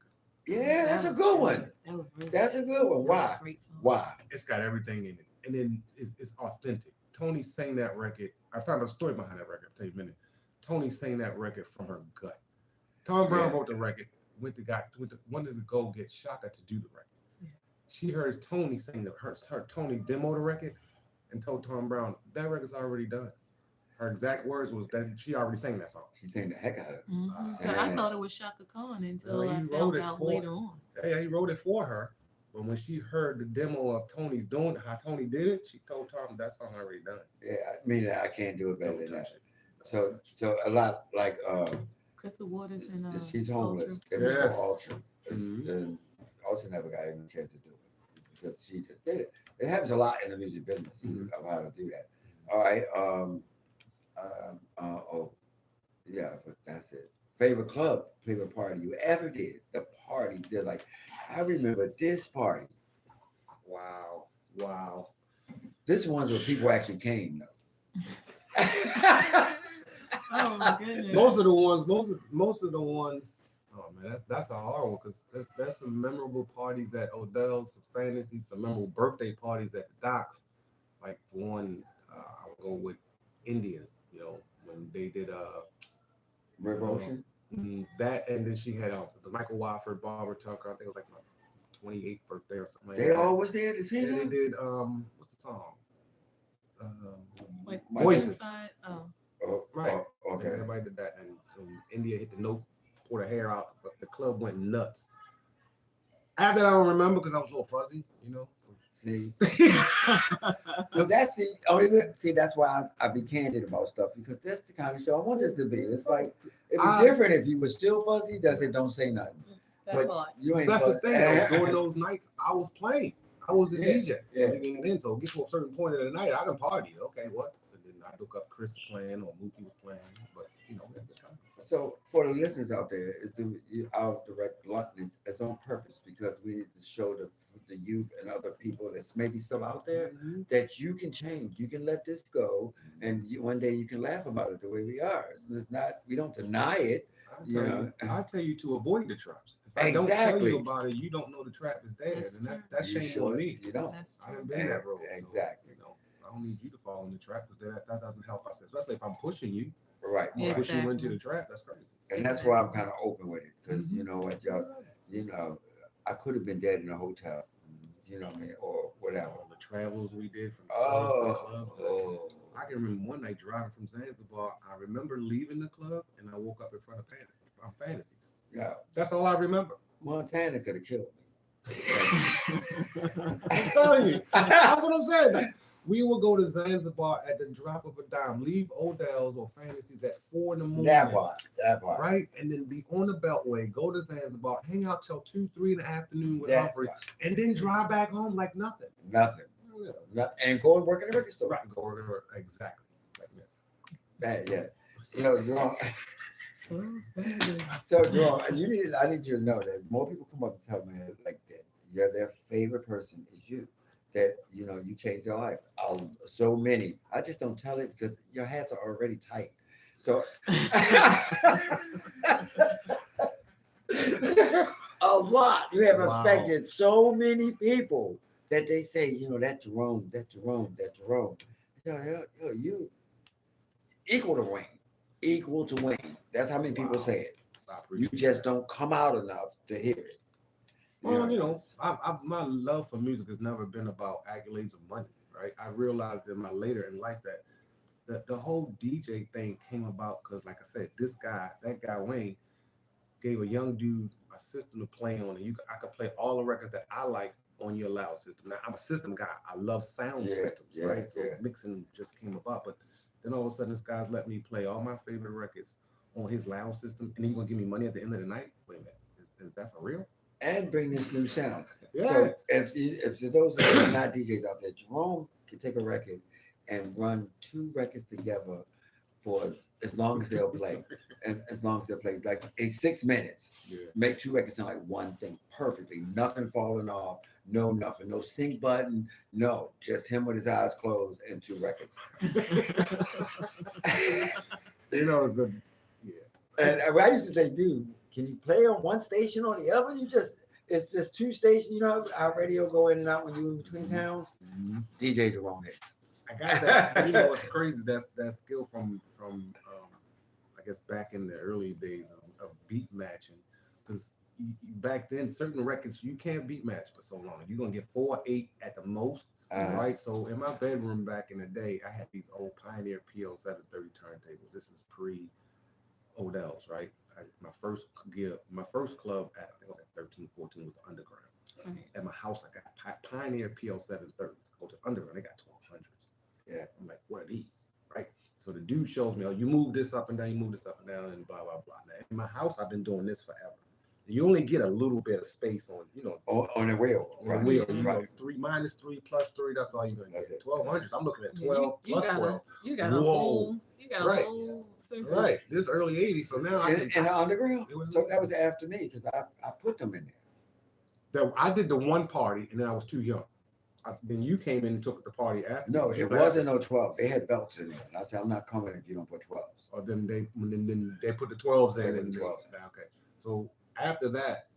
[SPEAKER 1] Yeah, that's a good one.
[SPEAKER 3] That was really
[SPEAKER 1] That's a good one. Why?
[SPEAKER 3] Great song.
[SPEAKER 1] Why?
[SPEAKER 5] It's got everything in it, and then it's authentic. Tony sang that record. I found a story behind that record. I'll tell you in a minute. Tony sang that record from her gut. Tom Brown wrote the record. Wanted to go get Shaka to do the record.
[SPEAKER 3] Yeah.
[SPEAKER 5] She heard Tony sing her Tony demo the record, and told Tom Brown that record's already done. Her exact words was that she already sang that song.
[SPEAKER 1] She sang the heck out of it.
[SPEAKER 3] I thought it was Shaka Khan until
[SPEAKER 5] He
[SPEAKER 3] I
[SPEAKER 5] wrote
[SPEAKER 3] found
[SPEAKER 5] it
[SPEAKER 3] out
[SPEAKER 5] for-
[SPEAKER 3] later on.
[SPEAKER 5] Yeah, he wrote it for her. But when she heard the demo of Tony's doing how Tony did it, she told Tom that song already done.
[SPEAKER 1] Yeah, I mean, I can't do it better than that.
[SPEAKER 5] Touch it.
[SPEAKER 1] So a lot like
[SPEAKER 3] Crystal Waters and
[SPEAKER 1] She's Homeless.
[SPEAKER 3] Ultra.
[SPEAKER 1] It was
[SPEAKER 5] Yes.
[SPEAKER 1] for Ultra. And Ultra never got even a chance to do it because she just did it. It happens a lot in the music business of how to do that. All right. But that's it. Favorite club, favorite party you ever did. The party. They're like, I remember this party.
[SPEAKER 5] Wow.
[SPEAKER 1] This one's where people actually came though.
[SPEAKER 3] Oh my goodness.
[SPEAKER 5] Most of the ones. Oh man, that's a hard one because that's some memorable parties at Odell's, some Fantasy, some memorable birthday parties at the docks. Like for one, I'll go with India. You know when they did
[SPEAKER 1] River Ocean.
[SPEAKER 5] That, and then she had the Michael Wofford, Barbara Tucker. I think it was like my 28th birthday or something like
[SPEAKER 1] They
[SPEAKER 5] that.
[SPEAKER 1] always there to see
[SPEAKER 5] Yeah, they
[SPEAKER 1] them.
[SPEAKER 5] did what's the song?
[SPEAKER 3] Like
[SPEAKER 5] Voices.
[SPEAKER 3] Inside? Oh.
[SPEAKER 5] Right.
[SPEAKER 1] Okay.
[SPEAKER 5] Everybody did that, and India hit the note, pulled her hair out. The club went nuts. After that, I don't remember because I was so fuzzy, you know.
[SPEAKER 1] See, but that's the only. See, that's why I be candid about stuff because that's the kind of show I want this to be. It's like it'd be different if you were still fuzzy. Does it don't say nothing?
[SPEAKER 3] That
[SPEAKER 1] But
[SPEAKER 3] part.
[SPEAKER 1] you ain't.
[SPEAKER 5] That's the
[SPEAKER 1] fuzzy.
[SPEAKER 5] thing. During those nights, I was playing. I was a DJ.
[SPEAKER 1] Yeah.
[SPEAKER 5] And then so get to a certain point of the night, I done party. Okay, what? And then I look up Chris playing or Mookie was playing, but you know, we had a good time.
[SPEAKER 1] So for the listeners out there, our direct bluntness is on purpose because we need to show the youth and other people that's maybe still out there that you can change. You can let this go, and one day you can laugh about it the way we are. It's not. We don't deny it.
[SPEAKER 5] I tell you to avoid the traps. If I don't tell you about it, you don't know the trap is there, and that's shame on me.
[SPEAKER 1] You don't.
[SPEAKER 5] I haven't been that road.
[SPEAKER 1] Exactly.
[SPEAKER 5] So, you know, I don't need you to fall in the trap because that doesn't help us, especially if I'm pushing you.
[SPEAKER 1] Right.
[SPEAKER 3] Yeah,
[SPEAKER 5] Push you into
[SPEAKER 3] exactly.
[SPEAKER 5] the trap. That's crazy.
[SPEAKER 1] And that's why I'm kind of open with it because you know what, y'all. You know, I could have been dead in a hotel. You know what I mean, or whatever.
[SPEAKER 5] All the travels we did from club to club.
[SPEAKER 1] Oh.
[SPEAKER 5] I can remember one night driving from Zanzibar. I remember leaving the club and I woke up in front of Fantasies.
[SPEAKER 1] Yeah.
[SPEAKER 5] That's all I remember.
[SPEAKER 1] Montana could have killed me.
[SPEAKER 5] I'm telling you. That's what I'm saying. Like, we would go to Zanzibar at the drop of a dime, leave Odell's or Fantasies at 4 a.m.
[SPEAKER 1] That part.
[SPEAKER 5] Right? And then be on the Beltway, go to Zanzibar, hang out till 2, 3 in the afternoon with Humphreys, and then drive back home like nothing.
[SPEAKER 1] Nothing. And go and work in the record store.
[SPEAKER 5] Right, go over exactly. Like,
[SPEAKER 1] Yeah. You know, Jerome. So Jerome, I need you to know that more people come up and tell me like that. Yeah, their favorite person is you. That you changed their life. So many. I just don't tell it because your hats are already tight. So a lot. You have affected so many people that they say, that Jerome. You equal to Wayne. That's how many people say it. You just don't come out enough to hear it.
[SPEAKER 5] Well, my love for music has never been about accolades or money, right? I realized in my later in life that the whole DJ thing came about because, like I said, that guy Wayne, gave a young dude a system to play on, and I could play all the records that I like on your loud system. Now I'm a system guy. I love sound systems, right? So mixing just came about, but then all of a sudden this guy's let me play all my favorite records on his loud system, and then you're gonna give me money at the end of the night? Wait a minute, is that for real?
[SPEAKER 1] And bring this new sound.
[SPEAKER 5] Yeah.
[SPEAKER 1] So if those that are not DJs out there, Jerome can take a record and run 2 records together for as long as they'll play, and as long as they'll play, like in 6 minutes, make 2 records sound like one thing perfectly, nothing falling off, nothing, no sync button, no, just him with his eyes closed and 2 records. And I used to say, dude, can you play on one station or the other? It's just 2 stations. You know how radio go in and out when you in between towns? DJ Jerome Hicks.
[SPEAKER 5] I got that. It's crazy. That's skill from I guess back in the early days of beat matching, because back then certain records you can't beat match for so long. You're gonna get 4 or 8 at the most, right? So in my bedroom back in the day, I had these old Pioneer PL 730 turntables. This is pre Odell's, right? My first club at, I think it was at 13, 14 was the Underground. At my house, I got Pioneer PL 730s. Go to Underground, they got 1200s. Yeah, I'm like, what are these? Right? So the dude shows me, you move this up and down, and blah, blah, blah. Now, in my house, I've been doing this forever. You only get a little bit of space on
[SPEAKER 1] the wheel.
[SPEAKER 5] On the wheel. Right. 3 minus 3 plus 3, that's all you're going to get. 1200s, I'm looking at 12 plus 12.
[SPEAKER 3] You got a whole surface.
[SPEAKER 5] Right. This early 80s, so now
[SPEAKER 1] in the Underground. So that was after me because I put them in there.
[SPEAKER 5] I did the one party and then I was too young. Then you came in and took the party after.
[SPEAKER 1] No, it wasn't no 12. They had belts in there. And I said, I'm not coming if you don't put 12s.
[SPEAKER 5] Or then they put the 12s in. And 12s. Okay. So after that,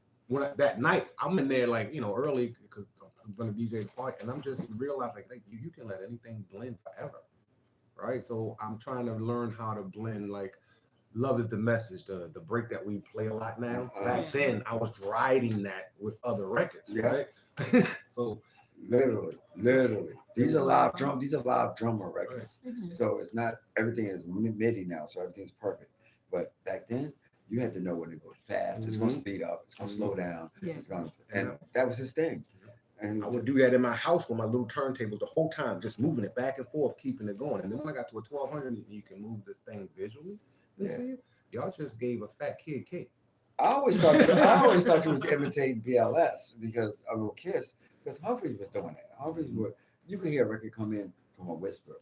[SPEAKER 5] that night, I'm in there early because I'm going to DJ the party, and I'm just realizing you can let anything blend forever, right? So I'm trying to learn how to blend Love Is the Message, the break that we play a lot now. Back then, I was riding that with other records, right? So
[SPEAKER 1] literally, these are live drummer records. So it's not everything is MIDI now, so everything's perfect. But back then, you had to know when to go fast. It's going to speed up. It's going to slow down. And that was his thing. And
[SPEAKER 5] I would do that in my house with my little turntables the whole time, just moving it back and forth, keeping it going. And then when I got to a 1200, you can move this thing visually. Y'all just gave a fat kid cake.
[SPEAKER 1] I always thought you was imitating BLS because I will Kiss, because Humphreys was doing that. You could hear a record come in from a whisper.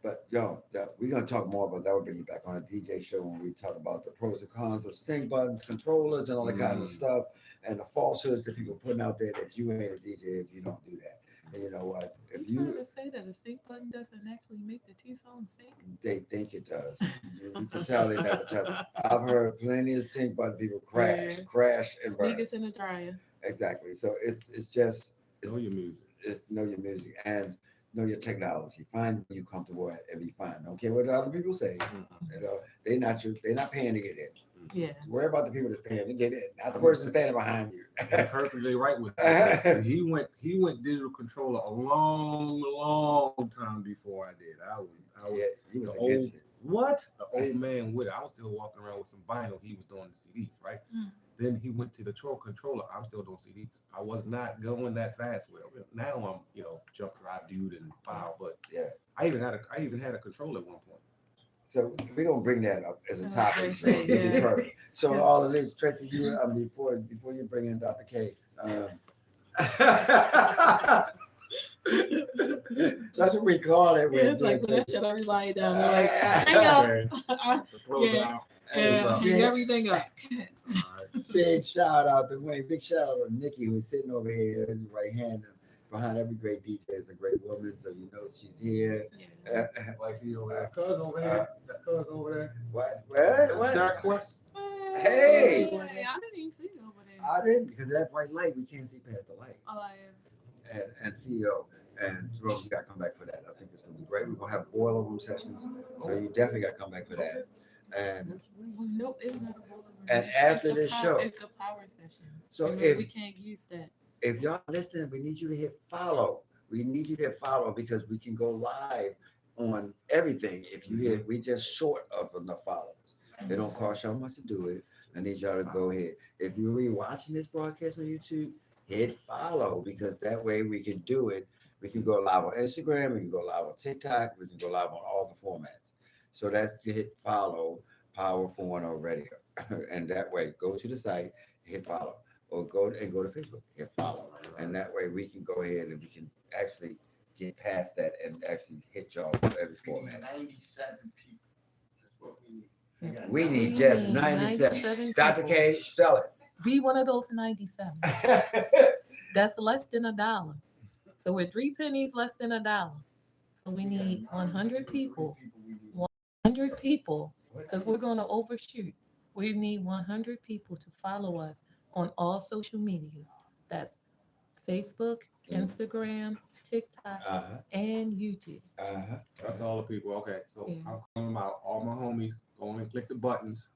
[SPEAKER 1] But we're gonna talk more about that. We'll bring you back on a DJ show when we talk about the pros and cons of sync buttons, controllers, and all that kind of stuff, and the falsehoods that people putting out there that you ain't a DJ if you don't do that. And you know what? If
[SPEAKER 3] you trying to say that a sync button doesn't actually make the 2 songs sync?
[SPEAKER 1] They think it does. You can tell they never tell it. I've heard plenty of sync button people crash, and burn.
[SPEAKER 3] Sneakers in the dryer.
[SPEAKER 1] Exactly. So it's just
[SPEAKER 5] know your music.
[SPEAKER 1] Know your music and know your technology. Find what you're comfortable at and be fine. Don't care what other people say. They're not paying to get in.
[SPEAKER 3] Yeah.
[SPEAKER 1] Worry about the people that's paying to get in, not the person standing behind you.
[SPEAKER 5] You're perfectly right with that. He went digital controller a long time before I did. I was
[SPEAKER 1] he was
[SPEAKER 5] the
[SPEAKER 1] against it.
[SPEAKER 5] What? The old man with it. I was still walking around with some vinyl. He was doing the CDs, right? Then he went to the controller. I'm still doing CDs. I was not going that fast with it. Now I'm, jump drive dude and file. But I even had a controller at one point.
[SPEAKER 1] So we're gonna bring that up as a topic. So it'll be perfect. So all of this, Tracy, before you bring in Dr. K, That's what we call it.
[SPEAKER 3] Yeah, it's like when I shut everybody down. They're like, hang
[SPEAKER 5] Okay.
[SPEAKER 3] up.
[SPEAKER 5] Close it
[SPEAKER 3] Yeah.
[SPEAKER 5] out.
[SPEAKER 3] Yeah, hang everything up.
[SPEAKER 1] Big shout out to Wayne. Big shout out to Nikki, who's sitting over here, his right hand. Behind every great DJ is a great woman, so you know she's here.
[SPEAKER 3] Yeah.
[SPEAKER 5] Wifey over there. Cuz over here. That cuz over there.
[SPEAKER 1] What?
[SPEAKER 5] Dark Quest.
[SPEAKER 1] Hey!
[SPEAKER 3] I didn't even see you over there.
[SPEAKER 1] I didn't, because of that bright light, we can't see past the light.
[SPEAKER 3] Oh, I
[SPEAKER 1] And CEO and Jerome, you got to come back for that. I think it's going to be great. We're going to have boiler room sessions, so you definitely got to come back for that. And
[SPEAKER 3] Nope, it's not a boiler room.
[SPEAKER 1] And
[SPEAKER 3] It's
[SPEAKER 1] after
[SPEAKER 3] the
[SPEAKER 1] this
[SPEAKER 3] power-
[SPEAKER 1] show-
[SPEAKER 3] it's the power sessions.
[SPEAKER 1] So
[SPEAKER 3] Remember,
[SPEAKER 1] if-
[SPEAKER 3] we can't use that.
[SPEAKER 1] if y'all listening, we need you to hit follow. We need you to hit follow because we can go live on everything. If you hit, we just short of enough followers. It don't cost y'all much to do it. I need y'all to go ahead. If you're watching this broadcast on YouTube, hit follow because that way we can do it. We can go live on Instagram, we can go live on TikTok, we can go live on all the formats. So that's to hit follow Power for One Radio. And that way, go to the site, hit follow, or go to Facebook, hit follow. And that way we can go ahead and we can actually get past that and actually hit y'all with every format.
[SPEAKER 6] 97 people. That's what we need. got
[SPEAKER 1] We
[SPEAKER 6] 90.
[SPEAKER 1] need just 97. Dr.
[SPEAKER 3] people.
[SPEAKER 1] K, sell it.
[SPEAKER 3] Be one of those 97. That's less than $1. So we're 3 pennies less than $1. So we need 100 people. 100 people, because we're going to overshoot. We need 100 people to follow us on all social medias. That's Facebook, Instagram, TikTok, and YouTube.
[SPEAKER 5] That's all the people. Okay, so
[SPEAKER 3] Yeah.
[SPEAKER 5] I'm calling out all my homies. Go on and click the buttons.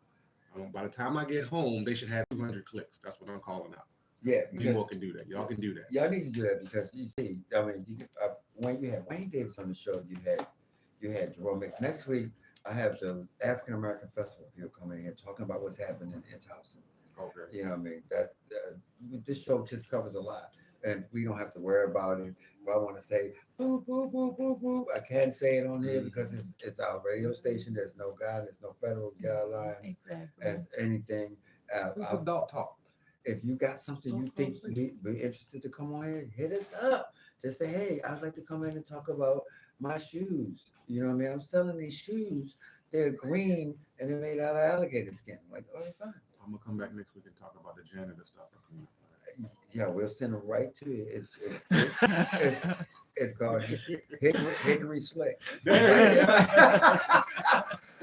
[SPEAKER 5] By the time I get home, they should have 200 clicks. That's what I'm calling out.
[SPEAKER 1] Yeah,
[SPEAKER 5] You
[SPEAKER 1] because
[SPEAKER 5] all can do that. Y'all can do that.
[SPEAKER 1] y'all need to do that because you see, I mean, when you had Wayne Davis on the show, you had Jerome. Next week, I have the African American Festival. People coming in here talking about what's happening in Towson.
[SPEAKER 5] Okay.
[SPEAKER 1] You know what I mean? This show just covers a lot, and we don't have to worry about it. If I want to say boo boo boo boo boo, I can't say it on here because it's our radio station. There's no there's no federal guidelines
[SPEAKER 3] Exactly.
[SPEAKER 1] and anything.
[SPEAKER 5] It's adult talk.
[SPEAKER 1] If you got something you think we're interested to come on in, hit us up. Just say, hey, I'd like to come in and talk about my shoes. You know what I mean? I'm selling these shoes. They're green and they're made out of alligator skin. I'm like, all right, fine.
[SPEAKER 5] I'm gonna come back next week and talk about the janitor stuff.
[SPEAKER 1] Yeah, we'll send them right to you. It's called Hickory Slick.
[SPEAKER 5] I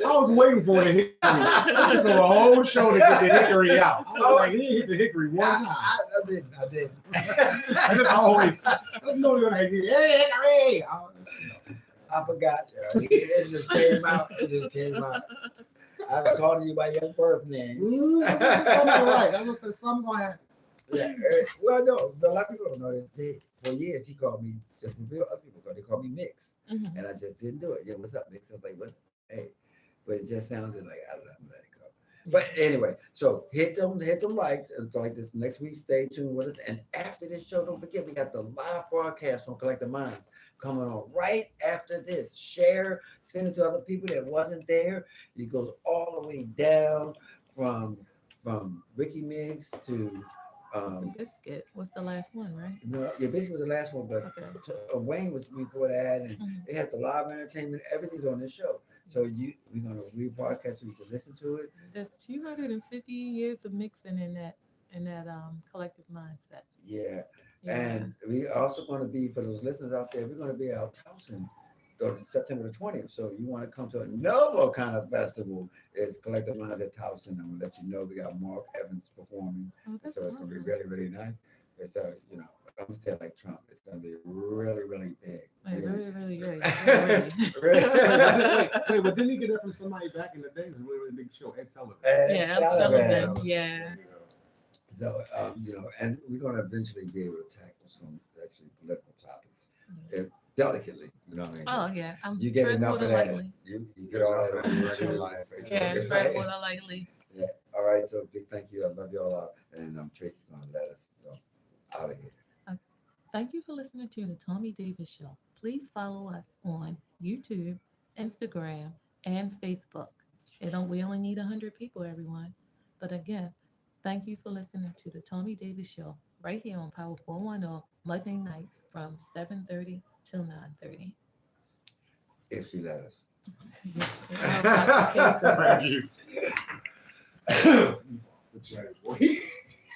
[SPEAKER 5] was waiting for it to hit me. I took a whole show to get the hickory out. I was like, he didn't hit the hickory one time.
[SPEAKER 1] I didn't.
[SPEAKER 5] I just always, I know you're like, hey, hickory.
[SPEAKER 1] I forgot. It just came out. I was calling you by your birth name.
[SPEAKER 5] Something right. I was saying something gonna happen.
[SPEAKER 1] Yeah. Well, no, a lot of people don't know that. For years, he called me just what other people call. They called me Mix, and I just didn't do it. Yeah, what's up, Mix? I was like, what? Hey, but it just sounded like I don't know, let it go. But anyway, so hit them likes, and so like this next week. Stay tuned with us, and after this show, don't forget we got the live broadcast from Collective Minds coming on right after this. Share, send it to other people that wasn't there. It goes all the way down from Ricky Miggs to.
[SPEAKER 3] Biscuit was the last one, right?
[SPEAKER 1] No, yeah, Biscuit was the last one, but
[SPEAKER 3] Okay.
[SPEAKER 1] Wayne was before that, and it has the live entertainment. Everything's on this show, so we're gonna rebroadcast so you can listen to it.
[SPEAKER 3] There's 250 years of mixing in that collective mindset.
[SPEAKER 1] Yeah, and we also going to be for those listeners out there. We're going to be out Towson on September the 20th. So you want to come to another kind of festival? It's Collective Minds at Towson. I'm gonna let you know we got Mark Evans performing, so it's going to be really, really nice. It's you know, I'm gonna say it like Trump. It's going to be really, really big.
[SPEAKER 3] Really, really great.
[SPEAKER 5] Wait, but didn't he get that from somebody back in the day? It was a really big show, Ed Sullivan.
[SPEAKER 3] Yeah, Ed Sullivan. Yeah.
[SPEAKER 1] So you know, and we're going to eventually be able to tackle some actually political topics. Delicately, you know what I mean?
[SPEAKER 3] Oh yeah,
[SPEAKER 1] you get enough of that.
[SPEAKER 3] Lightly.
[SPEAKER 1] You get all that on YouTube.
[SPEAKER 3] Yeah, tread water lightly.
[SPEAKER 1] Yeah. All right. So big thank you. I love you all out, and Tracy's gonna let us out of here.
[SPEAKER 3] Thank you for listening to the Thommy Davis Show. Please follow us on YouTube, Instagram, and Facebook. We only need 100 people, everyone. But again, thank you for listening to the Thommy Davis Show right here on Power 410 Monday nights from 7:30 till 9:30.
[SPEAKER 1] If she let us.
[SPEAKER 4] Thank you.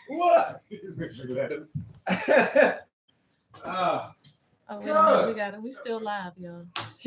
[SPEAKER 4] What? Is it sugar lettuce? Ah.
[SPEAKER 3] Oh, wait a minute, we still live, y'all.
[SPEAKER 1] She